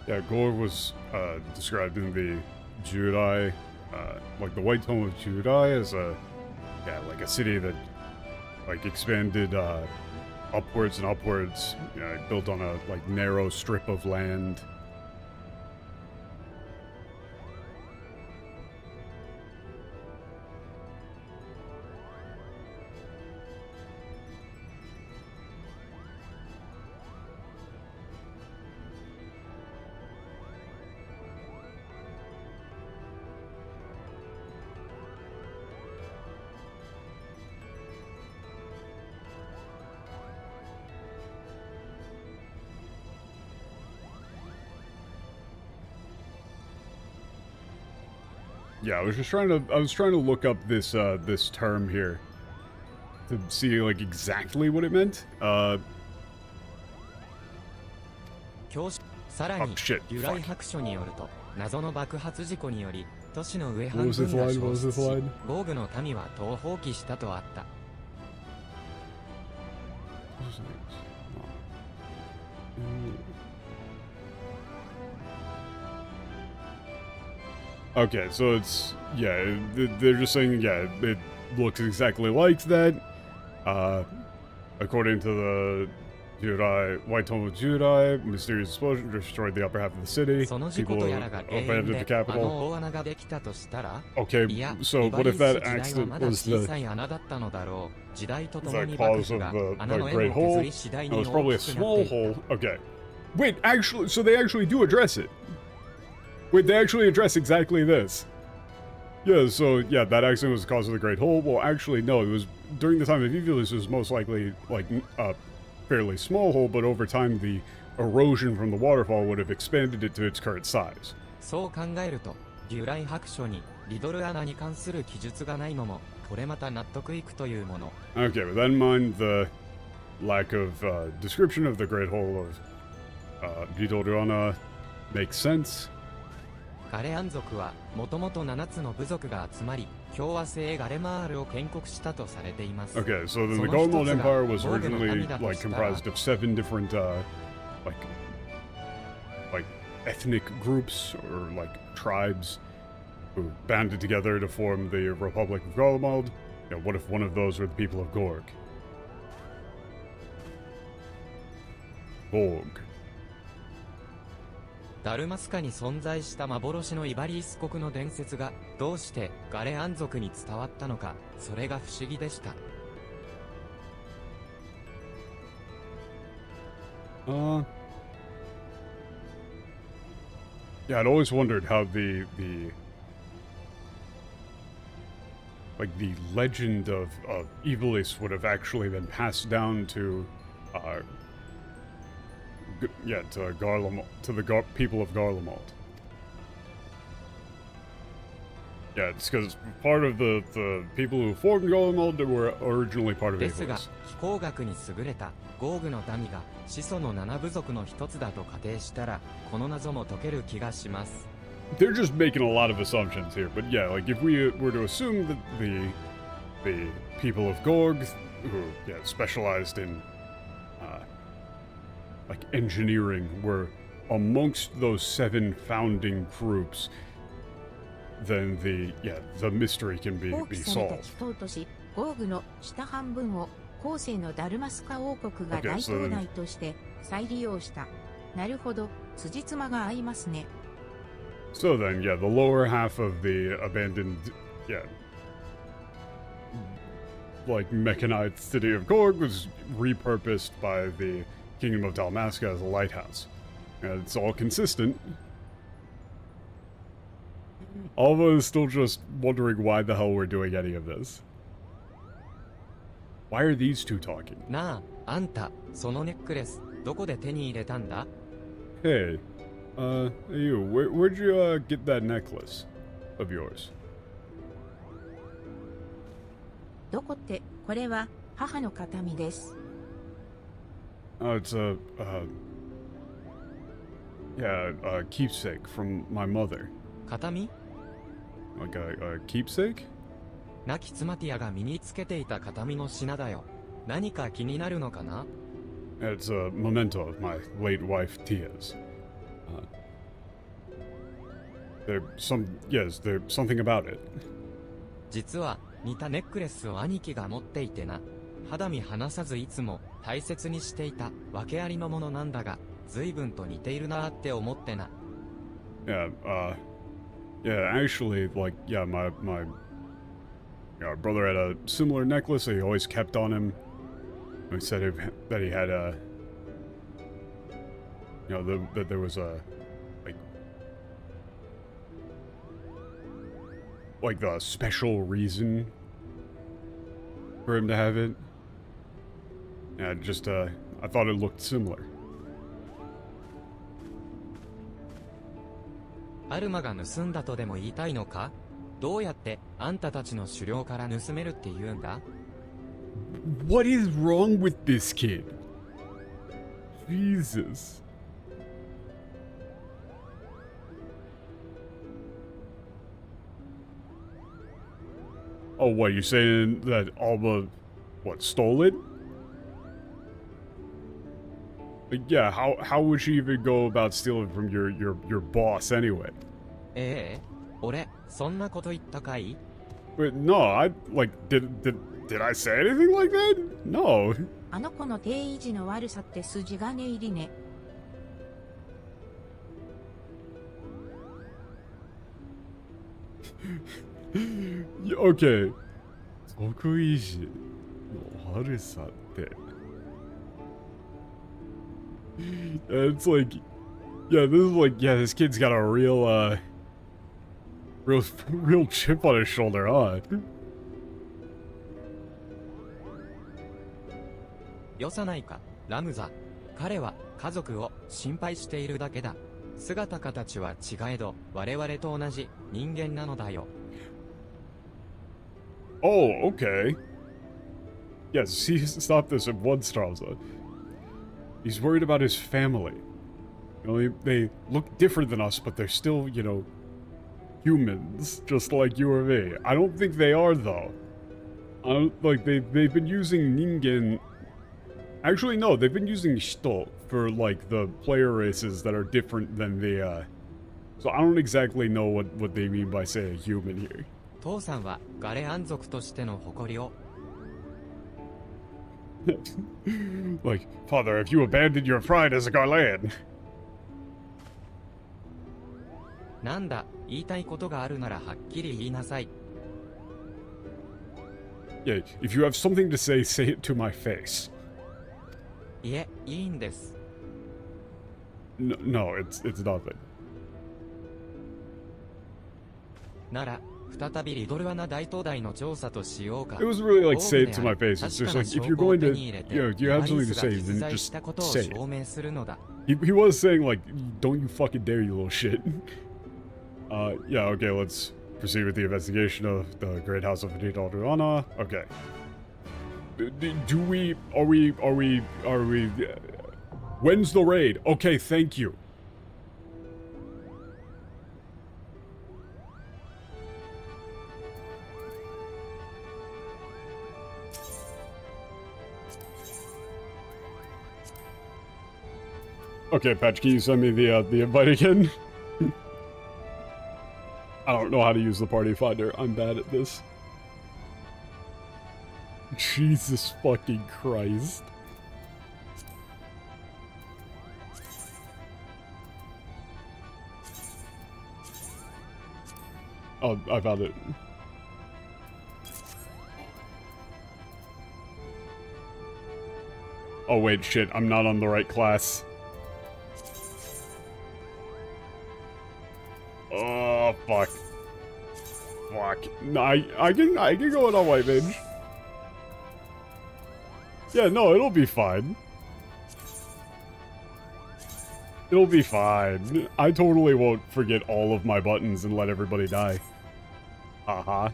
Yeah, Gorg was described in the Judai, like the White Tome of Judai, as like a city that, like, expanded upwards and upwards, you know, built on a, like, narrow strip of land. Yeah, I was trying to look up this this term here to see, like, exactly what it meant. さらに、デュライ白書によると、謎の爆発事故により、都市の上半分が消失し、ゴーグの民は都を放棄したとあった。Okay, so it's, yeah, they're just saying, yeah, it looks exactly like that. According to the White Tome of Judai, mysterious explosion destroyed the upper half of the city. People abandoned the capital. Okay, so what if that accident was the cause of the Great Hole? No, it's probably a small hole. Okay. Wait, actually, so they actually do address it. Wait, they actually address exactly this. Yeah, so, yeah, that accident was the cause of the Great Hole. Well, actually, no, it was during the time of Ivalease, it was most likely, like, a fairly small hole, but over time, the erosion from the waterfall would have expanded it to its current size. そう考えると、デュライ白書にリドル穴に関する記述がないのも、これまた納得いくというもの。Okay, with that in mind, lack of description of the Great Hall of Vidoriana makes sense. ガレアン族はもともと7つの部族が集まり共和制ガレマールを建国したとされています。 Okay, so then the Garlemald Empire was originally like comprised of 7 different like ethnic groups or like tribes who banded together to form the Republic of Garlemald. Yeah, what if one of those were the people of Gorg? Gorg. ダルマスカに存在した幻のイバリース国の伝説がどうしてガレアン族に伝わったのか、それが不思議でした。Yeah, I'd always wondered how the legend of Ivalease would have actually been passed down to to Garlemald, to the people of Garlemald. Yeah, it's because part of the people who formed Garlemald were originally part of ですが Ivalease. 気候学に優れたゴーグの民が始祖の7部族の一つだと仮定したらこの謎も解ける気がします。 They're just making a lot of assumptions here, but yeah, like if we were to assume that the people of Gorg, who specialized in like engineering, were amongst those 7 founding groups, then the mystery can be 放棄された solved. 気候都市ゴーグの下半分を後世のダルマスカ王国が大灯台として再利用した。なるほど、辻褄が合いますね。 So then, the lower half of the abandoned, like mechanized city of Gorg was repurposed by the Kingdom of Dalmasca as a lighthouse. And it's all consistent. Alva is still just wondering why the hell we're doing any of this. Why are these two talking? なあ、あんた、そのネックレス、どこで手に入れたんだ？ Hey, you, where'd you get that necklace of yours? どこって、これは母の形見です。Oh, it's a keepsake from my mother. 形見？ Like a keepsake? 亡き妻ティアが身につけていた形見の品だよ。何か気になるのかな？ It's a memento of my late wife Tia's. There's something about it. 実は似たネックレスを兄貴が持っていてな。肌身離さずいつも大切にしていた訳ありのものなんだが、随分と似ているなーって思ってな。Actually, like, my brother had a similar necklace that he always kept on him. He said that he had that there was a, like the special reason for him to have it. Yeah, just, I thought it looked similar. アルマが盗んだとでも言いたいのか？どうやってあんたたちの狩猟から盗めるって言うんだ？ What is wrong with this kid? Jesus. Oh, what, you saying that Alba, stole it? Like, yeah, how would she even go about stealing from your boss anyway? 俺、そんなこと言ったかい？ But no, did I say anything like that? No. あの子の定位置の悪さって筋金入りね。Okay. 得意時の悪さって。It's like, this kid's got a real chip on his shoulder, huh? よさないか、ラムザ。彼は家族を心配しているだけだ。姿形は違えど、我々と同じ人間なのだよ。Oh, okay. Yes, see, stop this at once, Strauza. He's worried about his family. You know, they look different than us, but they're still, you know, humans, just like you or me. I don't think they are, though. I don't, like, they've been using Ningen... Actually, no, they've been using Shito for, like, the player races that are different than the, So I don't exactly know what they mean by saying human here. 父さんはガレアン族としての誇りを Like, Father, have you abandoned your pride as a Garlean? なんだ、言いたいことがあるならはっきり言いなさい。 Yeah, if you have something to say, say it to my face. いえ、いいんです。 No, it's nothing. なら、再びリドルアナ大東大の調査としようか。 It wasn't really like say it to my face. It's just like, if you're going to, you have something to say, then just say it. He was saying like, don't you fucking dare, you little shit. Yeah, okay, let's proceed with the investigation of the Great House of Adana. Okay. Are we, when's the raid? Okay, thank you. Okay, Patch, can you send me the invite again? I don't know how to use the party finder. I'm bad at this. Jesus fucking Christ. Oh, I found it. Oh wait, shit, I'm not on the right class. Oh, fuck. Fuck. No, I can go in on white mage. Yeah, no, it'll be fine. It'll be fine. I totally won't forget all of my buttons and let everybody die. Haha.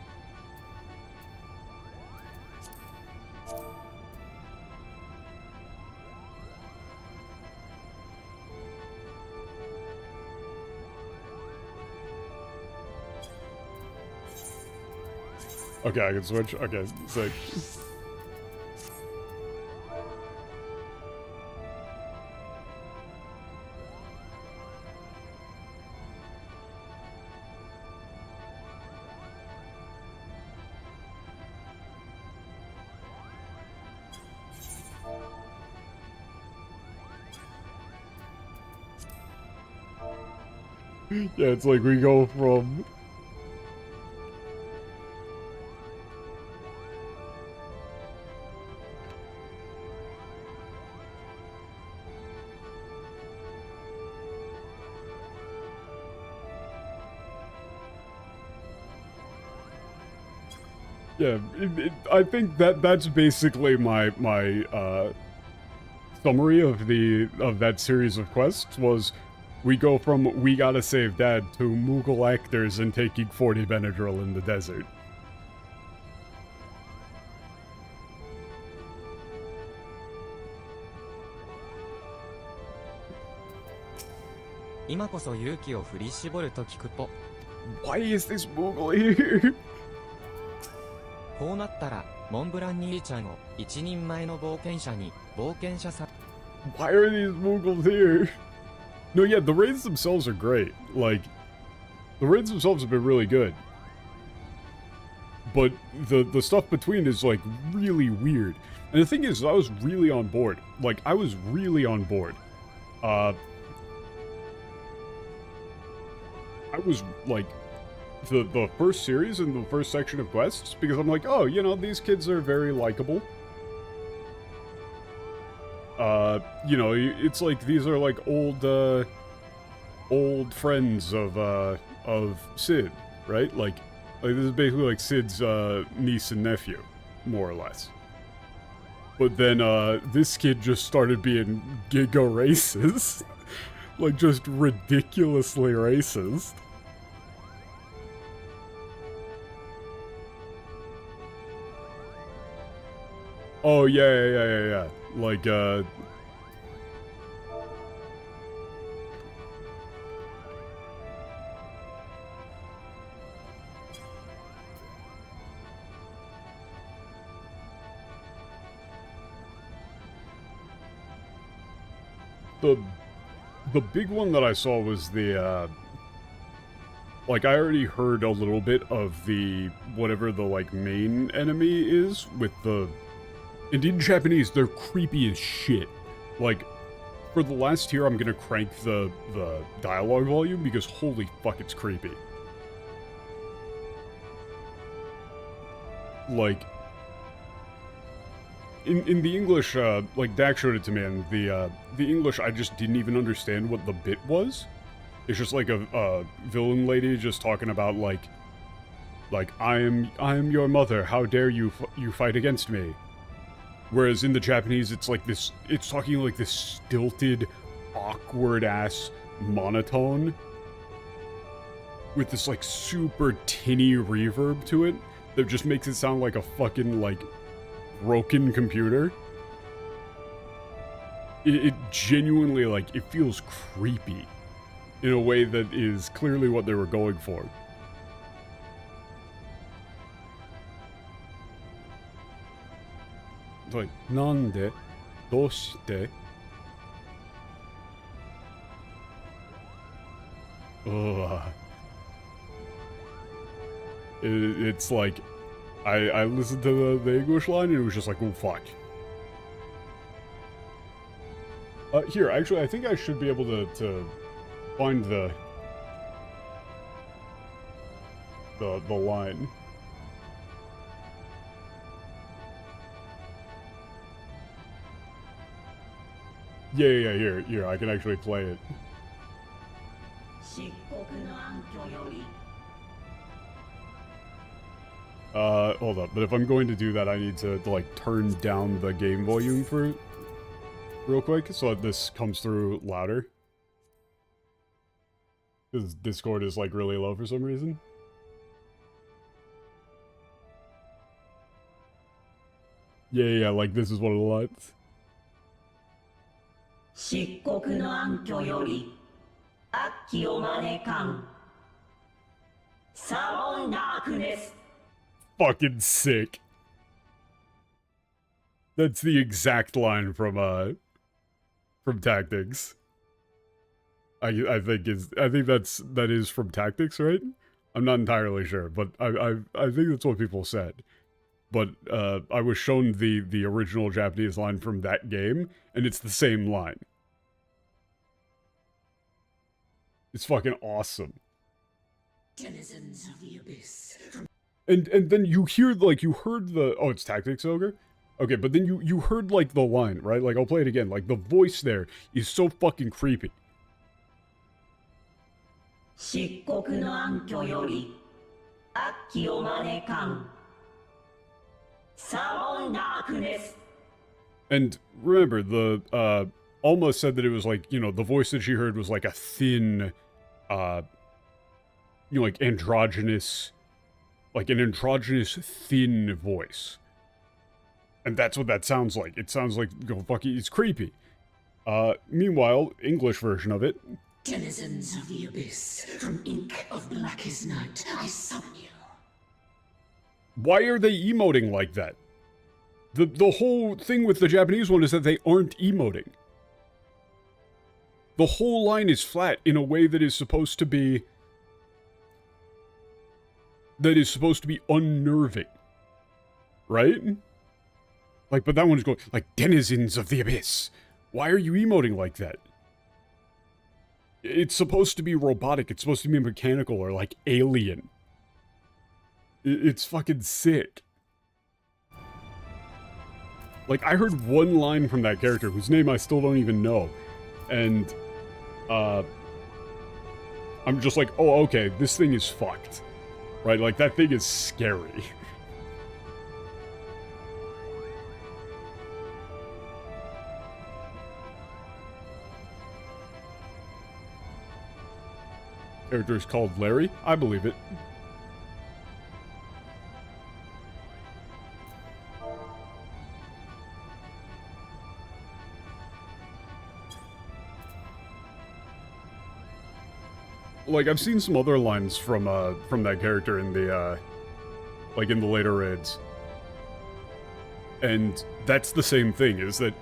Okay, I can switch. Okay, sick. Yeah, it's like we go from... Yeah, I think that's basically my summary of that series of quests was we go from we gotta save dad to Mughal actors and taking 40 Benadryl in the desert. Why is this Mughal here? こうなったら、モンブラン兄ちゃんを一人前の冒険者に冒険者さ。 Why are these Mughals here? No, yeah, the raids themselves are great. Like, the raids themselves have been really good. But the stuff between is, like, really weird. And the thing is, I was really on board. Like, I was really on board. I was, like... the first series and the first section of quests, because I'm like, oh, you know, these kids are very likable. You know, it's like, these are like old friends of Sid, right? Like this is basically like Sid's, niece and nephew, more or less. But then, this kid just started being giga racist. Like, just ridiculously racist. Oh, yeah. Like, the big one that I saw was the, like, I already heard a little bit of the, whatever the, like, main enemy is with the... And in Japanese, they're creepy as shit. Like, for the last tier, I'm gonna crank the dialogue volume because holy fuck, it's creepy. Like, in the English, like, Dak showed it to me, and the English, I just didn't even understand what the bit was. It's just like a villain lady just talking about, like, I am your mother, how dare you fight against me. Whereas in the Japanese, it's like this, it's talking like this stilted, awkward-ass monotone with this, like, super tinny reverb to it that just makes it sound like a fucking, like, broken computer. It genuinely, like, it feels creepy in a way that is clearly what they were going for. Like, nande? Doshite? Ugh. It's like, I listened to the English line and it was just like, oh fuck. Here, actually, I think I should be able to find the line. Yeah, here, I can actually play it. Hold up, but if I'm going to do that, I need to like, turn down the game volume for it real quick, so that this comes through louder. Because Discord is, like, really low for some reason. Yeah, like, this is one of the lines. Fucking sick. That's the exact line from Tactics. I think that is from Tactics, right? I'm not entirely sure, but I think that's what people said. But I was shown the original Japanese line from that game, and it's the same line. It's fucking awesome. Denizens of the Abyss. And then you hear, like, you heard the... Oh, it's Tactics Ogre? Okay, but then you heard, like, the line, right? Like, I'll play it again. Like, the voice there is so fucking creepy. And remember, the, Alma said that it was like, you know, the voice that she heard was like a thin, you know, like androgynous, like an androgynous thin voice. And that's what that sounds like. It sounds like, go fuck it, it's creepy. Meanwhile, English version of it. Denizens of the Abyss, from ink of blackest night, I summon you. Why are they emoting like that? The whole thing with the Japanese one is that they aren't emoting. The whole line is flat in a way that is supposed to be... that is supposed to be unnerving. Right? Like, but that one's going, like, denizens of the abyss. Why are you emoting like that? It's supposed to be robotic. It's supposed to be mechanical or, like, alien. It's fucking sick. Like, I heard one line from that character, whose name I still don't even know. And, I'm just like, oh, okay, this thing is fucked. Right? Like, that thing is scary. Character is called Larry? I believe it. like, I've seen some other lines from that character in the, like, in the later raids. And that's the same thing, is that,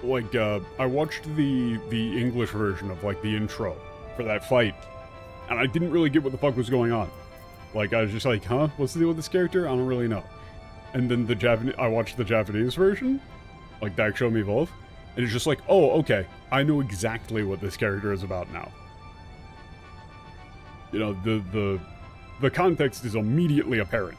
like, I watched the English version of, like, the intro for that fight, and I didn't really get what the fuck was going on. Like, I was just like, huh? What's the deal with this character? I don't really know. And then I watched the Japanese version, like, Dak Show Me Both, and it's just like, oh, okay, I know exactly what this character is about now. You know, the context is immediately apparent.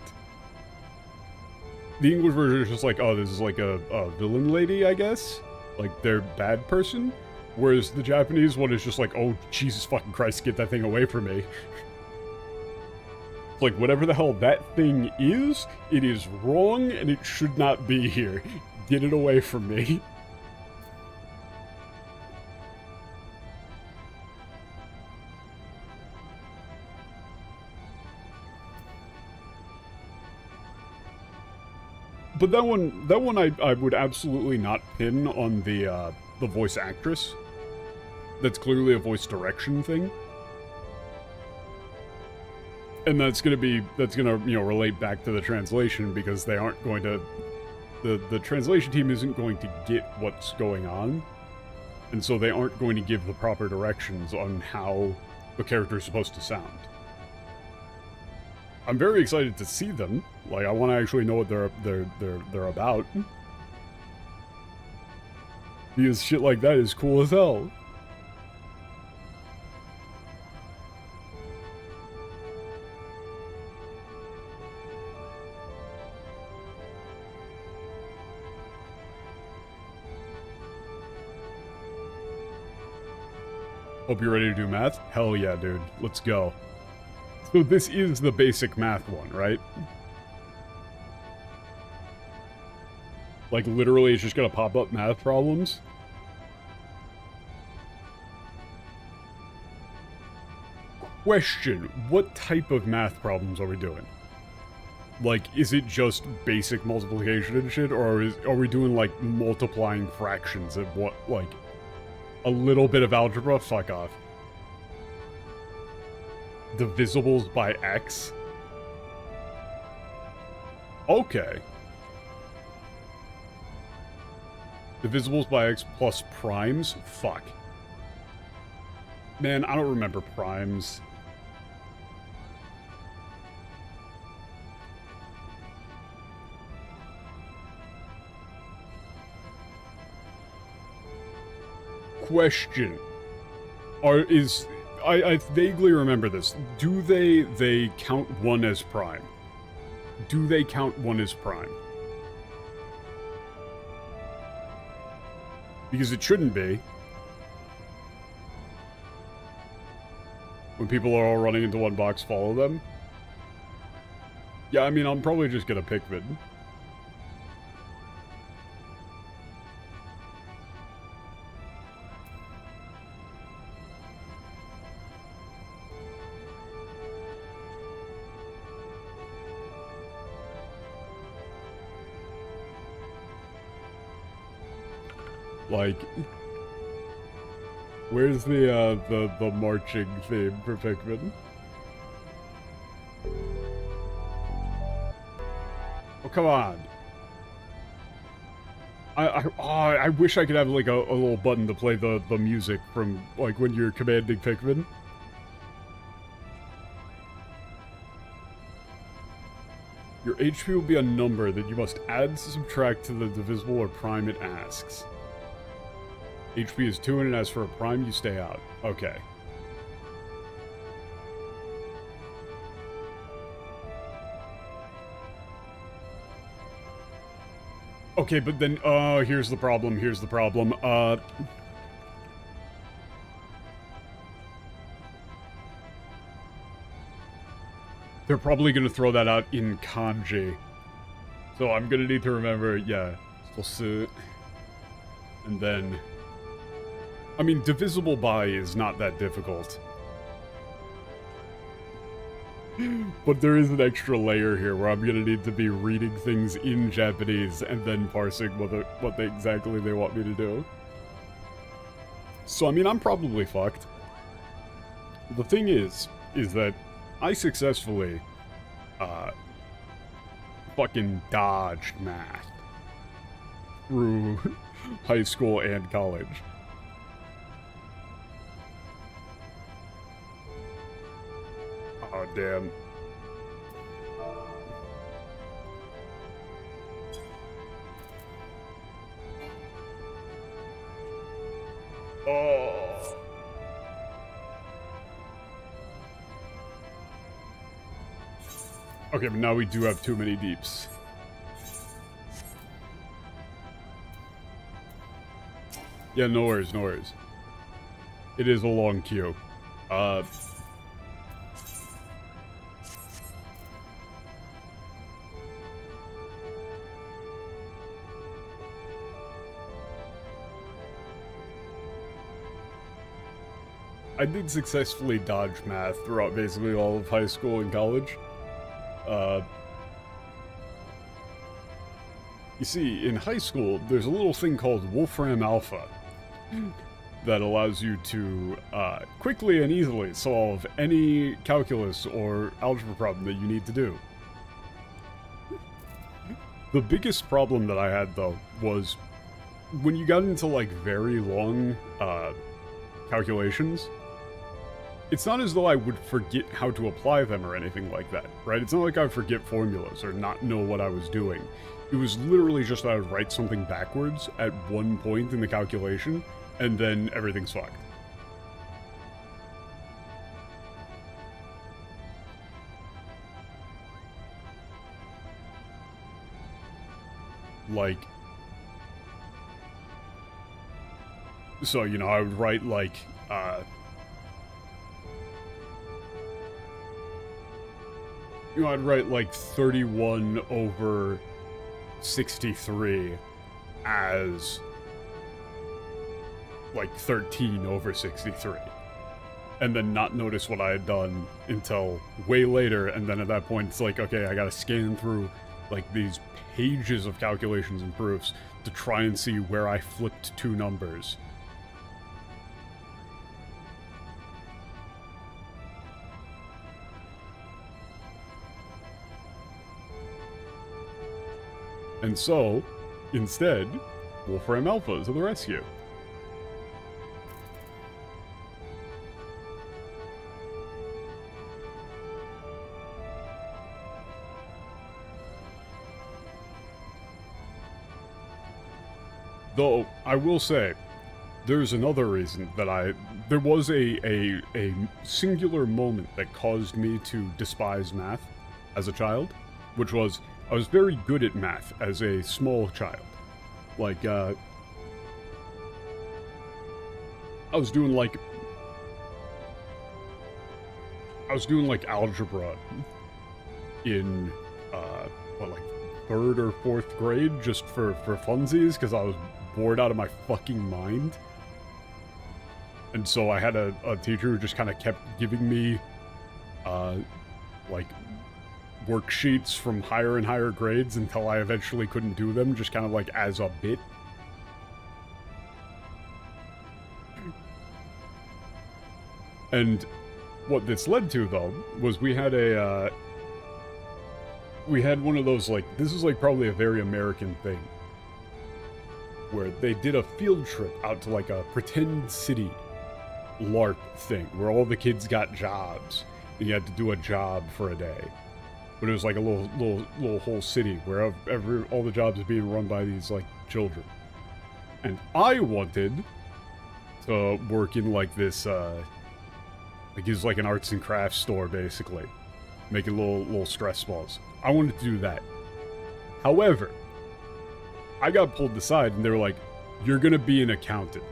The English version is just like, oh, this is like a villain lady, I guess? Like, they're bad person? Whereas the Japanese one is just like, oh, Jesus fucking Christ, get that thing away from me. It's like, whatever the hell that thing is, it is wrong and it should not be here. Get it away from me. But that one I would absolutely not pin on the voice actress. That's clearly a voice direction thing. And that's gonna, you know, relate back to the translation, because they aren't going to, the translation team isn't going to get what's going on. And so they aren't going to give the proper directions on how the character is supposed to sound. I'm very excited to see them. Like, I want to actually know what they're about. Because shit like that is cool as hell. Hope you're ready to do math? Hell yeah, dude. Let's go. So this is the basic math one, right? Like, literally, it's just gonna pop up math problems? Question, what type of math problems are we doing? Like, is it just basic multiplication and shit, or are we doing, like, multiplying fractions and what, like, a little bit of algebra? Fuck off. Divisibles by X? Okay. Divisibles by X plus primes? Fuck. Man, I don't remember primes. Question. I vaguely remember this. Do they count 1 as prime? Do they count 1 as prime? Because it shouldn't be. When people are all running into one box, follow them. Yeah, I mean, I'm probably just gonna pick mid. Like, where's the marching theme for Pikmin? Oh, come on. I wish I could have, like, a little button to play the music from, like, when you're commanding Pikmin. Your HP will be a number that you must add to subtract to the divisible or prime it asks. HP is 2 and it asks for a prime, you stay out. Okay. Okay, but then, here's the problem, they're probably gonna throw that out in kanji. So I'm gonna need to remember, yeah, and then... I mean, divisible by is not that difficult. But there is an extra layer here where I'm gonna need to be reading things in Japanese and then parsing what exactly they want me to do. So, I mean, I'm probably fucked. the thing is that I successfully, fucking dodged math through high school and college. Oh, damn. Oh. Okay, but now we do have too many deeps. Yeah, no worries, no worries. It is a long queue. I did successfully dodge math throughout basically all of high school and college. You see, in high school, there's a little thing called Wolfram Alpha that allows you to quickly and easily solve any calculus or algebra problem that you need to do. The biggest problem that I had, though, was when you got into, like, very long calculations, it's not as though I would forget how to apply them or anything like that, right? It's not like I would forget formulas or not know what I was doing. It was literally just that I would write something backwards at one point in the calculation, and then everything's fucked. Like, so, you know, I would write, like, you know, I'd write, like, 31 over 63 as, like, 13 over 63. And then not notice what I had done until way later, and then at that point, it's like, okay, I gotta scan through, like, these pages of calculations and proofs to try and see where I flipped two numbers. And so, instead, Wolfram Alpha to the rescue. Though, I will say, there's another reason that there was a singular moment that caused me to despise math as a child, which was, I was very good at math as a small child. Like, I was doing like algebra in, what, like, 3rd or 4th grade, just for funsies, because I was bored out of my fucking mind. And so I had a teacher who just kind of kept giving me, like, worksheets from higher and higher grades until I eventually couldn't do them, just kind of like as a bit. And what this led to, though, was we had one of those, like, this is like probably a very American thing, where they did a field trip out to like a pretend city LARP thing, where all the kids got jobs, and you had to do a job for a day. But it was like a little whole city where all the jobs are being run by these, like, children. And I wanted to work in, like, this, like, it was like an arts and crafts store, basically. Making little stress balls. I wanted to do that. However, I got pulled aside and they were like, you're gonna be an accountant.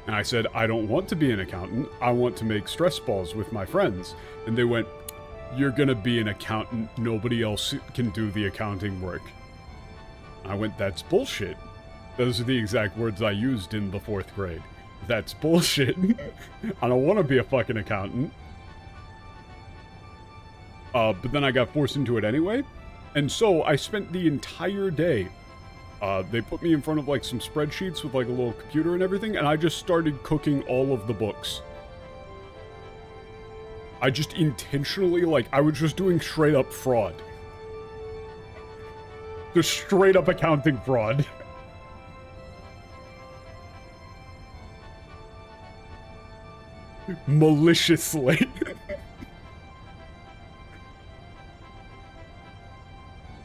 And I said, I don't want to be an accountant. I want to make stress balls with my friends. And they went, you're gonna be an accountant, nobody else can do the accounting work. I went, that's bullshit. Those are the exact words I used in the 4th grade. That's bullshit. I don't want to be a fucking accountant. But then I got forced into it anyway. And so I spent the entire day, they put me in front of, like, some spreadsheets with, like, a little computer and everything, and I just started cooking all of the books. I just intentionally, like, I was just doing straight up fraud. Just straight up accounting fraud. Maliciously.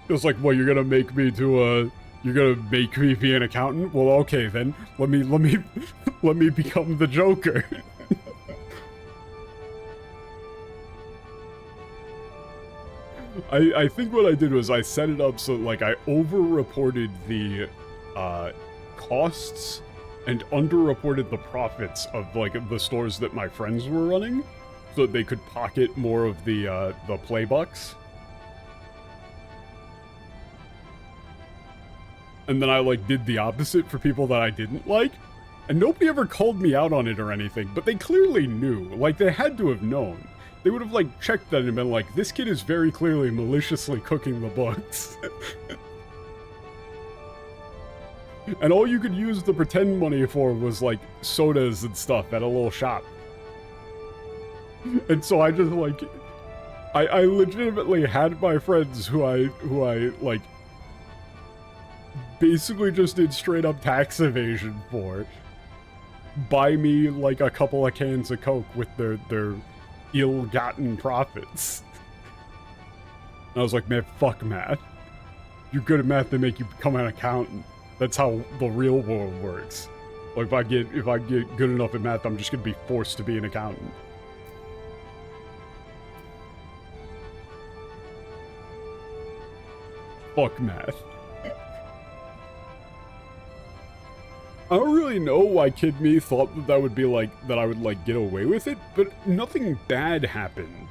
It was like, well, you're gonna make me be an accountant? Well, okay then. Let me become the Joker. I think what I did was I set it up so, like, I over-reported the costs and under-reported the profits of, like, the stores that my friends were running, so that they could pocket more of the play bucks. And then I, like, did the opposite for people that I didn't like, and nobody ever called me out on it or anything, but they clearly knew. Like, they had to have known. They would have, like, checked that and been like, this kid is very clearly maliciously cooking the books. And all you could use the pretend money for was, like, sodas and stuff at a little shop. And so I just, like, I legitimately had my friends who I, like, basically just did straight up tax evasion for, buy me, like, a couple of cans of Coke with their ill-gotten profits. And I was like, man, fuck math. You're good at math, they make you become an accountant. That's how the real world works. Like, if I get good enough at math, I'm just gonna be forced to be an accountant. Fuck math. I don't really know why Kid Me thought that would be like, that I would, like, get away with it, but nothing bad happened.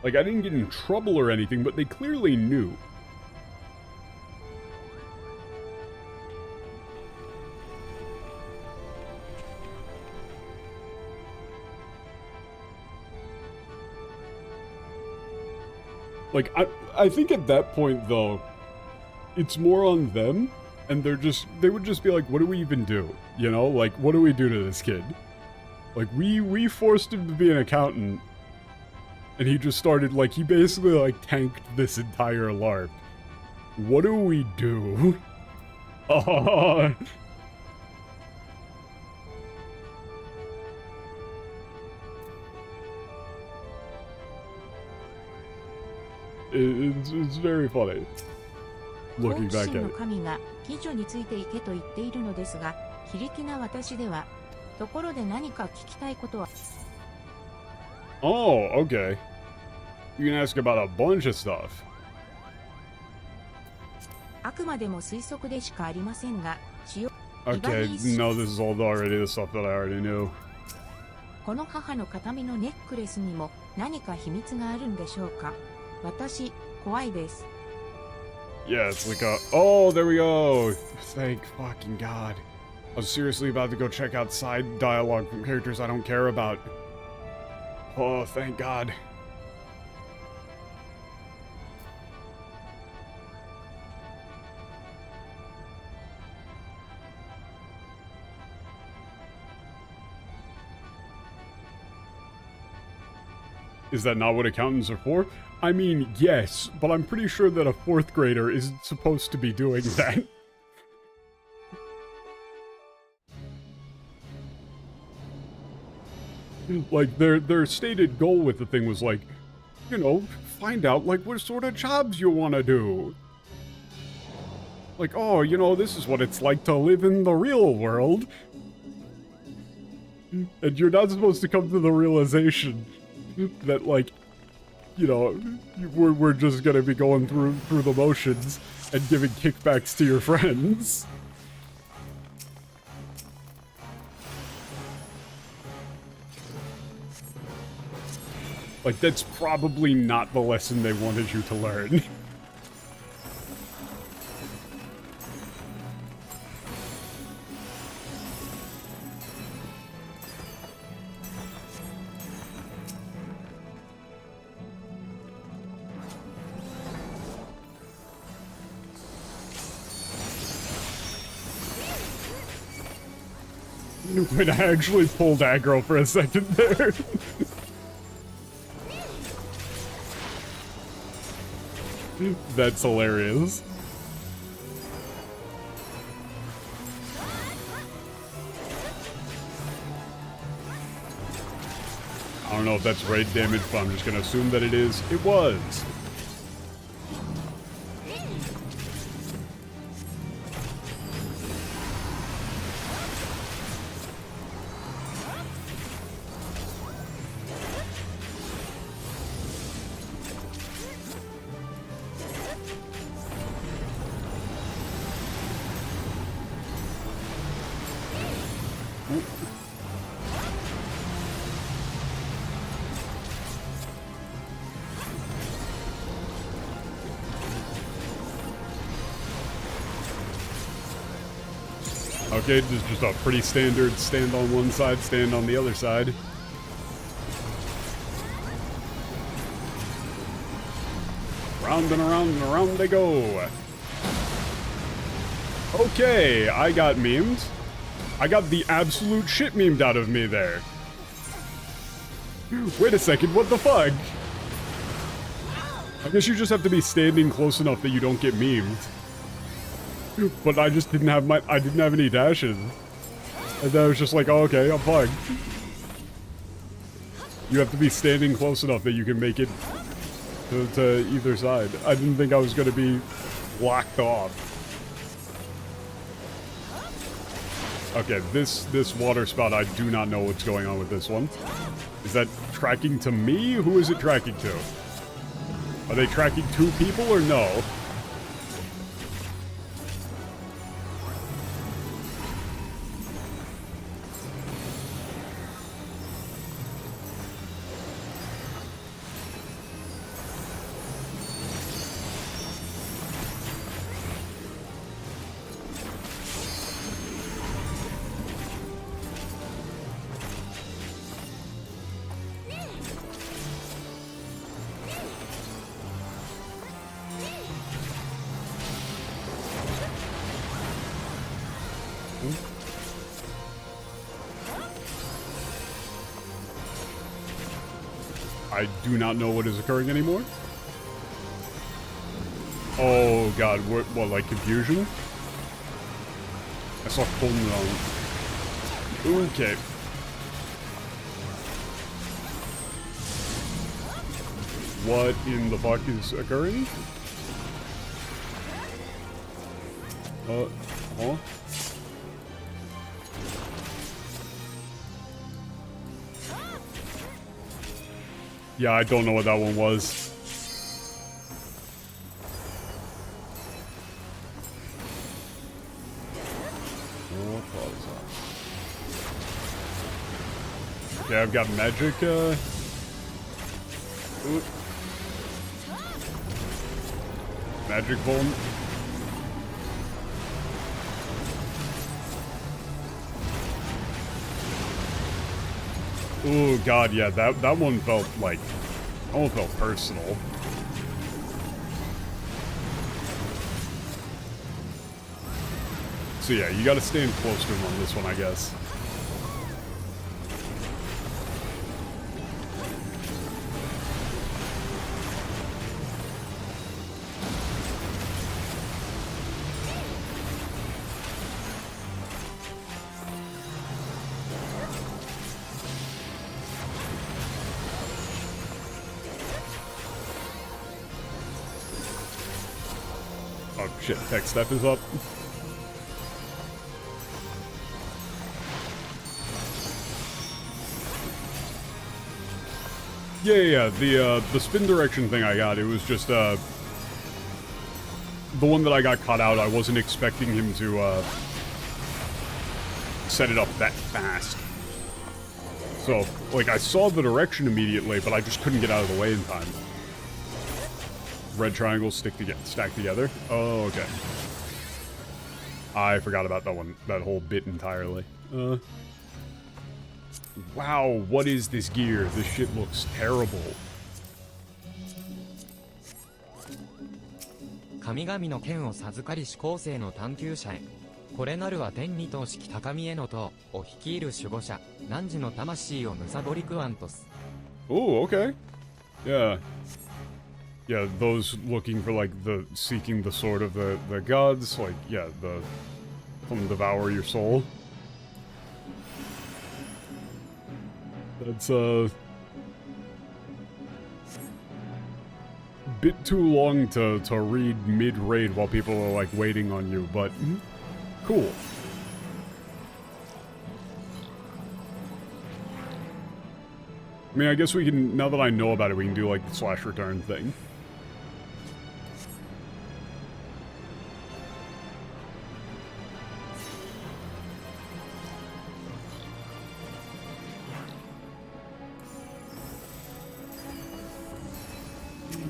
Like, I didn't get in trouble or anything, but they clearly knew. Like, I think at that point, though, it's more on them, and they would just be like, what do we even do? You know? Like, what do we do to this kid? Like, we forced him to be an accountant, and he just started, like, he basically, like, tanked this entire LARP. What do we do? It's very funny. Looking back at it. 好奇心の神が貴女についていけと言っているのですが、非力な私では、ところで何か聞きたいことは。Oh, okay. You can ask about a bunch of stuff. あくまでも推測でしかありませんが、Okay, no, this is all already the stuff that I already knew. この母の形見のネックレスにも何か秘密があるんでしょうか。私、怖いです。Yeah, it's like a... Oh, there we go! Thank fucking God. I was seriously about to go check out side dialogue from characters I don't care about. Oh, thank God. Is that not what accountants are for? I mean, yes, but I'm pretty sure that a 4th grader isn't supposed to be doing that. Like, their stated goal with the thing was like, you know, find out, like, what sort of jobs you want to do. Like, oh, you know, this is what it's like to live in the real world. And you're not supposed to come to the realization that, like, you know, we're just gonna be going through the motions and giving kickbacks to your friends. Like, that's probably not the lesson they wanted you to learn. When I actually pulled aggro for a second there. That's hilarious. I don't know if that's raid damage, but I'm just gonna assume that it is. It was. Okay, this is just a pretty standard stand on one side, stand on the other side. Round and around and around they go. Okay, I got memed. I got the absolute shit memed out of me there. Wait a second, what the fuck? I guess you just have to be standing close enough that you don't get memed. But I just didn't have I didn't have any dashes. And then I was just like, oh, okay, I'm fine. You have to be standing close enough that you can make it to either side. I didn't think I was going to be locked off. Okay, this water spout, I do not know what's going on with this one. Is that tracking to me? Who is it tracking to? Are they tracking two people or no? I do not know what is occurring anymore. Oh god, what like confusion? I saw Colton on. Okay. What in the fuck is occurring? Huh? Yeah, I don't know what that one was. Okay, I've got magic, Magic Bone. Oh god, yeah, that one felt like, that one felt personal. So yeah, you gotta stand close to him on this one, I guess. Oh shit, tech step is up. Yeah, the spin direction thing I got, it was just, the one that I got caught out, I wasn't expecting him to, set it up that fast. So, like, I saw the direction immediately, but I just couldn't get out of the way in time. Red triangles stack together. Oh, okay. I forgot about that one, that whole bit entirely. Wow, what is this gear? This shit looks terrible. 神々の剣を授かりし後世の探求者へ。これなるは天二等式高見への塔を率いる守護者、汝の魂を貪り食わんとす。Oh, okay. Yeah. Yeah, those looking for, like, seeking the sword of the gods, like, yeah, come devour your soul. That's, bit too long to read mid-raid while people are, like, waiting on you, but cool. I mean, I guess we can, now that I know about it, we can do, like, the slash return thing.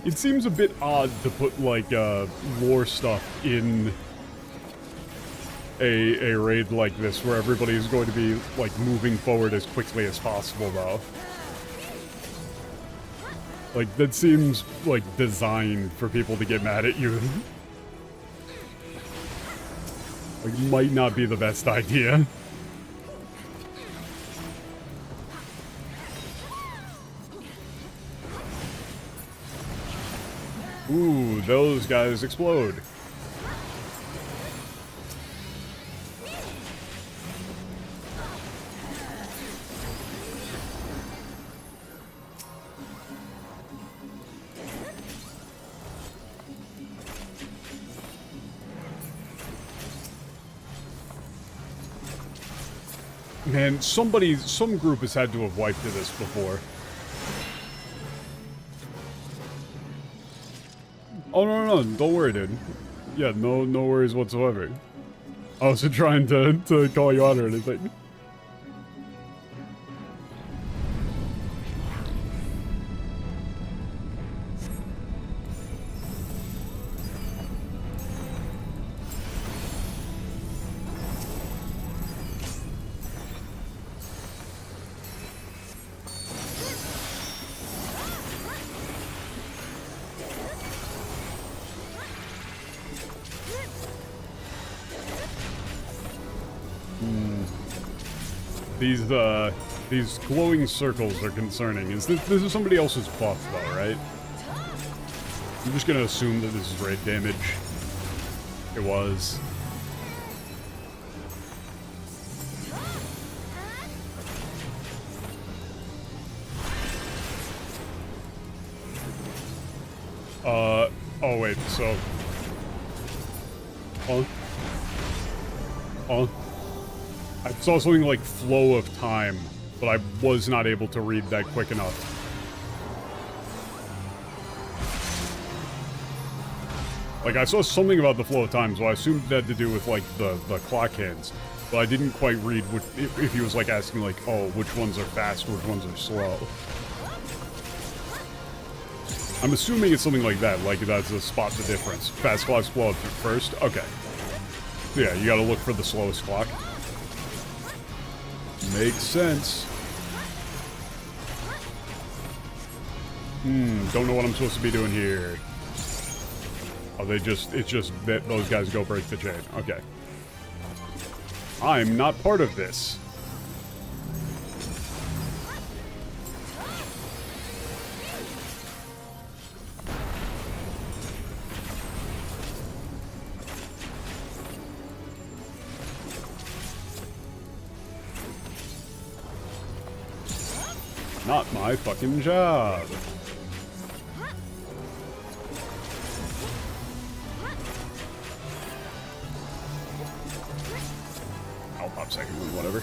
It seems a bit odd to put, like, lore stuff in a raid like this, where everybody is going to be, like, moving forward as quickly as possible, though. Like, that seems, like, designed for people to get mad at you. Like, might not be the best idea. Ooh, those guys explode. Man, some group has had to have wiped to this before. Oh, no, don't worry, dude. Yeah, no worries whatsoever. I wasn't trying to call you out or anything. These glowing circles are concerning. This is somebody else's buff, though, right? I'm just gonna assume that this is raid damage. It was. Oh wait, so... I saw something like flow of time, but I was not able to read that quick enough. Like, I saw something about the flow of time, so I assumed it had to do with, like, the clock hands. But I didn't quite read if he was, like, asking, like, oh, which ones are fast, which ones are slow. I'm assuming it's something like that, like that's a spot the difference. Fast clocks blow up first? Okay. So yeah, you gotta look for the slowest clock. Makes sense. Don't know what I'm supposed to be doing here. Oh, it's just that those guys go break the chain. Okay. I'm not part of this. Not my fucking job. I'll pop second one, whatever.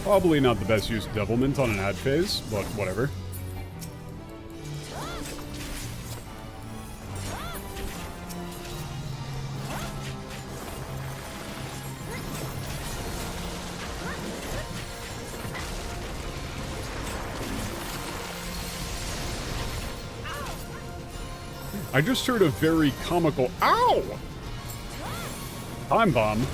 Probably not the best use of devilment on an ad phase, but whatever. I just heard a very comical ow! Time bomb.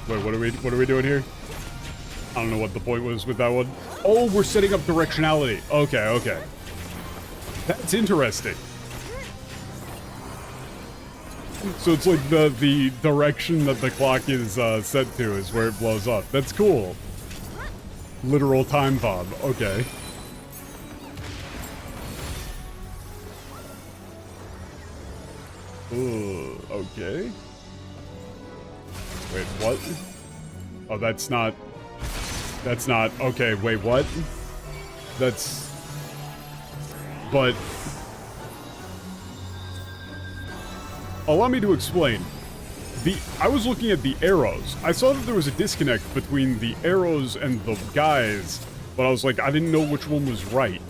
Wait, what are we doing here? I don't know what the point was with that one. Oh, we're setting up directionality. Okay, okay. That's interesting. So it's like the direction that the clock is set to is where it blows up. That's cool. Literal time bomb. Okay. Ooh, okay. Wait, what? Oh, that's not... Okay, wait, what? That's... But... Allow me to explain. I was looking at the arrows. I saw that there was a disconnect between the arrows and the guys, but I was like, I didn't know which one was right.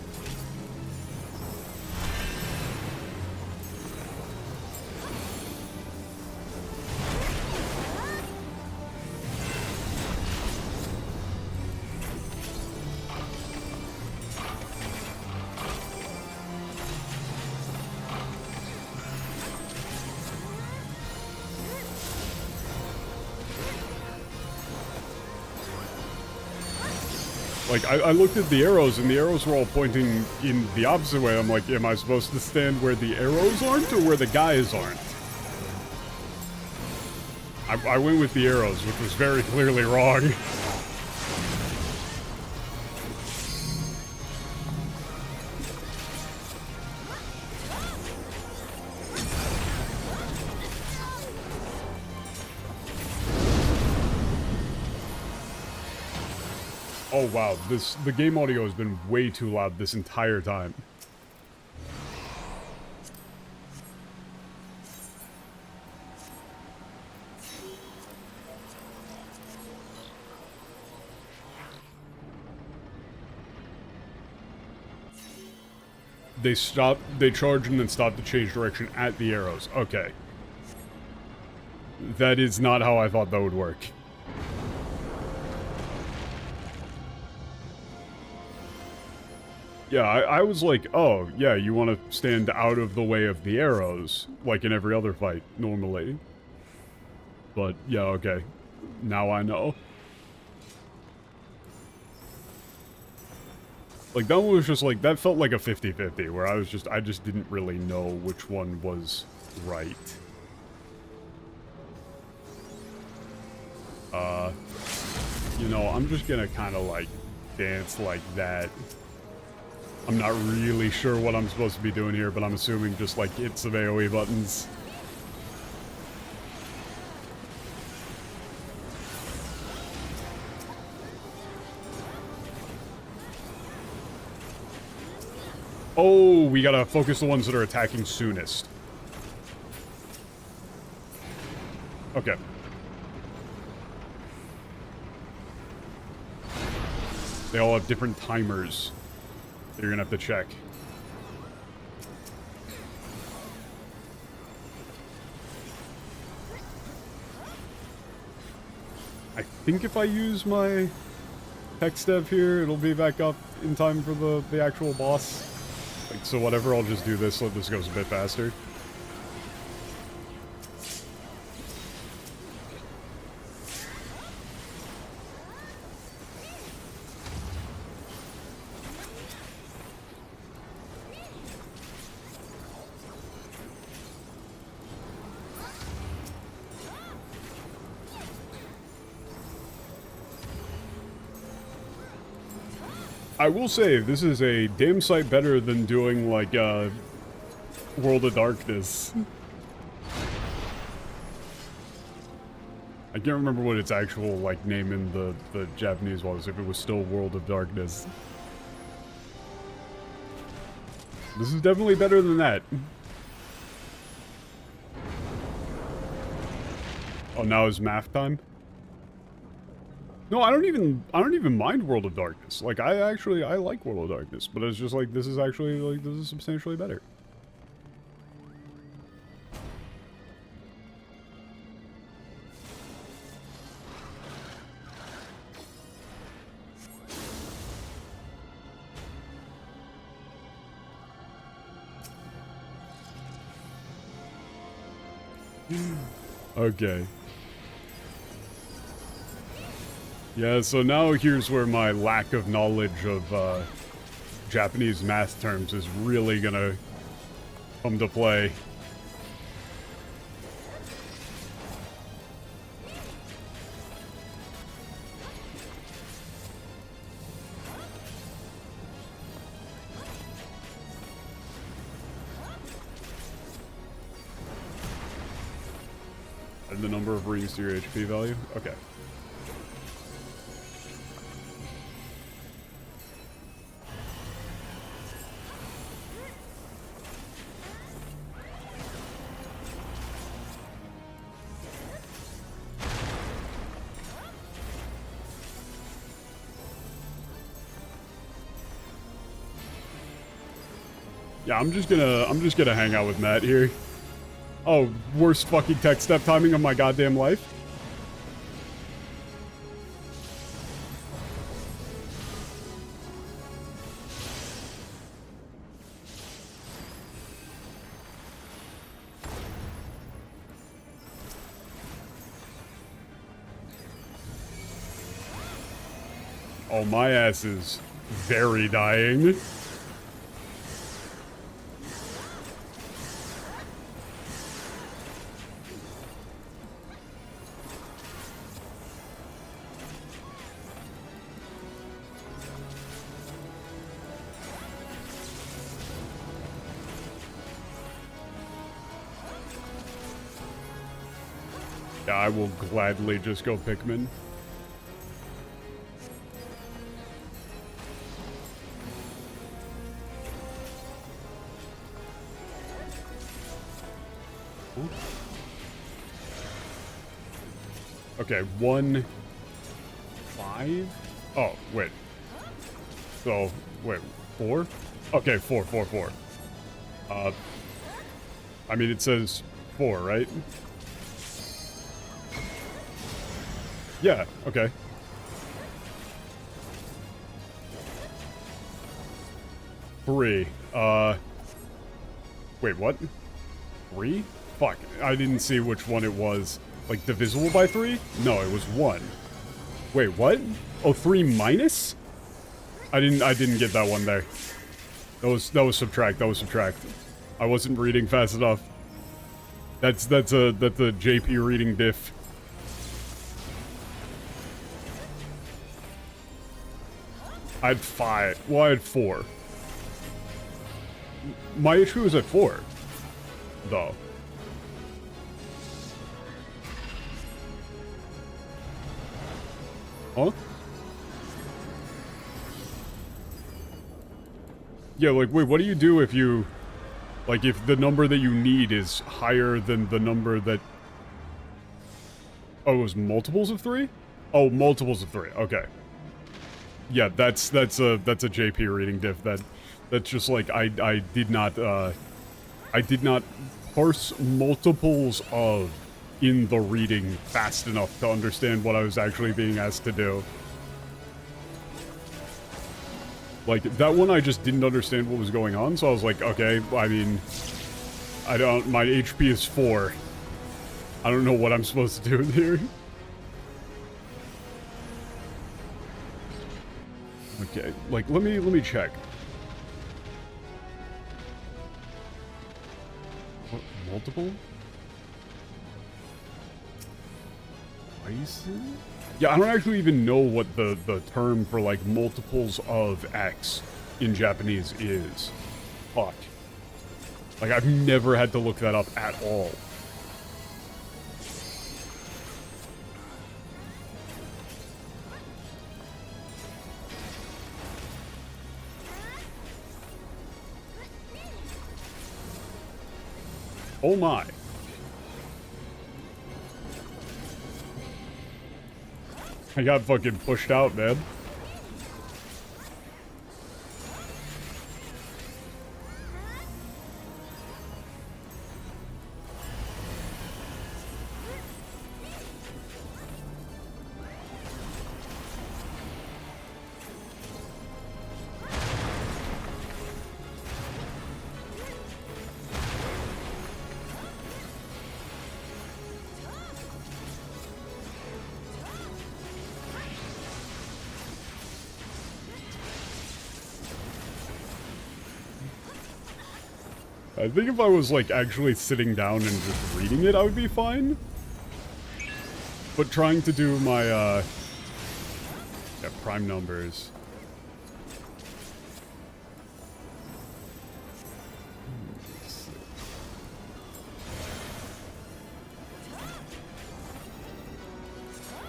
Like, I looked at the arrows, and the arrows were all pointing in the opposite way. I'm like, am I supposed to stand where the arrows aren't, or where the guys aren't? I went with the arrows, which was very clearly wrong. Oh wow, the game audio has been way too loud this entire time. They charge and then stop to change direction at the arrows. Okay. That is not how I thought that would work. Yeah, I was like, oh, yeah, you want to stand out of the way of the arrows, like in every other fight, normally. But, yeah, okay. Now I know. Like, that one was just like, that felt like a 50-50, where I just didn't really know which one was right. You know, I'm just gonna kind of, like, dance like that. I'm not really sure what I'm supposed to be doing here, but I'm assuming just, like, hit some AoE buttons. Oh, we gotta focus the ones that are attacking soonest. Okay. They all have different timers. You're gonna have to check. I think if I use my tech step here, it'll be back up in time for the actual boss. Like, so whatever, I'll just do this so this goes a bit faster. I will say, this is a damn sight better than doing, like, World of Darkness. I can't remember what its actual, like, name in the Japanese was, if it was still World of Darkness. This is definitely better than that. Oh, now is math time? No, I don't even mind World of Darkness. Like, I like World of Darkness, but it's just like, this is actually, like, this is substantially better. Okay. Yeah, so now here's where my lack of knowledge of Japanese math terms is really gonna come to play. And the number of rings to your HP value? Okay. Yeah, I'm just gonna hang out with Matt here. Oh, worst fucking tech step timing of my goddamn life. Oh, my ass is very dying. Yeah, I will gladly just go Pikmin. Okay, 1, 5. Oh, wait. So, wait, 4? Okay, 4. I mean, it says 4, right? Yeah, okay. Three. Wait, what? 3? Fuck, I didn't see which one it was. Like, divisible by 3? No, it was 1. Wait, what? Oh, 3 minus? I didn't get that one there. That was subtract, I wasn't reading fast enough. That's a JP reading diff. I had 5. Well, I had 4. My HP was at 4, though. Huh? Yeah, like, wait, what do you do if you... Like, if the number that you need is higher than the number that... Oh, it was multiples of 3? Oh, multiples of 3, okay. Yeah, that's a JP reading diff. That's just like, I did not parse multiples of in the reading fast enough to understand what I was actually being asked to do. Like, that one I just didn't understand what was going on, so I was like, okay, I mean, my HP is 4. I don't know what I'm supposed to do here. Okay, like, let me check. What, multiple? Twice? Yeah, I don't actually even know what the term for, like, multiples of X in Japanese is. Fuck. Like, I've never had to look that up at all. Oh my. I got fucking pushed out, man. I think if I was, like, actually sitting down and just reading it, I would be fine. But trying to do my, yeah, prime numbers.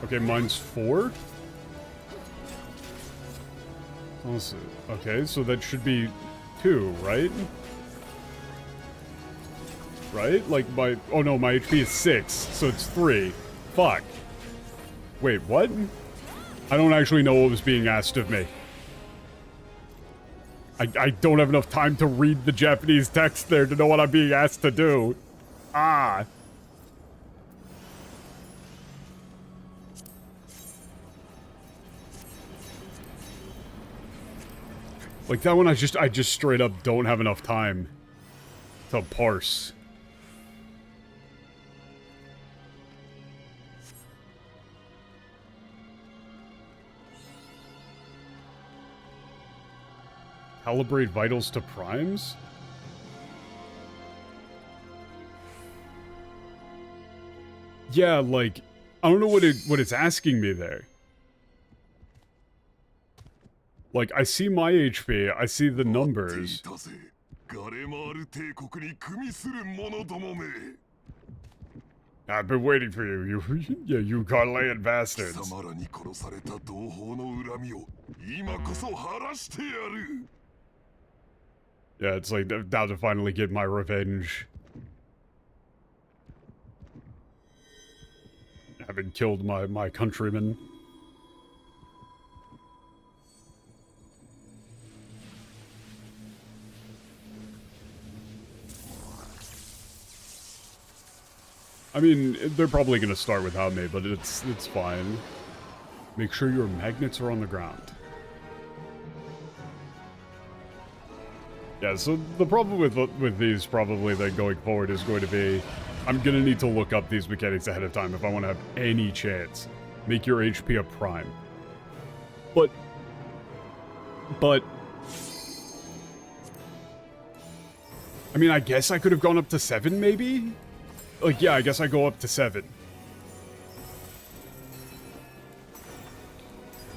Okay, mine's 4? Okay, so that should be 2, right? Right? Like my... Oh no, my HP is 6, so it's 3. Fuck. Wait, what? I don't actually know what was being asked of me. I don't have enough time to read the Japanese text there to know what I'm being asked to do. Ah. Like that one I just straight up don't have enough time to parse. Calibrate vitals to primes? Yeah, like I don't know what it's asking me there. Like, I see my HP, I see the numbers. I've been waiting for you, you Ghanaian bastards. Yeah, it's like, now to finally get my revenge. Having killed my countrymen. I mean, they're probably gonna start without me, but it's fine. Make sure your magnets are on the ground. Yeah, so the problem with these probably then going forward is going to be, I'm gonna need to look up these mechanics ahead of time if I want to have any chance. Make your HP a prime. But I mean, I guess I could have gone up to 7 maybe? Like, yeah, I guess I go up to 7.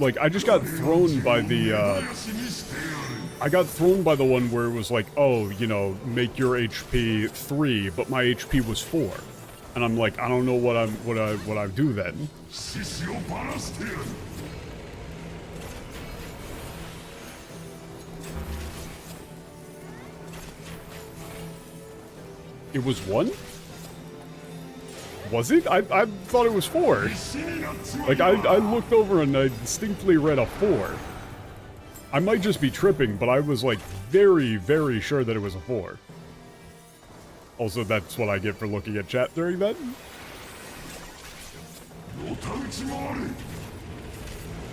Like, I just got thrown by the, I got thrown by the one where it was like, oh, you know, make your HP 3, but my HP was 4. And I'm like, I don't know what I do then. It was 1? Was it? I thought it was 4. Like, I looked over and I distinctly read a 4. I might just be tripping, but I was, like, very, very sure that it was a 4. Also, that's what I get for looking at chat during that.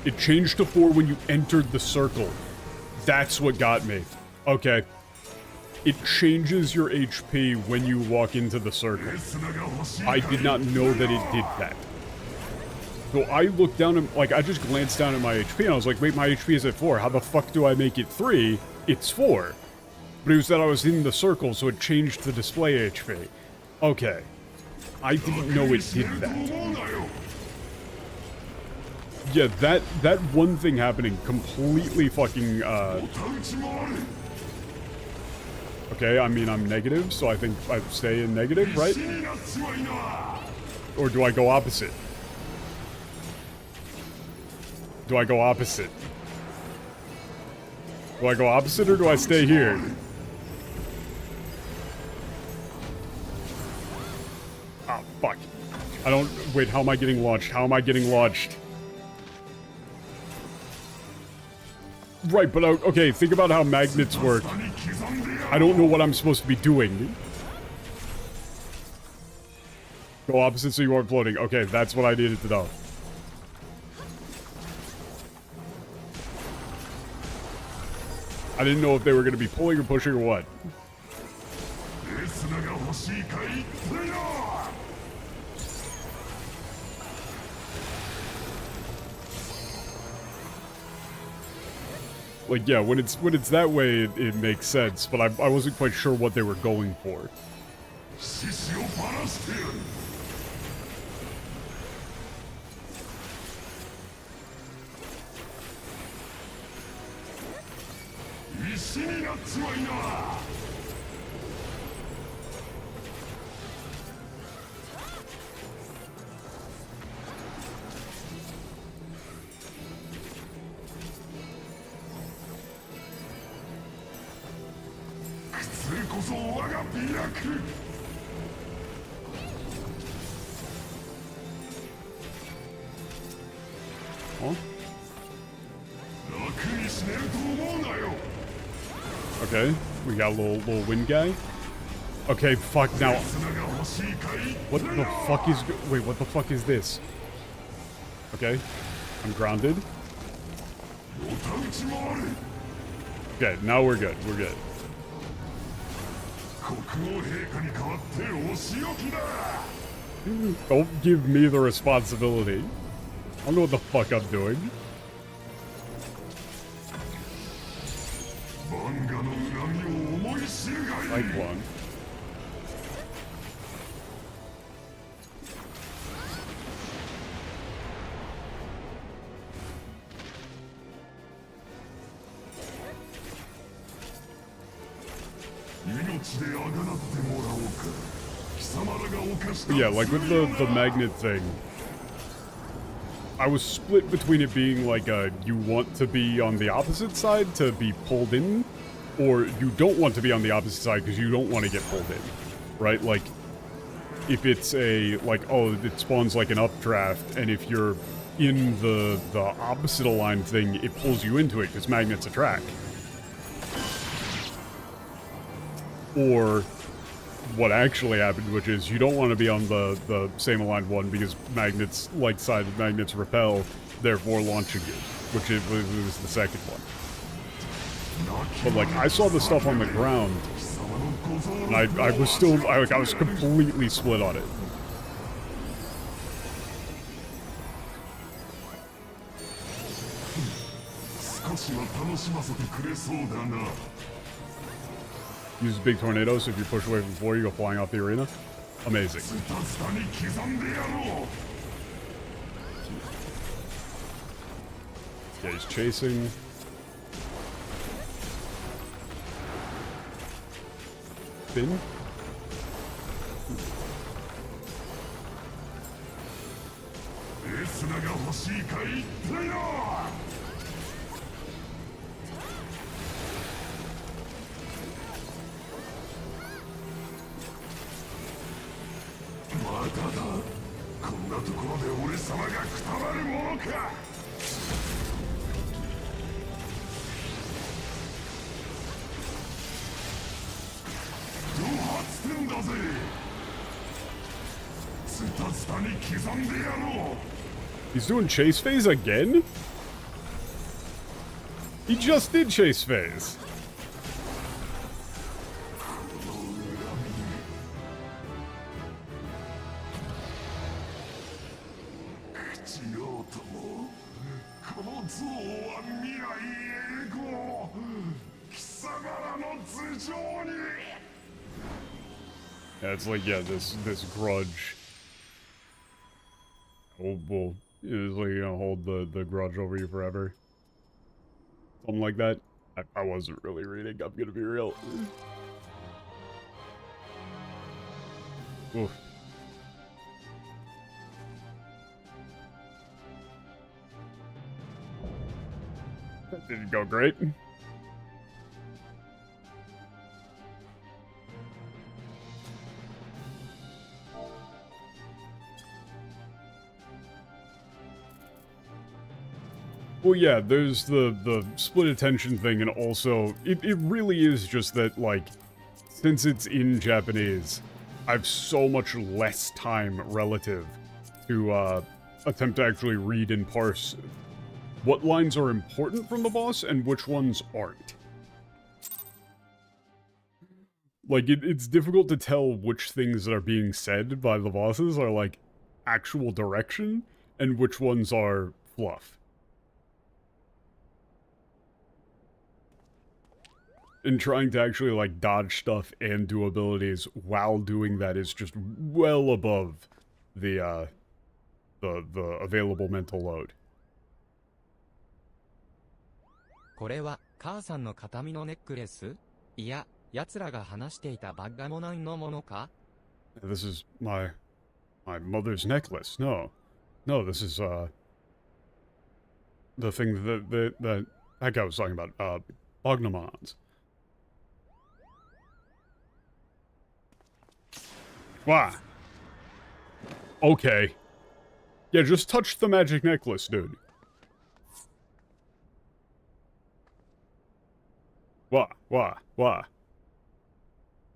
It changed to 4 when you entered the circle. That's what got me. Okay. It changes your HP when you walk into the circle. I did not know that it did that. So I looked down and, like, I just glanced down at my HP and I was like, wait, my HP is at 4. How the fuck do I make it 3? It's 4. But it was that I was in the circle, so it changed the display HP. Okay. I didn't know it did that. Yeah, that one thing happening completely fucking, Okay, I mean, I'm negative, so I think I stay in negative, right? Or do I go opposite? Do I go opposite? Do I go opposite or do I stay here? Ah, fuck. I don't... Wait, how am I getting launched? How am I getting launched? Right, but okay, think about how magnets work. I don't know what I'm supposed to be doing. Go opposite so you aren't floating. Okay, that's what I needed to know. I didn't know if they were going to be pulling or pushing or what. Like, yeah, when it's that way, it makes sense, but I wasn't quite sure what they were going for. Huh? Okay, we got a little wind guy. Okay, fuck now. What the fuck is... Wait, what the fuck is this? Okay, I'm grounded. Okay, now we're good, we're good. Don't give me the responsibility. I don't know what the fuck I'm doing. Like one. Yeah, like with the magnet thing, I was split between it being like you want to be on the opposite side to be pulled in, or you don't want to be on the opposite side because you don't want to get pulled in, right? Like, if it's a, like, oh, it spawns like an updraft, and if you're in the opposite aligned thing, it pulls you into it because magnets attract. Or what actually happened, which is you don't want to be on the same aligned one because magnets, like-sided magnets repel, therefore launching you, which was the second one. But like, I saw the stuff on the ground, and I was still, I was completely split on it. Use big tornadoes, so if you push away from the floor, you go flying off the arena. Amazing. Yeah, he's chasing. Spin. He's doing chase phase again? He just did chase phase. Yeah, it's like, yeah, this grudge. Well, it's like, you know, hold the grudge over you forever. Something like that. I wasn't really reading, I'm gonna be real. Oof. That didn't go great. Well, yeah, there's the split attention thing, and also, it really is just that, like, since it's in Japanese, I've so much less time relative to, attempt to actually read and parse what lines are important from the boss and which ones aren't. Like, it's difficult to tell which things that are being said by the bosses are, like, actual direction, and which ones are fluff. And trying to actually like dodge stuff and do abilities while doing that is just well above the available mental load. これは、母さんの形見のネックレス？いや、奴らが話していたバッガモナンのものか？ This is my mother's necklace. No, this is the thing that guy was talking about. Bognomons. Wow. Okay. Yeah, just touch the magic necklace, dude. Wah.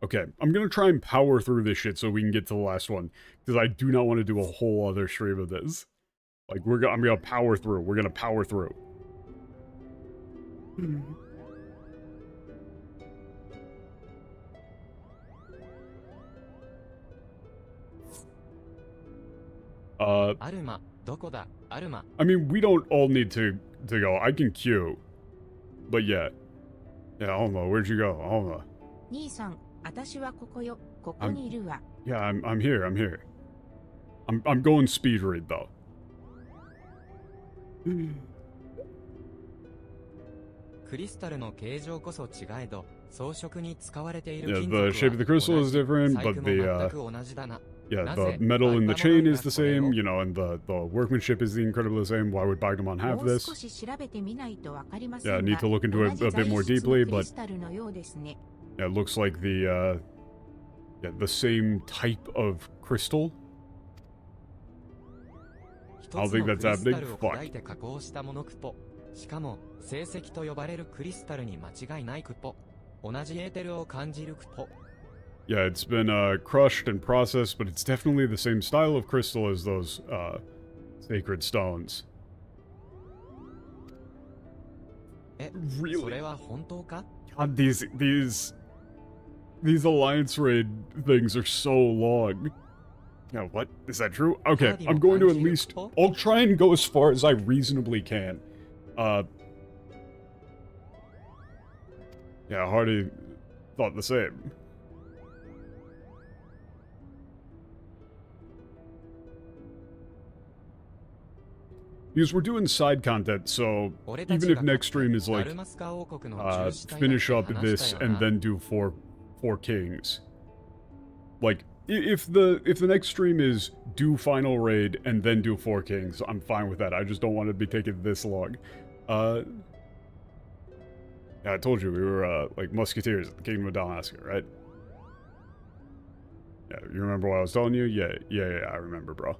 Okay, I'm gonna try and power through this shit so we can get to the last one, because I do not want to do a whole other stream of this. Like, I'm gonna power through. We're gonna power through. Aruma, どこだ? Aruma. I mean, we don't all need to go. I can queue. But yeah. Yeah, Alma, where'd you go? Alma. 兄さん、私はここよ。ここにいるわ。Yeah, I'm here. I'm going speed read though. クリスタルの形状こそ違えど、装飾に使われている Yeah, 金属は the shape of the crystal is different, 細 but 工も the 全く同じだな。 yeah, the metal in the chain is the same, you know, and the workmanship is incredibly the same. Why would Bagdamon have もう this? 少し調べてみないとわかりません Yeah, が、 I need to look into it 同 a じ bit more 材質の deeply, ク but リスタルのようですね。 yeah, it looks like the same type of crystal. 一 I don't つ think のク that's リスタ happening. ルを砕いて加工したものクポ。しかも、聖石と呼ばれるクリスタルに間違いないクポ。同じエーテルを感じるクポ。Yeah, it's been crushed and processed, but it's definitely the same style of crystal as those sacred stones. え、 Really? それは本当か? God, these Alliance Raid things are so long. Yeah, what? Is that true? Okay, I'm going to at least... I'll try and go as far as I reasonably can. Yeah, Hardy thought the same. Because we're doing side content, so even if next stream is like, finish up this and then do four kings. Like, if the next stream is do final raid and then do 4 kings, I'm fine with that. I just don't want it to be taking this long. Yeah, I told you we were like musketeers at the Kingdom of Dalmasca, right? Yeah, you remember what I was telling you? Yeah, I remember, bro.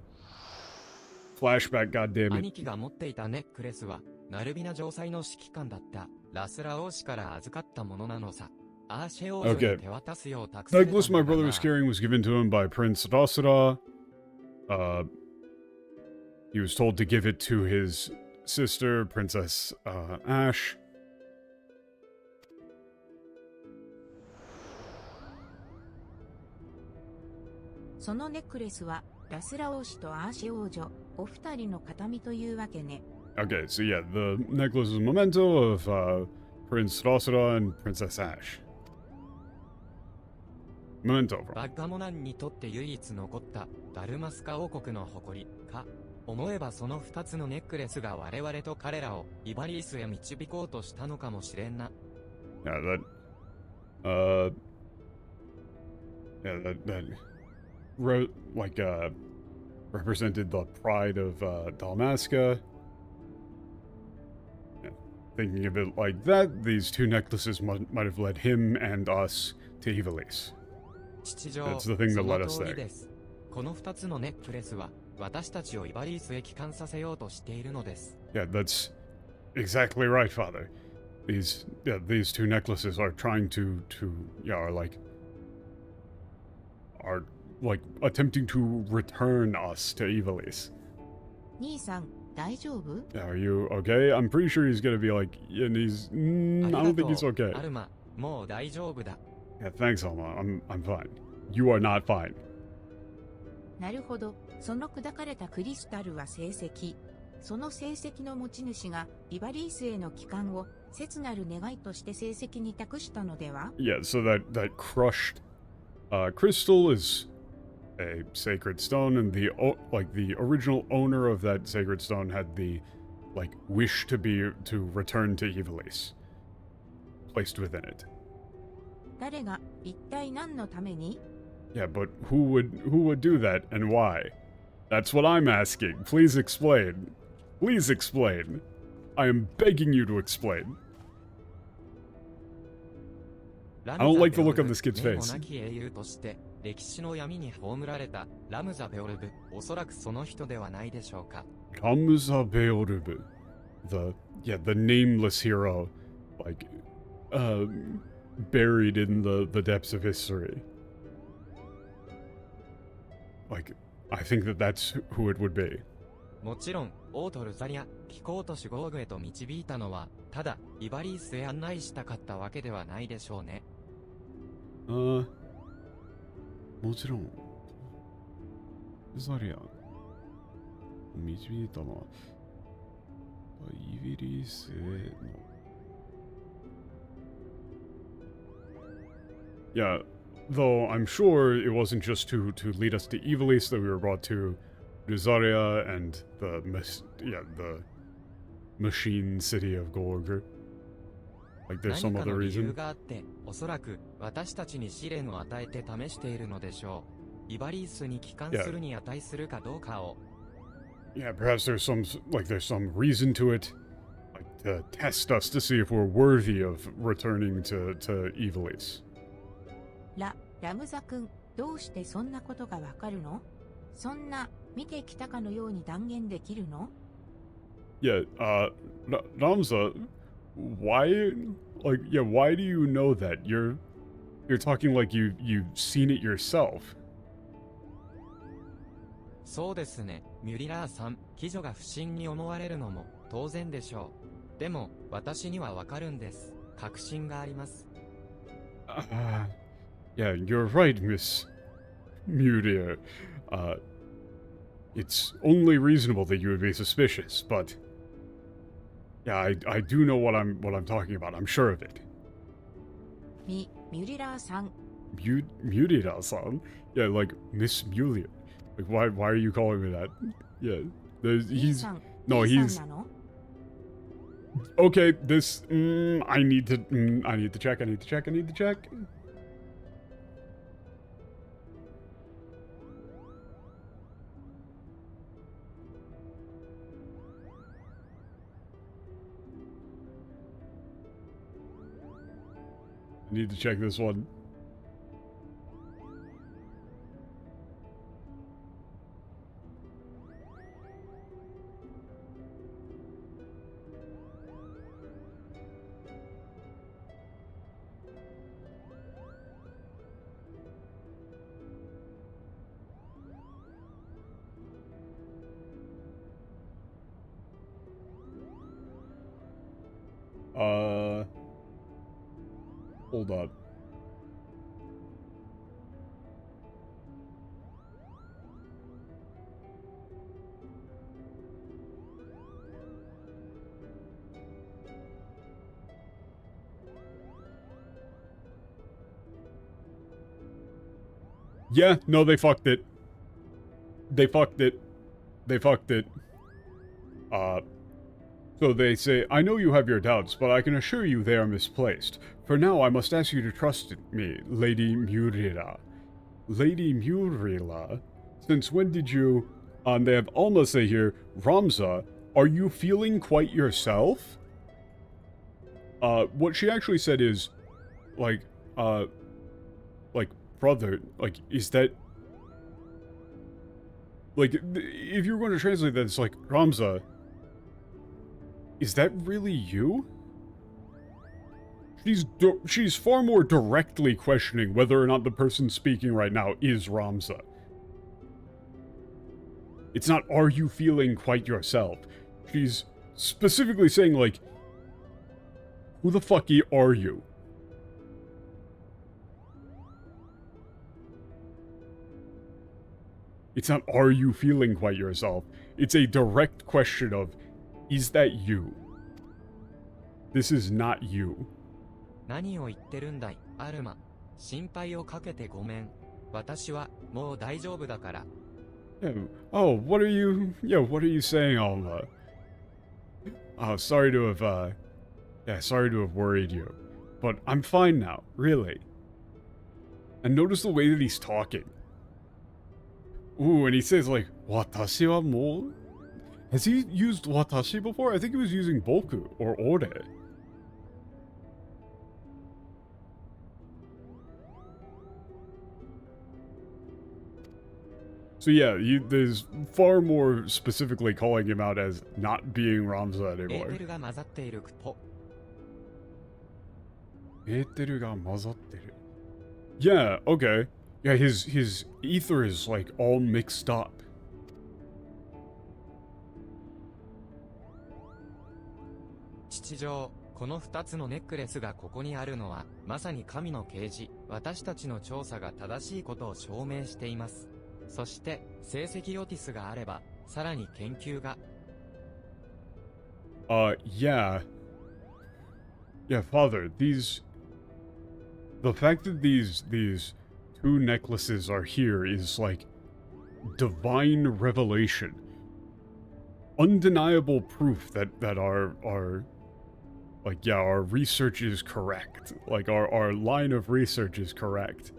Flashback, goddammit. 兄貴が持っていたネックレスは、ナルビナ城塞の指揮官だったラスラ王子から預かったものなのさ。アーシェ王女に手渡すよう託されたんだ Necklace my brother was carrying was given to him by Prince Dasara. He was told to give it to his sister, Princess Ash. そのネックレスはラスラ王子とアーシェ王女、お二人の形見というわけね。Okay, so yeah, the necklace is a memento of Prince Dasara and Princess Ash. Memento. バッガモナンにとって唯一残ったダルマスカ王国の誇りか。思えばその2つのネックレスが我々と彼らをイバリースへ導こうとしたのかもしれんな。Yeah, that represented the pride of Dalmasca. Yeah, thinking of it like that, these 2 necklaces might have led him and us to Ivalease. That's the thing that led us there. この2つのネックレスは私たちをイバリースへ帰還させようとしているのです。Yeah, that's exactly right, Father. These 2 necklaces are trying to are like attempting to return us to Ivalease. 兄さん、大丈夫? Are you okay? I'm pretty sure he's gonna be like, and he's. I don't think he's okay. アルマ、もう大丈夫だ。Yeah, thanks, Alma. I'm fine. You are not fine. なるほど。その砕かれたクリスタルは聖石。その聖石の持ち主がイバリースへの帰還を切なる願いとして成績に託したのでは？ Yeah, so that crushed crystal is a sacred stone, and the original owner of that sacred stone had the wish to return to Ivalease, placed within it. 誰が一体何のために？ Yeah, but who would do that and why? That's what I'm asking. Please explain. Please explain. I am begging you to explain. I don't like the look on this kid's face. 名もなき英雄として歴史の闇に葬られたラムザ・ベオルブ、おそらくその人ではないでしょうか。Ramza Beorubu, the nameless hero, buried in the depths of history. I think that's who it would be. もちろん、オート・ルザリア、気候と守護具へと導いたのは、ただ、イバリースへ案内したかったわけではないでしょうね。もちろん、ルザリア、導いたのは、イビリスへの。Yeah, though I'm sure it wasn't just to lead us to Ivalease that we were brought to Luzaria and the machine city of Gorg. There's some other 理由 reason. があって、おそらく私たちに試練を与えて試しているのでしょう。イバリースに帰還するに値するかどうかを。Yeah, perhaps there's some reason to it, to test us to see if we're worthy of returning to Ivalease. ラムザ君、どうしてそんなことがわかるの？そんな見てきたかのように断言できるの？ Yeah, Ramza, why do you know that? You're talking like you've seen it yourself. そうですね、ミュリラーさん、貴女が不審に思われるのも当然でしょう。でも、私にはわかるんです。確信があります。Yeah, you're right, Miss Mudir. It's only reasonable that you would be suspicious, but yeah, I do know what I'm talking about. I'm sure of it. ミュリラーさん。Mudira-san? Yeah, Miss Mulia. Why are you calling me that? Yeah, he's さん no, 兄 he's さんなの？ okay. This I need to check. I need to check. I need to check this one. Hold up. Yeah, no, they fucked it. So they say, I know you have your doubts, but I can assure you they are misplaced. For now, I must ask you to trust me, Lady Murila. Lady Murila? Since when did you... they have Alma say here, Ramza, are you feeling quite yourself? What she actually said is, brother, is that... if you're going to translate that, it's Ramza... Is that really you? She's far more directly questioning whether or not the person speaking right now is Ramza. It's not, are you feeling quite yourself? She's specifically saying, who the fuck are you? It's not, are you feeling quite yourself? It's a direct question of, is that you? This is not you. 何を言ってるんだい、アルマ。心配をかけてごめん。私はもう大丈夫だから。Yeah. Oh, what are you? Yeah, what are you saying, Alma? Sorry to have, sorry to have worried you. But I'm fine now, really. And notice the way that he's talking. Ooh, and he says, like, watashi wa mo? Has he used watashi before? I think he was using boku or ore. So yeah, there's far more specifically calling him out as not being Ramza エー anymore. テルが混ざっていると。エーテルが混ざってる。Yeah, okay. Yeah, his ether is like all mixed up. 父上、この2つのネックレスがここにあるのは、まさに神の啓示。私たちの調査が正しいことを証明しています。そして、成績オティスがあれば、さらに研究が。Yeah. Yeah, father, the fact that these two necklaces are here is like divine revelation. Undeniable proof that our like, yeah, our research is correct. Like, our line of research is correct.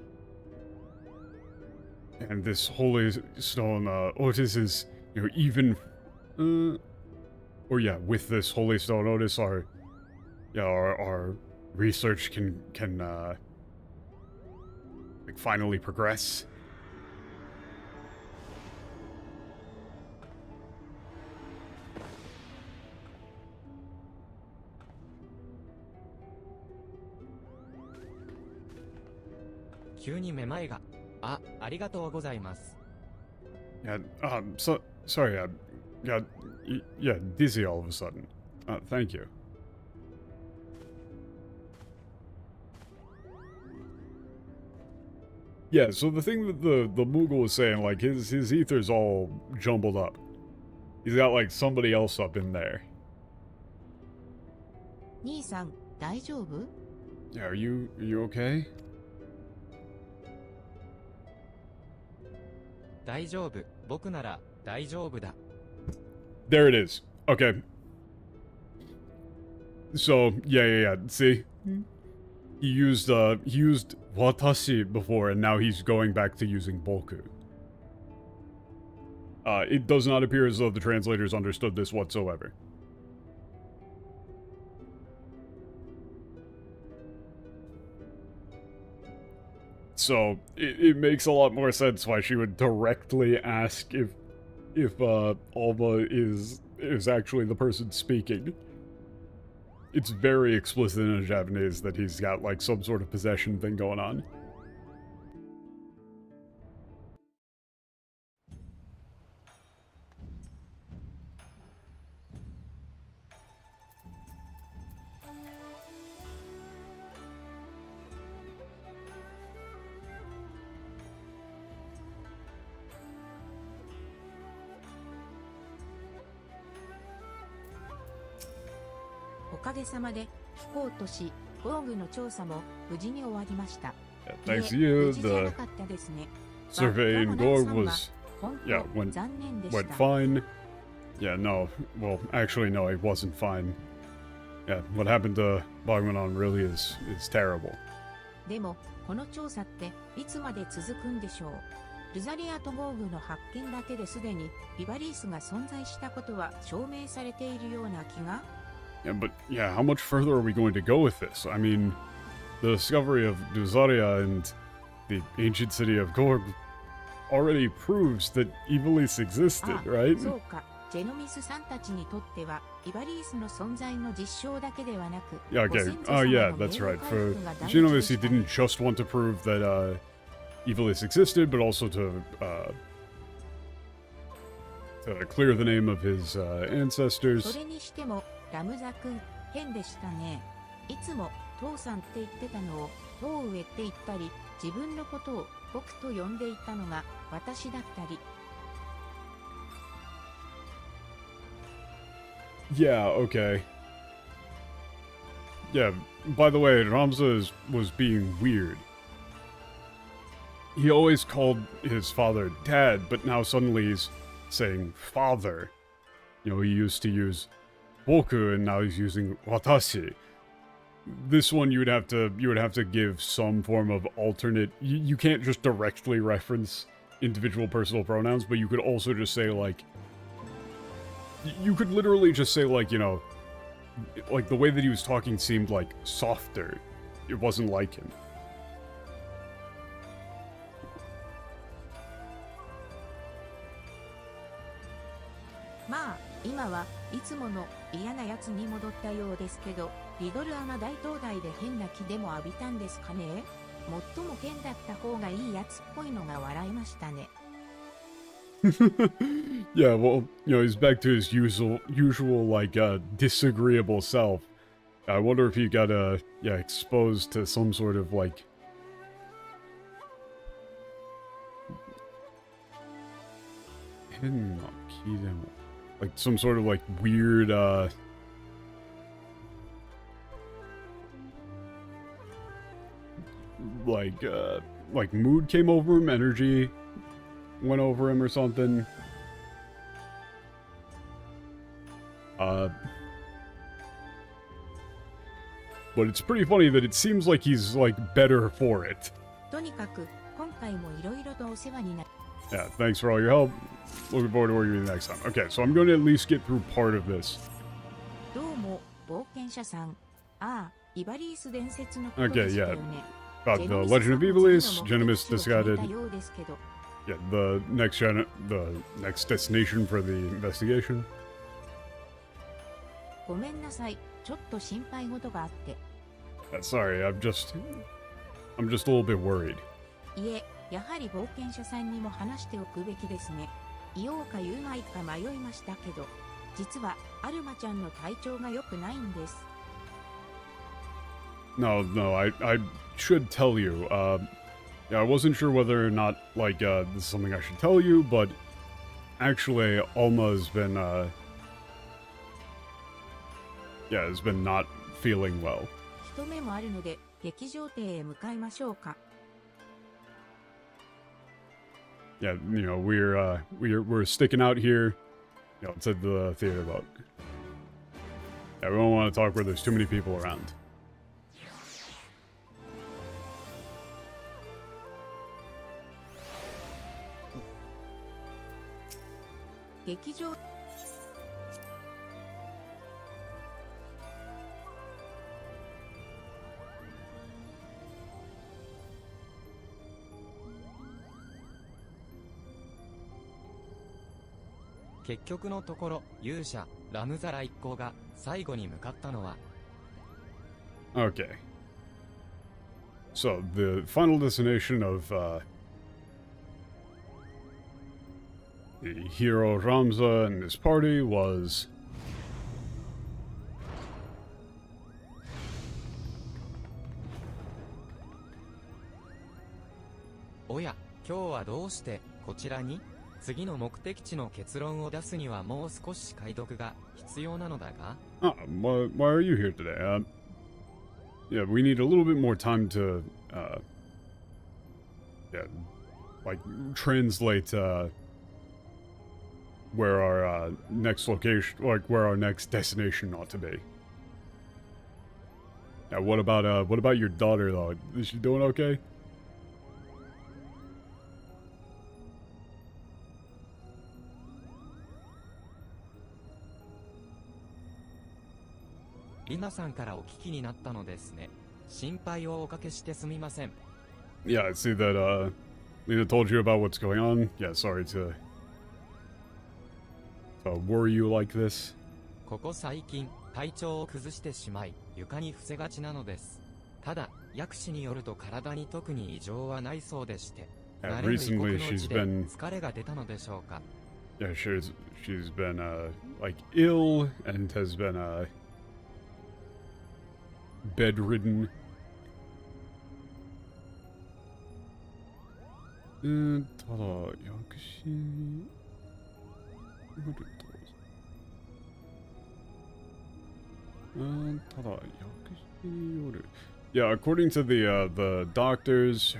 And this holy stone, Otis is, you know, even, or yeah, with this holy stone Otis, our research can like, finally progress.ありがとうございます。 Yeah, sorry, yeah, dizzy all of a sudden. Thank you. Yeah, so the thing that the Moogle was saying, like, his ether's all jumbled up. He's got, like, somebody else up in there. 兄さん、大丈夫？ Yeah, are you okay? 大丈夫。僕なら大丈夫だ。 There it is. Okay. So, yeah. See? He used watashi before, and now he's going back to using boku. It does not appear as though the translators understood this whatsoever. So, it makes a lot more sense why she would directly ask if Alma is actually the person speaking. It's very explicit in Japanese that he's got, like, some sort of possession thing going on.おかげさまで飛行都市ゴーグの調査も無事に終わりました。 Yeah, thanks to you, 無事じゃな the かったですね。 survey in バッ Gorg タモナ was さんは本当 yeah, went 残念でし went た。 fine. Yeah, no, well, actually, no, it wasn't fine. Yeah, what happened to Bagmanon really is terrible. でもこの調査っていつまで続くんでしょう。ルザリアとゴーグの発見だけですでにビバリースが存在したことは証明されているような気が。 Yeah, but yeah, how much further are we going to go with this? I mean, the discovery of Duzaria and the ancient city of Gorg already proves that Ivalease existed, ああ right? そうか。ジェノミスさんたちにとってはビバリースの存在の実証だけではなく、 Yeah, ご okay. 先祖様の Yeah, 名 that's 誉 right. 回 For 復が大事で Genovese, し he たね didn't just want to prove that Ivalease existed, but also to clear the name of his そ ancestors. れにしてもラムザ君変でしたね。いつも父さんって言ってたのを父上って言ったり、自分のことを僕と呼んでいたのが私だったり。 Yeah, okay. Yeah, by the way, Ramza was being weird. He always called his father dad, but now suddenly he's saying father. You know, he used to use boku and now he's using watashi. This one you would have to give some form of alternate. You can't just directly reference individual personal pronouns, but you could also just say like, you could literally just say like, you know, like the way that he was talking seemed like softer. It wasn't like him. Ma, 今はいつもの嫌なやつに戻ったようですけど、リドルアマ大東大で変な気でも浴びたんですかね。最も剣だった方がいいやつっぽいのが笑いましたね。Yeah, well, you know, he's back to his usual like, disagreeable self. I wonder if he got, yeah, exposed to some sort of, like... Like, some sort of, like, weird, like, mood came over him, energy went over him or something. But it's pretty funny that it seems like he's, like, better for it. とにかく今回もいろいろとお世話になり Yeah, thanks for all your help. Looking forward to working with you next time. Okay, so I'm going to at least get through part of this. どうも冒険者さん。ああ、イバリース伝説のことでしたよね。About the Legend of Ivalease, Genimus discarded. Yeah, the next destination for the investigation. ごめんなさい。ちょっと心配事があって。Sorry, I'm just a little bit worried. いえ、やはり冒険者さんにも話しておくべきですね。言おうか言うまいか迷いましたけど、実はアルマちゃんの体調が良くないんです。No, I should tell you. Yeah, I wasn't sure whether or not, like, this is something I should tell you, but actually, Alma's been, yeah, has been not feeling well. 一目もあるので、劇場亭へ向かいましょうか。Yeah, you know, we're sticking out here. You know, it's at the theater, but yeah, we don't want to talk where there's too many people around. 劇場結局のところ、勇者、ラムザラ一行が最後に向かったのは、Okay. So, the final destination of, the hero Ramza and his party was... おや、今日はどうしてこちらに？次の目的地の結論を出すにはもう少し解読が必要なのだが。Why are you here today? Yeah, we need a little bit more time to, yeah, like, translate, where our, next location, like, where our next destination ought to be. Yeah, what about your daughter, though? Is she doing okay? リナさんからお聞きになったのですね。心配をおかけしてすみません。Yeah, I see that, Lena told you about what's going on. Yeah, sorry to worry you like this. ここ最近、体調を崩してしまい、床に伏せがちなのです。ただ、薬師によると体に特に異常はないそうでして、慣れぬ異国の地で疲れが出たのでしょうか。Yeah, she's been, like, ill and has been, bedridden. ただ、薬師によると、tada, yeah, according to the doctors,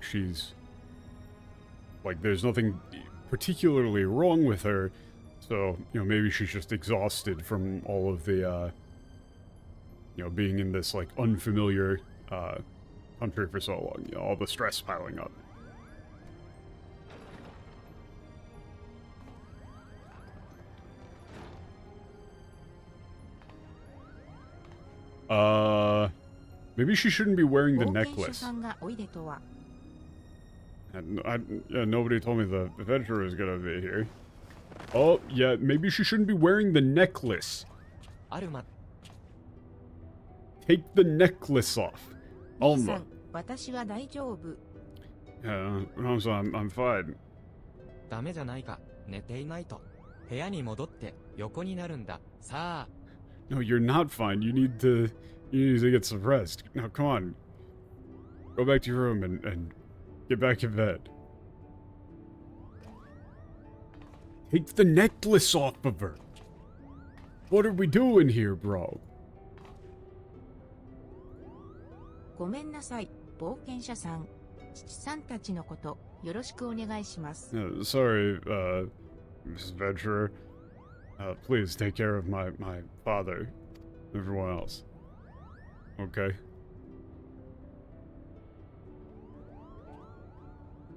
she's, there's nothing particularly wrong with her, so, maybe she's just exhausted from all of the, being in this, unfamiliar, country for so long, all the stress piling up. Maybe she shouldn't be wearing the necklace. Yeah, nobody told me the adventurer was gonna be here. Oh, yeah, maybe she shouldn't be wearing the necklace. Take the necklace off. Alma. Yeah, I'm fine. ダメじゃないか。寝ていないと。部屋に戻って横になるんだ。さあ。No, you're not fine. You need to get some rest. Now, come on. Go back to your room and get back in bed. Take the necklace off of her. What are we doing here, bro? ごめんなさい、冒険者さん。父さんたちのこと、よろしくお願いします。Sorry, Mrs. Adventurer. Please take care of my father, everyone else. Okay.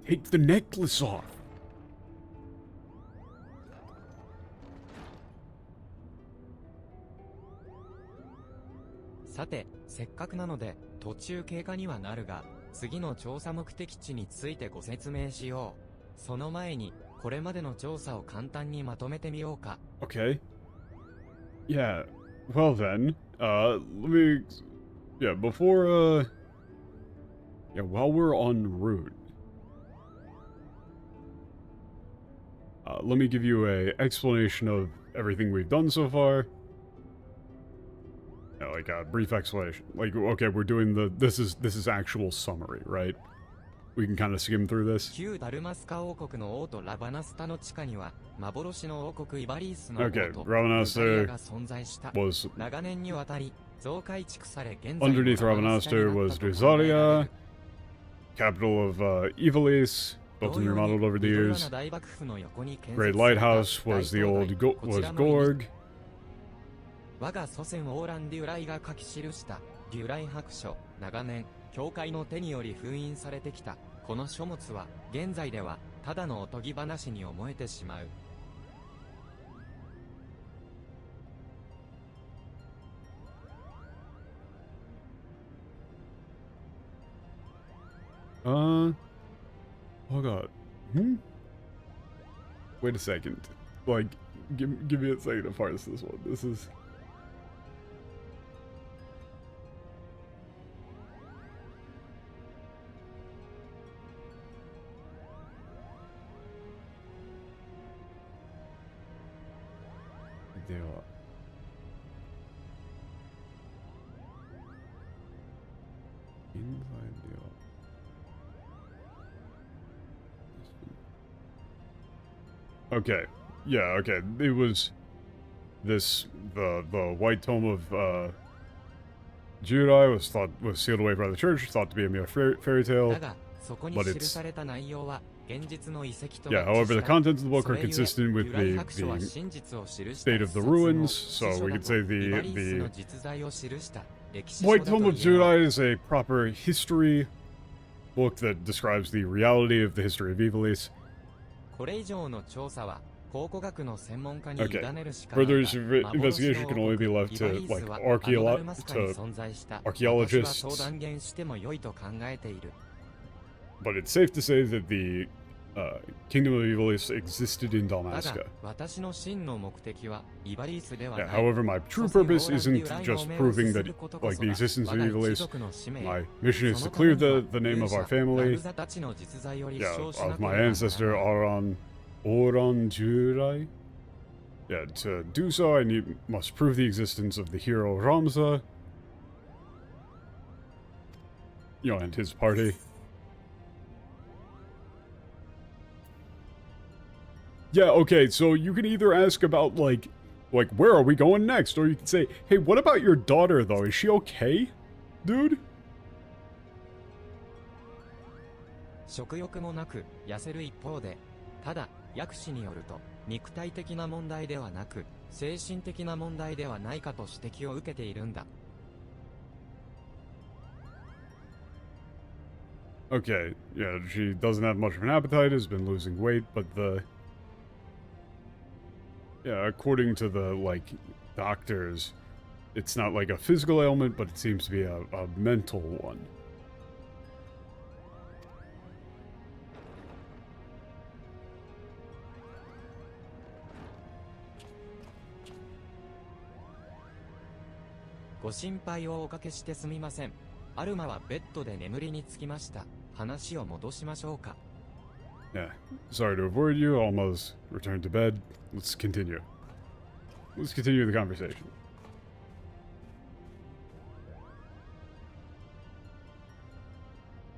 Take the necklace off. さて、せっかくなので途中経過にはなるが、次の調査目的地についてご説明しよう。その前に、これまでの調査を簡単にまとめてみようか。Okay. Yeah. Well then, let me. Yeah, before. Yeah, while we're en route, let me give you a explanation of everything we've done so far. Yeah, like a brief explanation. Like, okay, we're doing this is actual summary, right? We can kind of skim through this. 旧ダルマスカ王国の王都ラバナスタの地下には幻の王国イバリースの王都 Okay, ブ Rabanastre が存在した。 was 長年にわたり増改築され現在の underneath ラバナスタに Rabanastre なった was と考えられる Drusalia, capital of Ivalease, built and remodeled over the いろいろ years. な大幕府の横に建 Great 設された Lighthouse 大 was the 灯 old 台、こち was らの意味 Gorg. 我が祖先オーラン・デュライが書き記したデュライ白書。長年教会の手により封印されてきたこの書物は現在ではただのおとぎ話に思えてしまう。Hold on. Wait a second. Like, give me a second to parse this one. This is. Okay. Yeah, okay. It was this the White Tome of Judai was sealed away by the church, thought to be a mere fairy tale. だがそこに But 記 it's された内容は現実の遺跡と Yeah, マッチ however, the した。 contents of the book そ are れゆえ consistent with デュライ the 白書は真実を記した state of the 一冊の ruins, 史 so 書 we だ could と say イバリースの the 実在を記した歴史書 White だと Tome of 言える。 Judai is a proper history book that describes the reality of the history of Ivalease. これ以上の調査は考古学の専門家に委 Okay. ねるしかないが Further investigation can only be left to イバリースは like あのダルマスカに to 存在した。 archaeologists. 私はそう断言しても良いと考えている。 But it's safe to say that the Kingdom of Ivalease existed in だが Dalmasca. 私の真の目的はイバリースでは Yeah, ない。 however, my true purpose isn't just proving that like the existence of Ivalease. My mission is to clear the name of our family. Yeah, of my ancestor Oran Jurai. Yeah, to do so, I must prove the existence of the hero Ramza. And his party. Yeah, okay, so you can either ask about, like, like, where are we going next? Or you could say, hey, what about your daughter, though? Is she okay, dude? 食欲もなく痩せる一方で、ただ薬師によると肉体的な問題ではなく精神的な問題ではないかと指摘を受けているんだ。Okay, yeah, she doesn't have much of an appetite, has been losing weight, but yeah, according to the, like, doctors, it's not like a physical ailment, but it seems to be a mental one. "ご心配をおかけしてすみません。アルマはベッドで眠りにつきました。話を戻しましょうか。Yeah, sorry to avoid you, Alma's returned to bed. Let's continue. Let's continue the conversation.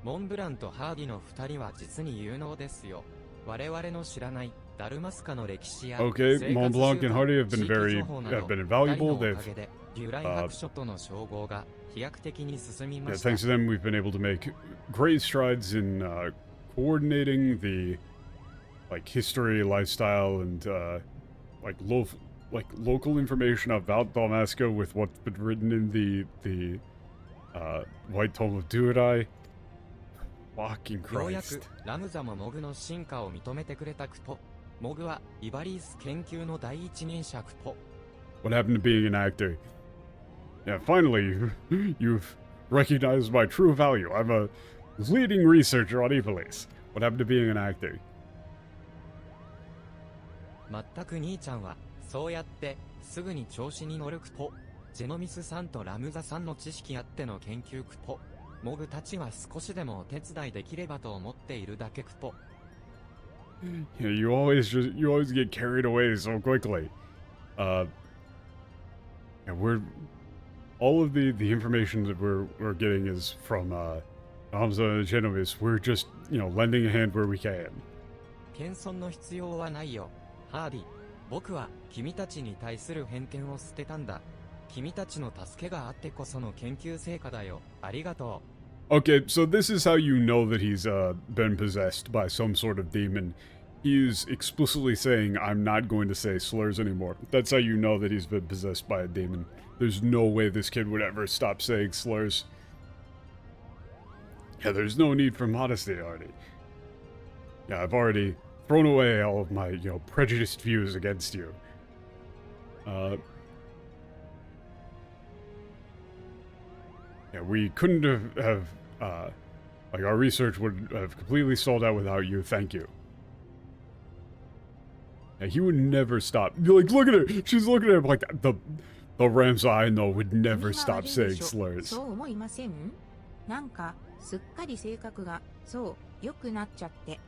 モンブランとハーディの2人は実に有能ですよ。我々の知らないダルマスカの歴史や Okay, 生 Mont 活 Blanc 習 and 慣 Hardy have 地 been 域 very 情報など have been 二人の invaluable. お They've かげでデュライ白書との称号が飛躍的に進みま yeah, した。 thanks to them, we've been able to make great strides in coordinating the like history, lifestyle, and like local information about Dalmasca with what's been written in the White Tome of Duodai. Fucking ようやく Christ. ラムザもモグの進化を認めてくれたクポ。モグはイバリース研究の第一人者クポ。 What happened to being an actor? Yeah, finally, you've recognized my true value. I'm a leading researcher on Ivalease. What happened to being an actor? まったく兄ちゃんはそうやってすぐに調子に乗るクポ。ジェノミスさんとラムザさんの知識あっての研究クポ。モグたちは少しでもお手伝いできればと思っているだけクポ。Yeah, you always get carried away so quickly. Yeah, all of the information that we're getting is from Hamza and Genovese. We're just, lending a hand where we can. 謙遜の必要はないよ、ハーディ。僕は君たちに対する偏見を捨てたんだ。君たちの助けがあってこその研究成果だよ。ありがとう。Okay, so this is how you know that he's been possessed by some sort of demon. He's explicitly saying, I'm not going to say slurs anymore. That's how you know that he's been possessed by a demon. There's no way this kid would ever stop saying slurs. Yeah, there's no need for modesty, Artie. Yeah, I've already thrown away all of my, prejudiced views against you. Yeah, we couldn't have like, our research would have completely stalled out without you. Thank you. Yeah, he would never stop. Like, look at her. She's looking at him like the Ramsa I know would never stop saying slurs. そう思いません？なんかすっかり性格がそう良くなっちゃって。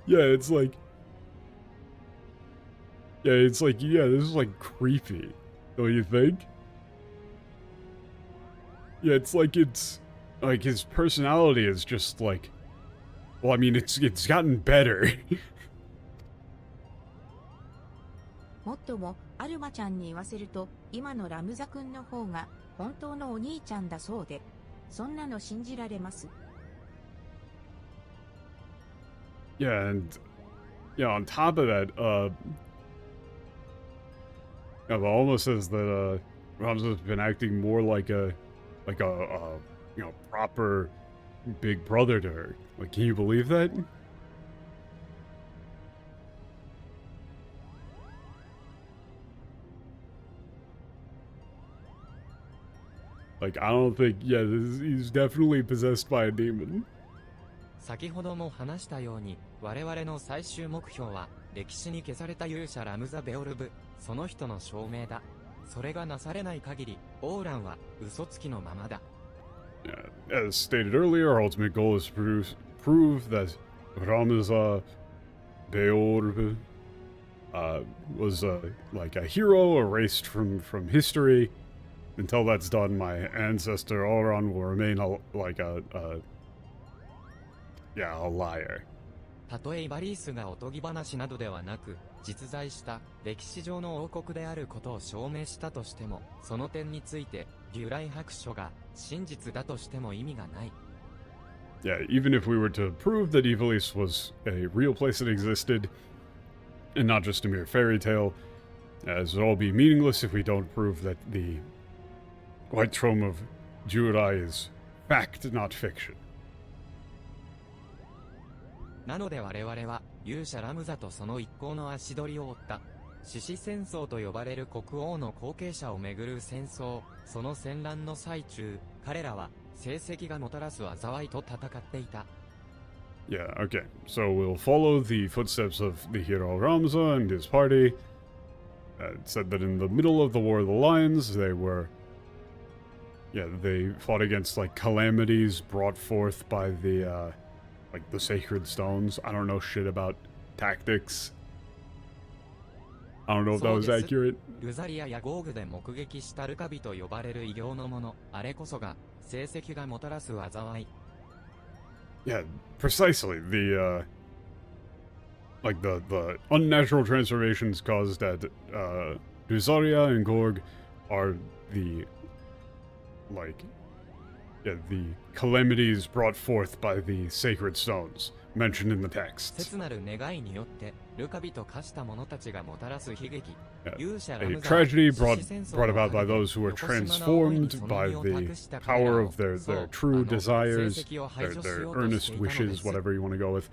Yeah, it's like, this is like creepy, don't you think? Yeah, it's like his personality is just like, well, I mean, it's gotten better. もっともアルマちゃんに言わせると今のラムザ君の方が本当のお兄ちゃんだそうで、そんなの信じられます。Yeah, and on top of that, it almost says that Ramza's been acting more like a proper big brother to her. Like, can you believe that? Like, I don't think, he's definitely possessed by a demon. 先ほども話したように、我々の最終目標は、歴史に消された勇者ラムザ・ベオルブ、その人の証明だ。それがなされない限り、オーランは嘘つきのままだ。As stated earlier, our ultimate goal is to prove that Ramza Beorb was like a hero erased from history. Until that's done, my ancestor Oran will remain a liar. たとえイバリースがおとぎ話などではなく、実在した歴史上の王国であることを証明したとしても、その点について、リュライ白書が真実だとしても意味がない。Yeah, even if we were to prove that Ivalease was a real place that existed, and not just a mere fairy tale, as it would all be meaningless if we don't prove that the White Throne of Jurai is fact, not fiction. なので我々は、勇者ラムザとその一行の足取りを追った。獅子戦争と呼ばれる国王の後継者をめぐる戦争、その戦乱の最中、彼らは、成績がもたらす災いと戦っていた。Yeah, okay. So we'll follow the footsteps of the hero Ramza and his party. It said that in the middle of the War of the Lions, they fought against, like, calamities brought forth by the, like, the sacred stones. I don't know shit about tactics. I don't know if that was accurate. ルザリアやゴーグで目撃したルカビと呼ばれる異形のもの、あれこそが、成績がもたらす災い。Yeah, precisely. The unnatural transformations caused at Luzaria and Gorg are the calamities brought forth by the sacred stones mentioned in the text. 切なる願いによってルカビと化した者たちがもたらす悲劇。 Yeah, 勇者ラ a ムザ tragedy は brought 獅子戦争 brought を about by 経て those who were 横島の王に transformed その by 身を the 託した彼ら power を of their そう true 成 desires, 績を排除し their ようとして earnest いたので wishes, す。 whatever you want to go with.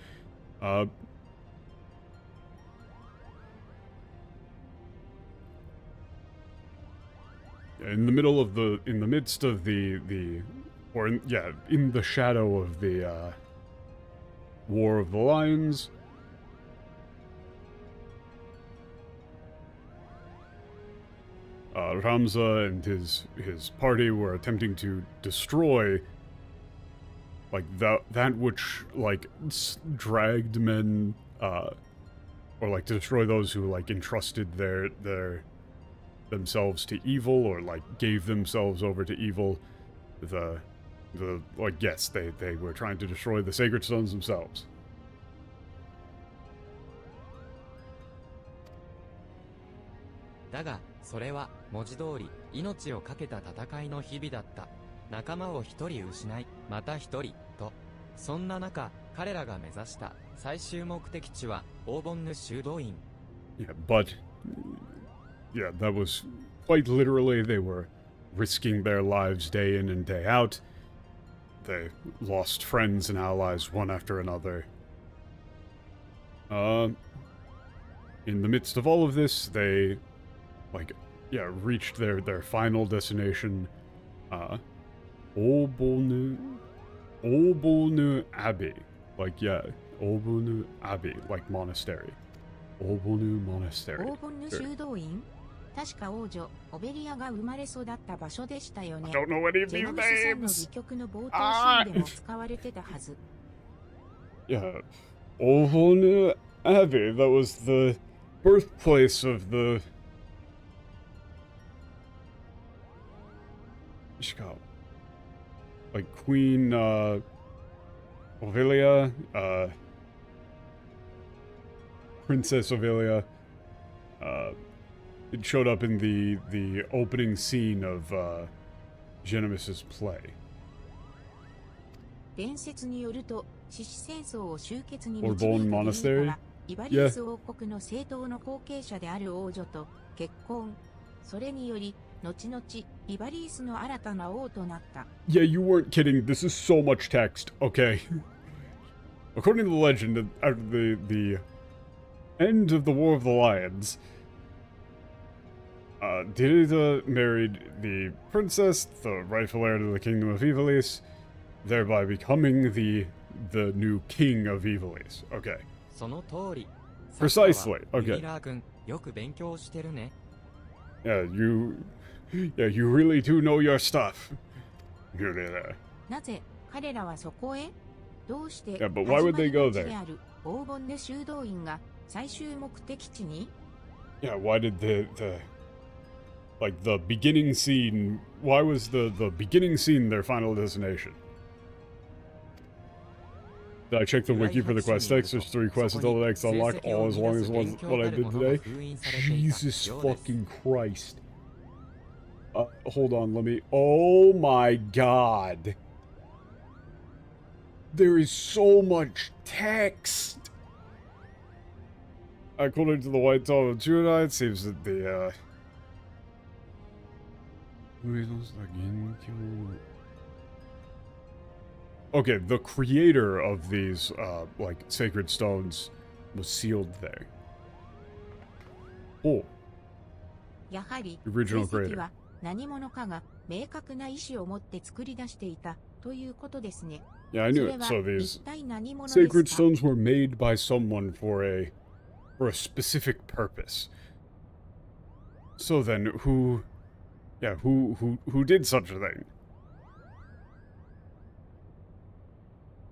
In the midst of in the shadow of the War of the Lions, Ramza and his party were attempting to destroy, like, that which, like, dragged men, or, like, to destroy those who, like, entrusted themselves to evil, or, like, gave themselves over to evil. They were trying to destroy the sacred stones themselves. だが、それは、文字通り、命を懸けた戦いの日々だった。仲間を一人失い、また一人、と。そんな中、彼らが目指した、最終目的地は、黄金の修道院。Yeah, that was quite literally, they were risking their lives day in and day out. They lost friends and allies one after another. In the midst of all of this, they, reached their final destination, Olbonu Abbey. Olbonu Abbey, like monastery. Olbonu Monastery. 黄金の修道院、確か王女オベリアが生まれ育った場所でしたよね。 I don't know any of ジェ these ノビスさんの names. 戯曲の冒頭シーンでも使われてたはず。Yeah, Olbonu Abbey. That was the birthplace of the. Like Queen Ovelia, Princess Ovelia. It showed up in the opening scene of Genemis's play. 伝説によると、獅子戦争を終結に Or 導い Bone た理由 Monastery? から、イバリース王国の正統の後継者である王女と結婚。それにより、後々、イバリースの新たな王となった。Yeah, you weren't kidding. This is so much text. Okay. According to the legend, at the end of the War of the Lions, Dirida married the princess, the rightful heir to the kingdom of Ivalease, thereby becoming the new king of Ivalease. Okay. その通り。 Precisely. Okay. ミラー君、よく勉強してるね。Yeah, you really do know your stuff. You're there. なぜ彼らはそこへ？どうして Yeah, but why would they go 始まりの地 there? である黄金の修道院が最終目的地に？ Yeah, why did the beginning scene, why was the beginning scene their final destination? Did I check the wiki for the quest text? There's 3 quests until the next unlock, all as long as what I did today. Jesus fucking Christ. Hold on, let me... Oh my god. There is so much text. According to the White Tome of Judah, it seems that the, okay, the creator of these, like, sacred stones was sealed there. Oh. やはり、 Original 成績 creator. は何者かが明確な意思を持って作り出していたということですね。 Yeah, I knew it. それ So は these 一体何者ですか? sacred stones were made by someone for a specific purpose. So then, who did such a thing?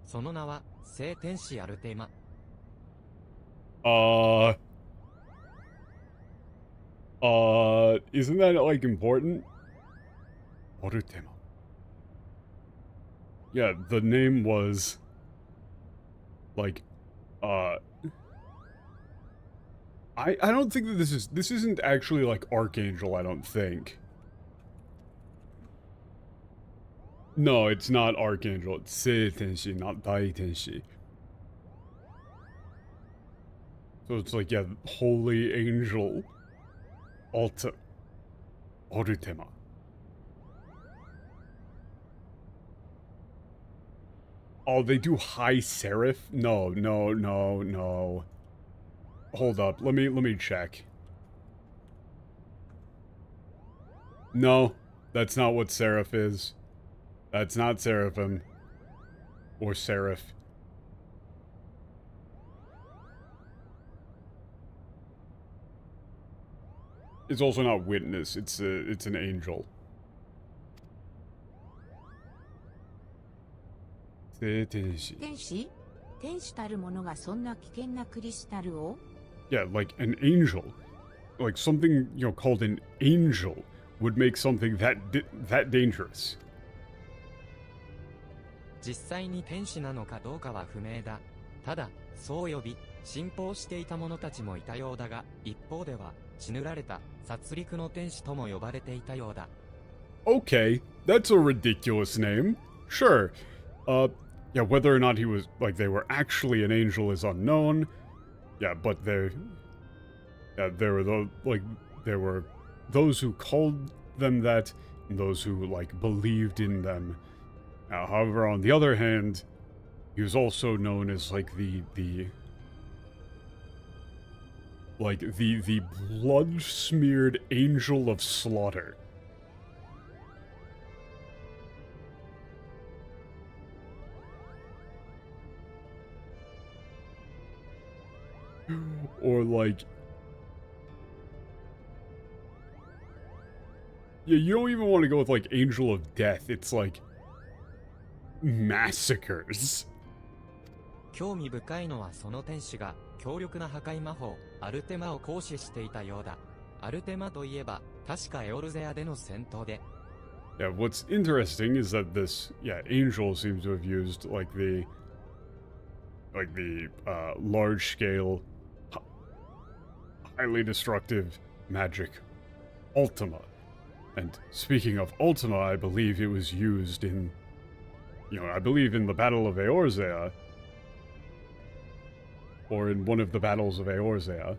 その名は聖天使アルテマ。Isn't that, like, important? Arutema. Yeah, the name was, like, I don't think that this isn't actually, like, Archangel, I don't think. No, it's not Archangel, it's Seitenshi, not Daitenshi. So it's like, yeah, Holy Angel. Arutema. Oh, they do High Seraph? No. Hold up, let me check. No, that's not what Seraph is. That's not Seraphim. Or Seraph. It's also not Witness, it's an angel. 聖天使. 天使? 天使たる者がそんな危険なクリスタルを? Yeah, like an angel. Like something, you know, called an angel would make something that dangerous. 実際に天使なのかどうかは不明だ。ただ、そう呼び、信奉していた者たちもいたようだが、一方では、血塗られた殺戮の天使とも呼ばれていたようだ。Okay, that's a ridiculous name. Sure. Yeah, whether or not he was, like, they were actually an angel is unknown. Yeah, but there were those who called them that, and those who, like, believed in them. However, on the other hand, he was also known as, like, the blood-smeared angel of slaughter. Or, like... Yeah, you don't even want to go with, like, Angel of Death. It's, like... massacres. 興味深いのはその天使が強力な破壊魔法アルテマを行使していたようだ。アルテマといえば確かエオルゼアでの戦闘で。Yeah, what's interesting is that this, angel seems to have used, like the large-scale, highly destructive magic Ultima. And speaking of Ultima, I believe it was used in, I believe in the Battle of Eorzea, or in one of the battles of Eorzea. "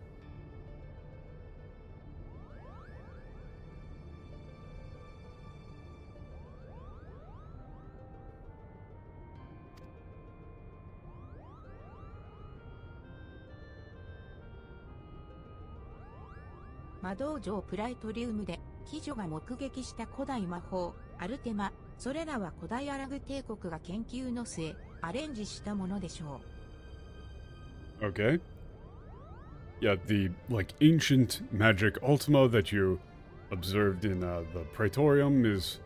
魔道場プライトリウムで鬼女が目撃した古代魔法アルテマ、それらは古代アラグ帝国が研究の末アレンジしたものでしょう。Okay. Yeah, the, like, ancient magic Ultima that you observed in, the Praetorium is,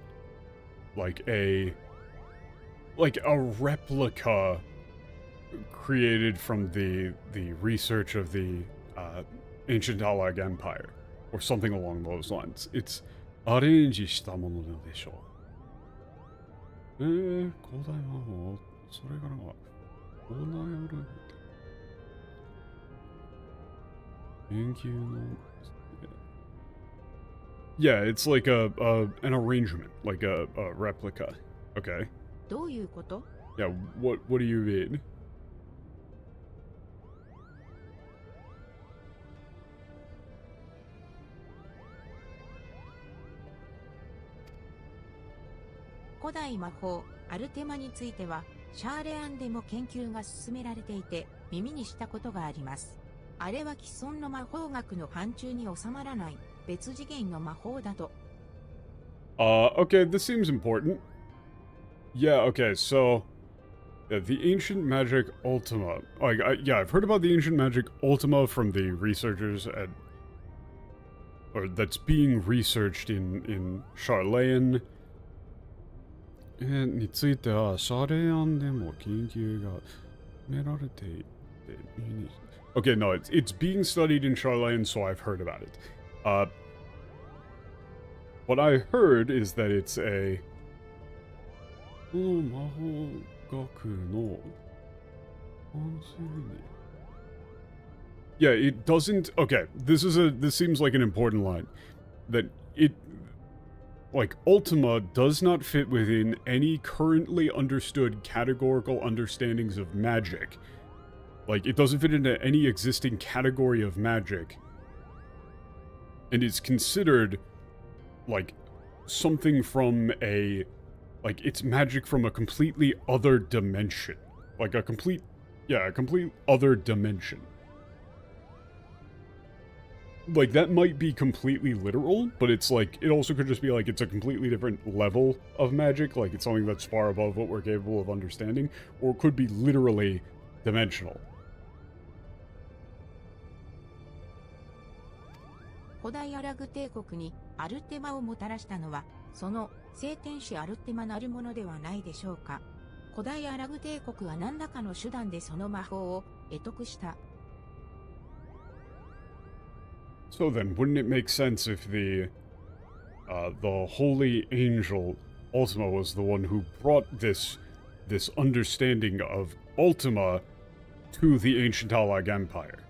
like a replica created from the research of the, ancient Alag Empire, or something along those lines. It's アレンジしたものでしょう。古代魔法、それからは。Yeah, it's like an arrangement, like a replica. Okay. どういうこと？ Yeah, what do you mean? 古代魔法アルテマについてはシャーレアンでも研究が進められていて耳にしたことがあります。あれは既存の魔法学の範疇に収まらない別次元の魔法だと。Okay, this seems important. Yeah, okay, so yeah, the ancient magic Ultima. Like, yeah, I've heard about the ancient magic Ultima from the researchers at, or that's being researched in Charlayan. については、シャレアンでも研究がめられていて、Okay, no, it's being studied in Charlayan, so I've heard about it. What I heard is that it's a... Yeah, it doesn't... Okay, this seems like an important line. That it... Like, Ultima does not fit within any currently understood categorical understandings of magic. Like, it doesn't fit into any existing category of magic. And it's considered, like, something from a... Like, it's magic from a completely other dimension. Like, a complete other dimension. Like, that might be completely literal, but it's like, it also could just be like, it's a completely different level of magic, like it's something that's far above what we're capable of understanding, or it could be literally dimensional. 古代アラグ帝国にアルテマをもたらしたのは、その聖天使アルテマなるものではないでしょうか。古代アラグ帝国は何らかの手段でその魔法を得得した。So then, wouldn't it make sense if the holy angel Ultima was the one who brought this understanding of Ultima to the ancient Alag Empire?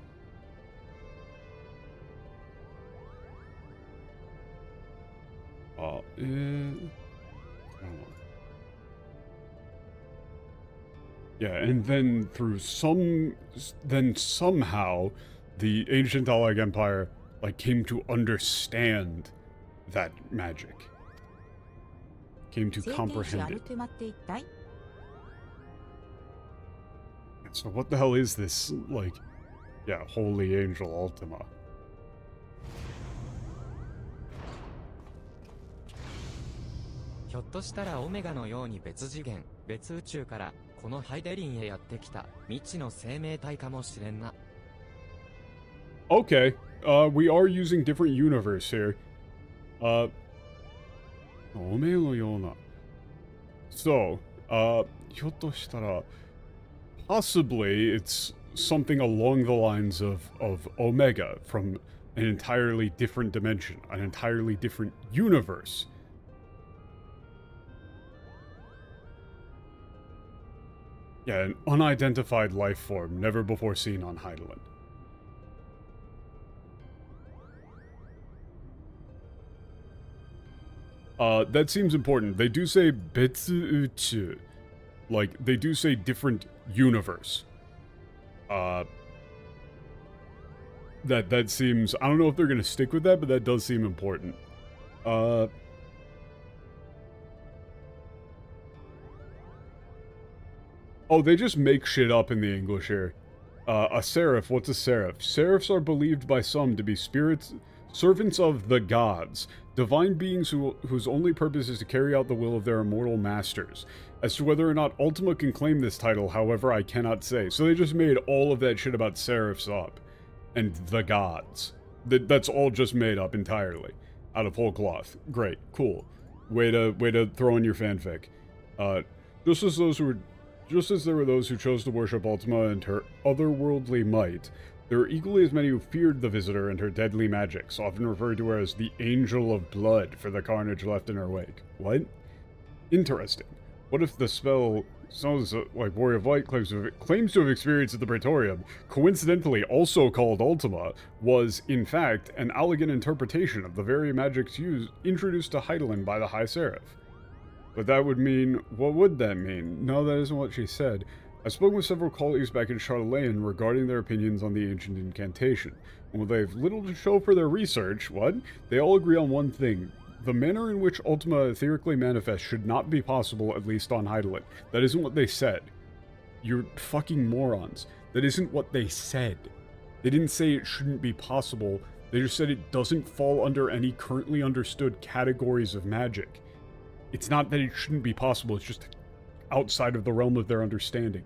Yeah, and then somehow the ancient Alag Empire like came to understand that magic. Came to comprehend it. So what the hell is this, like, yeah, holy angel Ultima? ひょっとしたらオメガのように別次元、別宇宙からこのハイデリンへやってきた未知の生命体かもしれんな。Okay, we are using different universe here. So, ひょっとしたら possibly it's something along the lines of Omega from an entirely different dimension, an entirely different universe. Yeah, an unidentified life form never before seen on Heidelin. That seems important. They do say betsu uchu. Like, they do say different universe. That seems... I don't know if they're gonna stick with that, but that does seem important. Oh, they just make shit up in the English here. A seraph, what's a seraph? Seraphs are believed by some to be spirits, servants of the gods, divine beings whose only purpose is to carry out the will of their immortal masters. As to whether or not Ultima can claim this title, however, I cannot say. So they just made all of that shit about seraphs up. And the gods. That's all just made up entirely. Out of whole cloth. Great. Cool. Way to throw in your fanfic. Just as there were those who chose to worship Ultima and her otherworldly might, there were equally as many who feared the visitor and her deadly magics, often referred to her as the Angel of Blood for the carnage left in her wake. What? Interesting. What if the spell sounds like Warrior of Light claims to have experienced at the Praetorium, coincidentally also called Ultima, was, in fact, an elegant interpretation of the very magics introduced to Heidelin by the High Seraph? But that would mean... what would that mean? No, that isn't what she said. I spoke with several colleagues back in Charlemagne regarding their opinions on the ancient incantation. And while they have little to show for their research, they all agree on one thing. The manner in which Ultima etherically manifests should not be possible, at least on Heidelin. That isn't what they said. You're fucking morons. That isn't what they said. They didn't say it shouldn't be possible. They just said it doesn't fall under any currently understood categories of magic. It's not that it shouldn't be possible, it's just outside of the realm of their understanding.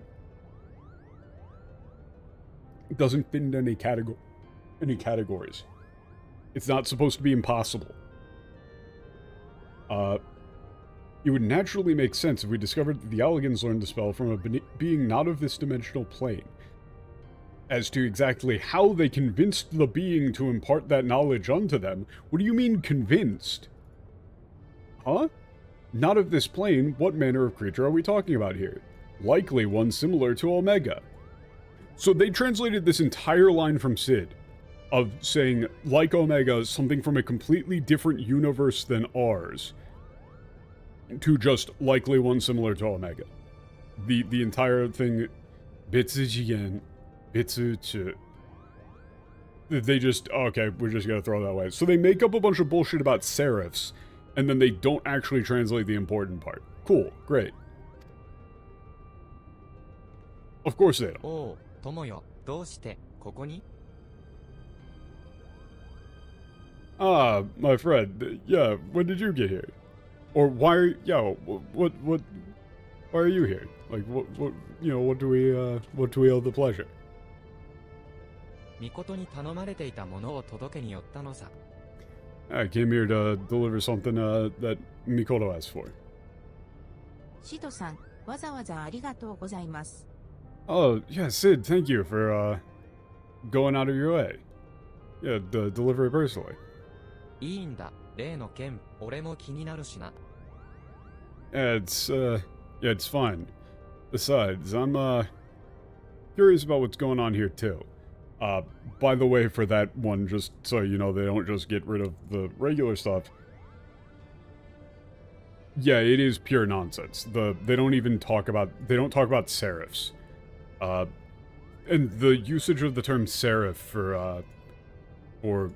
It doesn't fit into any categories. It's not supposed to be impossible. It would naturally make sense if we discovered that the Alligans learned the spell from a being not of this dimensional plane. As to exactly how they convinced the being to impart that knowledge unto them, what do you mean convinced? Huh? Not of this plane, what manner of creature are we talking about here? Likely one similar to Omega. So they translated this entire line from Sid, of saying, like Omega, something from a completely different universe than ours, to just likely one similar to Omega. The entire thing, Bitsujigen, Bitsuchi. They just, okay, we're just gonna throw that away. So they make up a bunch of bullshit about serifs, and then they don't actually translate the important part. Cool, great. Of course they don't. Oh, Tomoyo, どうしてここに? Ah, my friend, yeah, when did you get here? Or why, why are you here? Like, what do we owe the pleasure? ミコトに頼まれていたものを届けに寄ったのさ。I came here to deliver something, that Mikoto asked for. シドさん、わざわざありがとうございます。Oh, yeah, Sid, thank you for, going out of your way. Yeah, to deliver it personally. いいんだ、例の件、俺も気になるしな。Yeah, it's fine. Besides, I'm, curious about what's going on here, too. By the way, for that one, just so you know, they don't just get rid of the regular stuff. Yeah, it is pure nonsense. They don't talk about serifs. And the usage of the term serif for, or,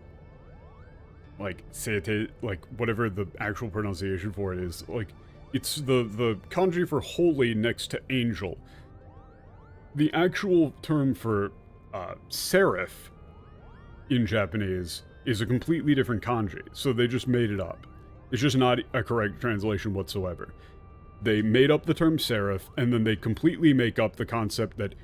like, seite, like, whatever the actual pronunciation for it is, like, it's the kanji for holy next to angel. The actual term for, serif in Japanese is a completely different kanji, so they just made it up. It's just not a correct translation whatsoever. They made up the term serif, and then they completely make up the concept that,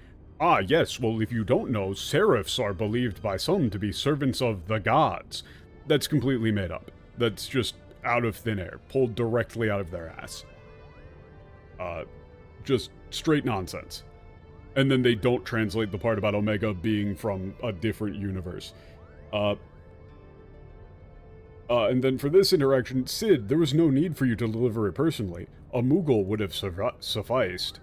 ah, yes, well, if you don't know, serifs are believed by some to be servants of the gods. That's completely made up. That's just out of thin air, pulled directly out of their ass. Just straight nonsense. And then they don't translate the part about Omega being from a different universe. And then for this interaction, Sid, there was no need for you to deliver it personally. A Moogle would have sufficed.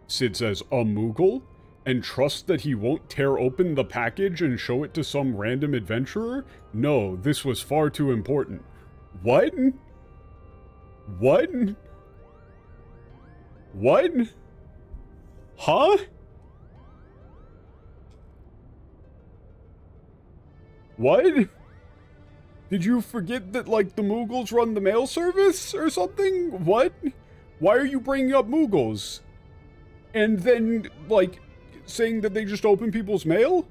Sid says, a Moogle? And trust that he won't tear open the package and show it to some random adventurer? No, this was far too important. What? What? What? Huh? What? Did you forget that, like, the Moogles run the mail service or something? What? Why are you bringing up Moogles? And then, like, saying that they just open people's mail?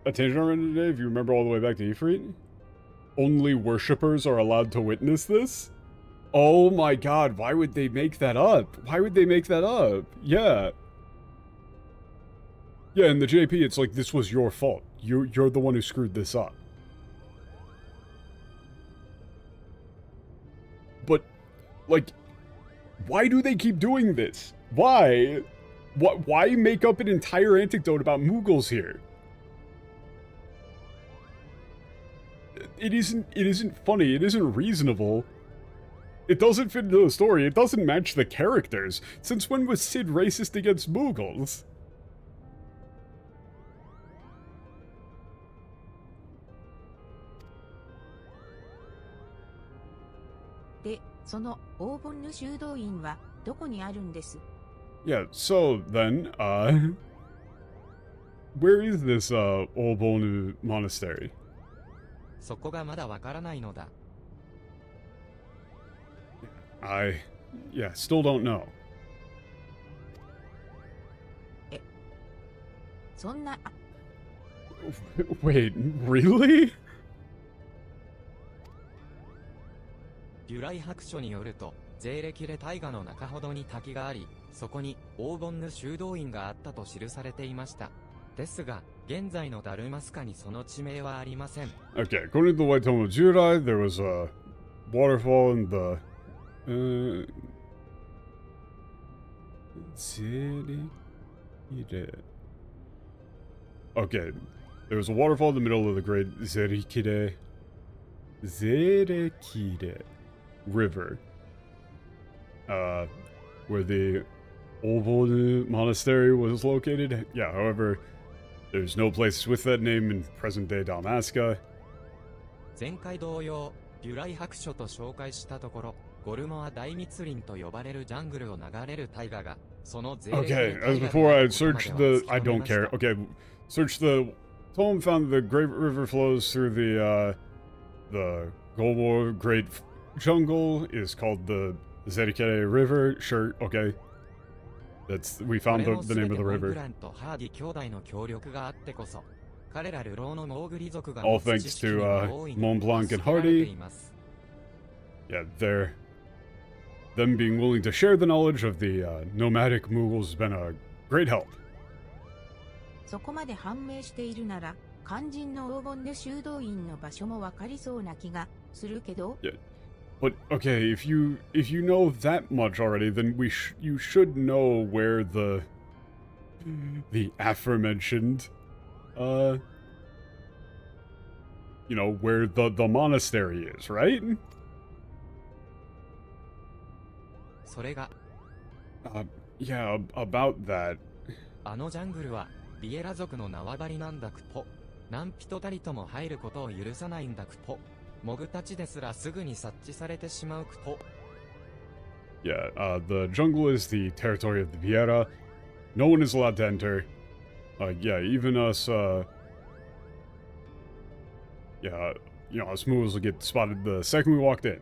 Attention already today, if you remember all the way back to Ifrit? Only worshippers are allowed to witness this? Oh my god, why would they make that up? Why would they make that up? Yeah. Yeah, in the JP, it's like, this was your fault. You're the one who screwed this up. But, like, why do they keep doing this? Why? Why make up an entire anecdote about Mughals here? It isn't funny, it isn't reasonable. It doesn't fit into the story, it doesn't match the characters. Since when was Sid racist against Mughals? で、その黄金の修道院はどこにあるんです？ Yeah, so then, where is this, Obonu monastery? そこがまだわからないのだ。Yeah, still don't know. そんな、Wait, really? 由来白書によると、西暦で大河の中ほどに滝があり、そこに黄金の修道院があったと記されていました。ですが、現在のダルマスカにその地名はありません。Okay, according to the White Tome of Jurai, there was a waterfall in the, Okay, there was a waterfall in the middle of the great Zerikide River, where the Obonu Monastery was located. Yeah, however, there's no place with that name in present-day Dalmasca. 前回同様、由来白書と紹介したところ、ゴルモア大密林と呼ばれるジャングルを流れる大河が、その西暦 Okay, で as 大 before, 河 I であることま searched では the. 突き I 止め don't ました care. Okay, searched the tome, found the Great River flows through the Golmore Great Jungle is called the Zerikere River. Sure, okay. We こ found れも the 全 name て of the モンブ river. ランとハーディ兄弟の協力があってこそ、彼ら流浪のモーグリ族が All 持つ thanks 知識 to には大いに Mont Blanc 助 and けられて Hardy. います。 Yeah, them being willing to share the knowledge of the nomadic Mughals has been a great help. そこまで判明しているなら、肝心の黄金の修道院の場所もわかりそうな気がするけど、 But okay, if you know that much already, then you should know where the aforementioned, where the monastery is, right? それが、 Yeah, about that. あのジャングルは、ビエラ族の縄張りなんだくぽ。何人たりとも入ることを許さないんだくぽ。モグたちですらすぐに察知されてしまうくぽ。Yeah, the jungle is the territory of the Viera. No one is allowed to enter. Yeah, even us, us moves will get spotted the second we walked in.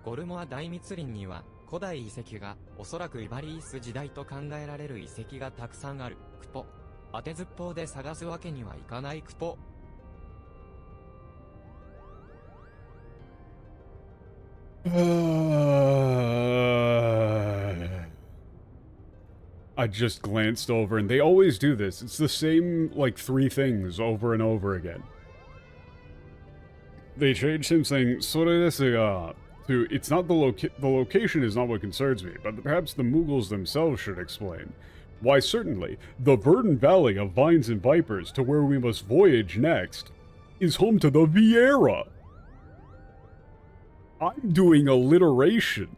ゴルモア大密林には古代遺跡がおそらくイバリース時代と考えられる遺跡がたくさんあるクポ。当てずっぽうで探すわけにはいかないクポ。I just glanced over, and they always do this. It's the same, like, 3 things over and over again. They changed him saying, それですが, to, it's not the location is not what concerns me, but perhaps the Mughals themselves should explain. Why, certainly, the verdant valley of vines and vipers to where we must voyage next is home to the Viera. I'm doing alliteration.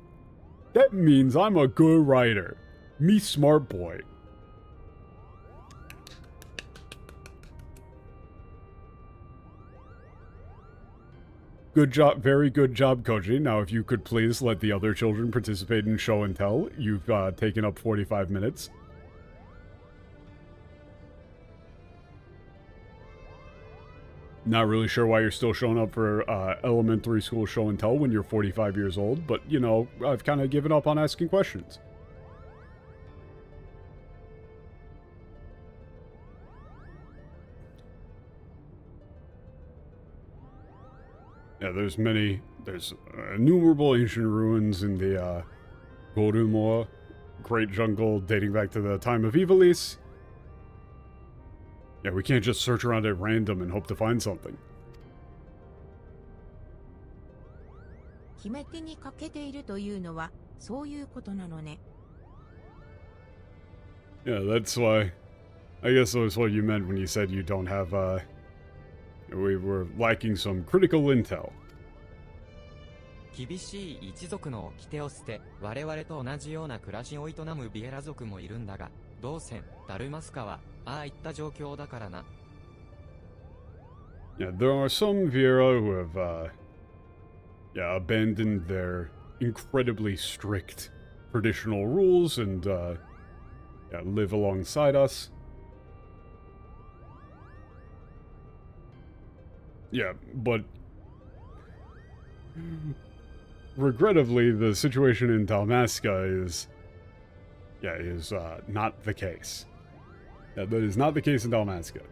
That means I'm a good writer. Me smart boy. Good job, very good job, Koji. Now, if you could please let the other children participate in show and tell. You've taken up 45 minutes. Not really sure why you're still showing up for elementary school show and tell when you're 45 years old, but, you know, I've kind of given up on asking questions. Yeah, there's innumerable ancient ruins in the Gorumoa Great Jungle dating back to the time of Ivalease. Yeah, we can't just search around at random and hope to find something. 決め手に欠けているというのはそういうことなのね。Yeah, that's why. I guess that's what you meant when you said you don't have, we were lacking some critical intel. 厳しい一族の掟を捨て、我々と同じような暮らしを営むビエラ族もいるんだが、同船、ダルマスカは、ああいった状況だからな。Yeah, there are some Viera who have, yeah, abandoned their incredibly strict traditional rules and, yeah, live alongside us. Yeah, but regrettably, the situation in Dalmasca is, yeah, not the case. Yeah, that is not the case in Dalmasca.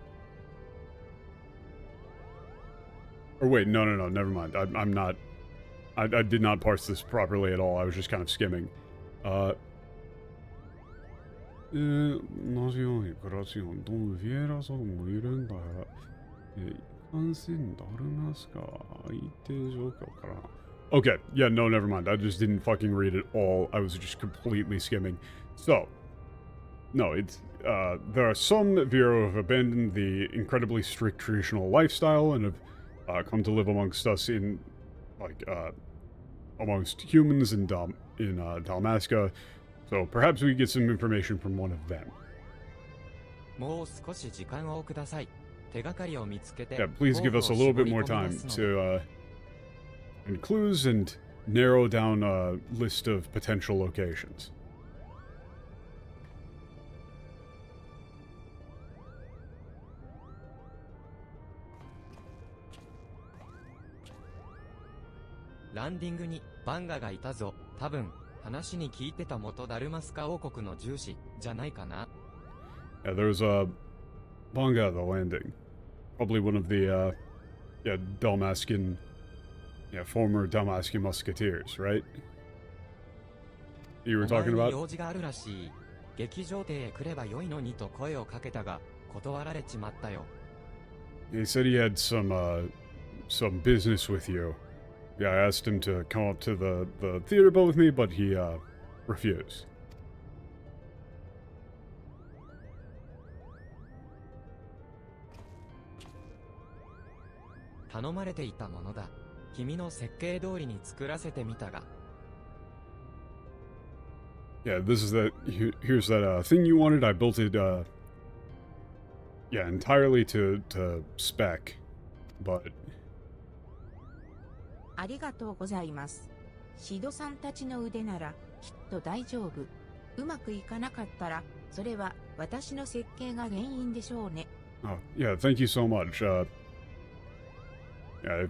Or wait, no, never mind. I'm not. I did not parse this properly at all. I was just kind of skimming. 同じように暮らしをどのビエラ族もいるんだが、感染ダルマスカ相手状況から。Okay, yeah, no, never mind. I just didn't fucking read it all. I was just completely skimming. So, no, it's, there are some Viera who have abandoned the incredibly strict traditional lifestyle and have come to live amongst us in, like, amongst humans in Dalmasca. So perhaps we get some information from one of them. もう少し時間をください。手がかりを見つけて。Yeah, please give us a little bit more time to find clues and narrow down a list of potential locations. ランディングにバンガがいたぞ。多分話に聞いてた元ダルマスカ王国の重視じゃないかな。Yeah, there's a Banga at the landing. Probably one of the yeah, Dalmascan, yeah, former Dalmascan musketeers, right? You were talking お前 about? に用事があるらしい。劇場邸へ来れば良いのにと声をかけたが断られちまったよ。He said he had some business with you. Yeah, I asked him to come up to the theater boat with me, but he refused. 頼まれていたものだ。君の設計通りに作らせてみたが。Yeah, this is that. Here's that thing you wanted. I built it. Yeah, entirely to spec, but. ありがとうございます。シドさんたちの腕ならきっと大丈夫。うまくいかなかったら、それは私の設計が原因でしょうね。Oh, yeah, thank you so much. Yeah,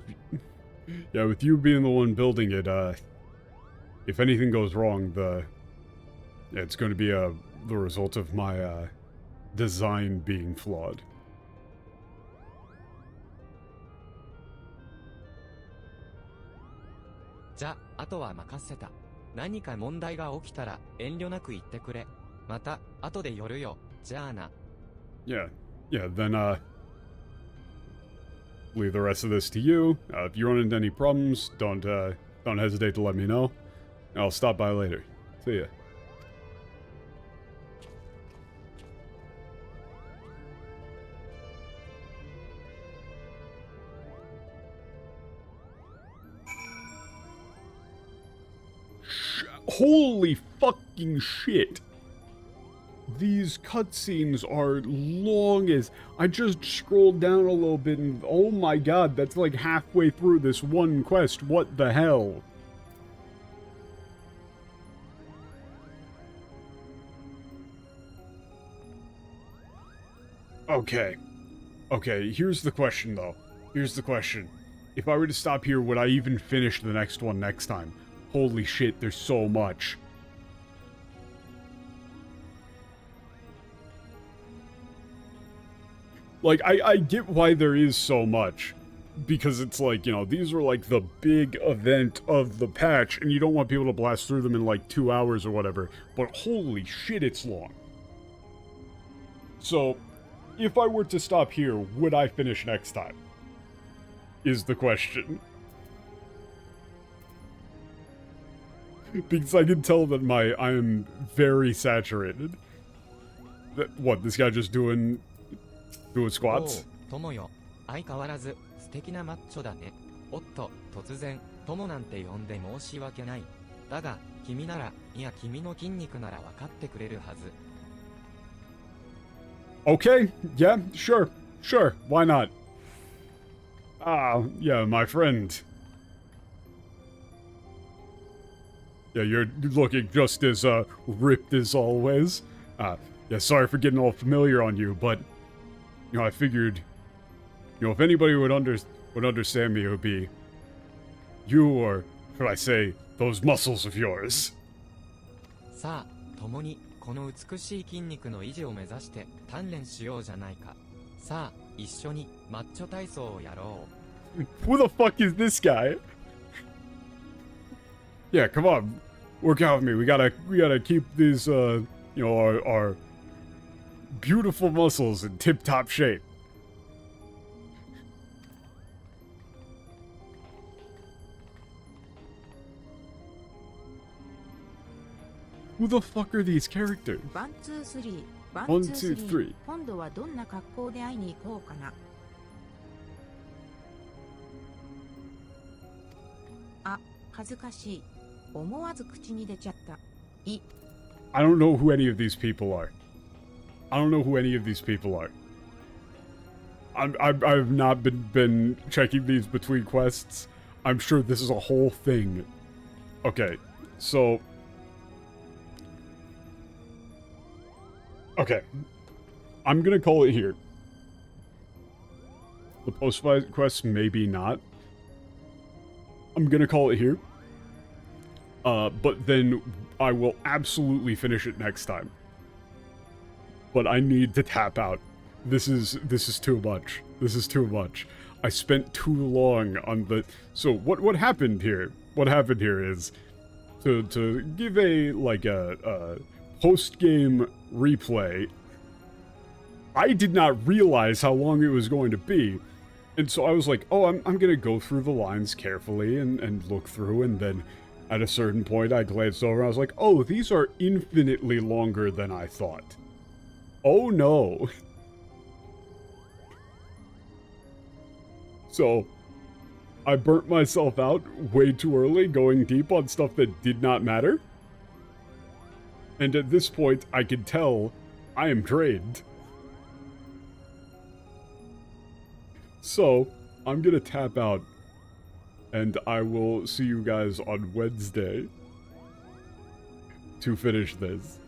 yeah, with you being the one building it, if anything goes wrong, yeah, it's going to be the result of my design being flawed. じゃあ、あとは任せた。何か問題が起きたら遠慮なく言ってくれ。また、後で寄るよ。じゃあな。Yeah, then, leave the rest of this to you. If you run into any problems, don't hesitate to let me know. I'll stop by later. See ya. Holy fucking shit! These cutscenes are long as... I just scrolled down a little bit and... Oh my god, that's like halfway through this one quest. What the hell? Okay. Okay, here's the question though. Here's the question. If I were to stop here, would I even finish the next one next time? Holy shit, there's so much. Like, I get why there is so much. Because it's like, you know, these were like the big event of the patch, and you don't want people to blast through them in like 2 hours or whatever. But holy shit, it's long. So, if I were to stop here, would I finish next time? Is the question. Because I can tell that I am very saturated. What, this guy just doing squats? 友よ、相変わらず素敵なマッチョだね。おっと、突然、友なんて呼んで申し訳ない。だが、君なら、いや君の筋肉なら分かってくれるはず。Okay, yeah, sure, why not? Yeah, my friend. Yeah, you're looking just as, ripped as always. Yeah, sorry for getting all familiar on you, but, you know, I figured, you know, if anybody would understand me, it would be you, or should I say, those muscles of yours. さあ、共にこの美しい筋肉の維持を目指して鍛錬しようじゃないか。さあ、一緒にマッチョ体操をやろう。Who the fuck is this guy? Yeah, come on, work out with me. We gotta keep these, you know, our beautiful muscles in tip-top shape. Who the fuck are these characters? ワン、ツー、スリー。ワン、 One, ツ two, ー、スリー。three. 今度はどんな格好で会いに行こうかな。あ、恥ずかしい。思わず口に出ちゃった。I don't know who any of these people are. I don't know who any of these people are. I've not been checking these between quests. I'm sure this is a whole thing. Okay, so... Okay. I'm gonna call it here. The post-fight quest, maybe not. I'm gonna call it here. But then I will absolutely finish it next time. But I need to tap out. This is too much. This is too much. I spent too long on the... So what happened here? What happened here is to give a post-game replay. I did not realize how long it was going to be. And so I was like, oh, I'm gonna go through the lines carefully and look through, and then at a certain point I glanced over and I was like, oh, these are infinitely longer than I thought. Oh no. So, I burnt myself out way too early going deep on stuff that did not matter. And at this point, I can tell I am drained. So, I'm gonna tap out, and I will see you guys on Wednesday to finish this.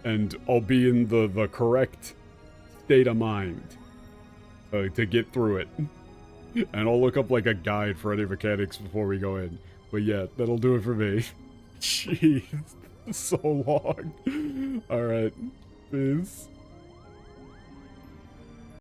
And I'll be in the correct state of mind to get through it. And I'll look up like a guide for any mechanics before we go in. But yeah, that'll do it for me. Jeez, so long. Alright, peace.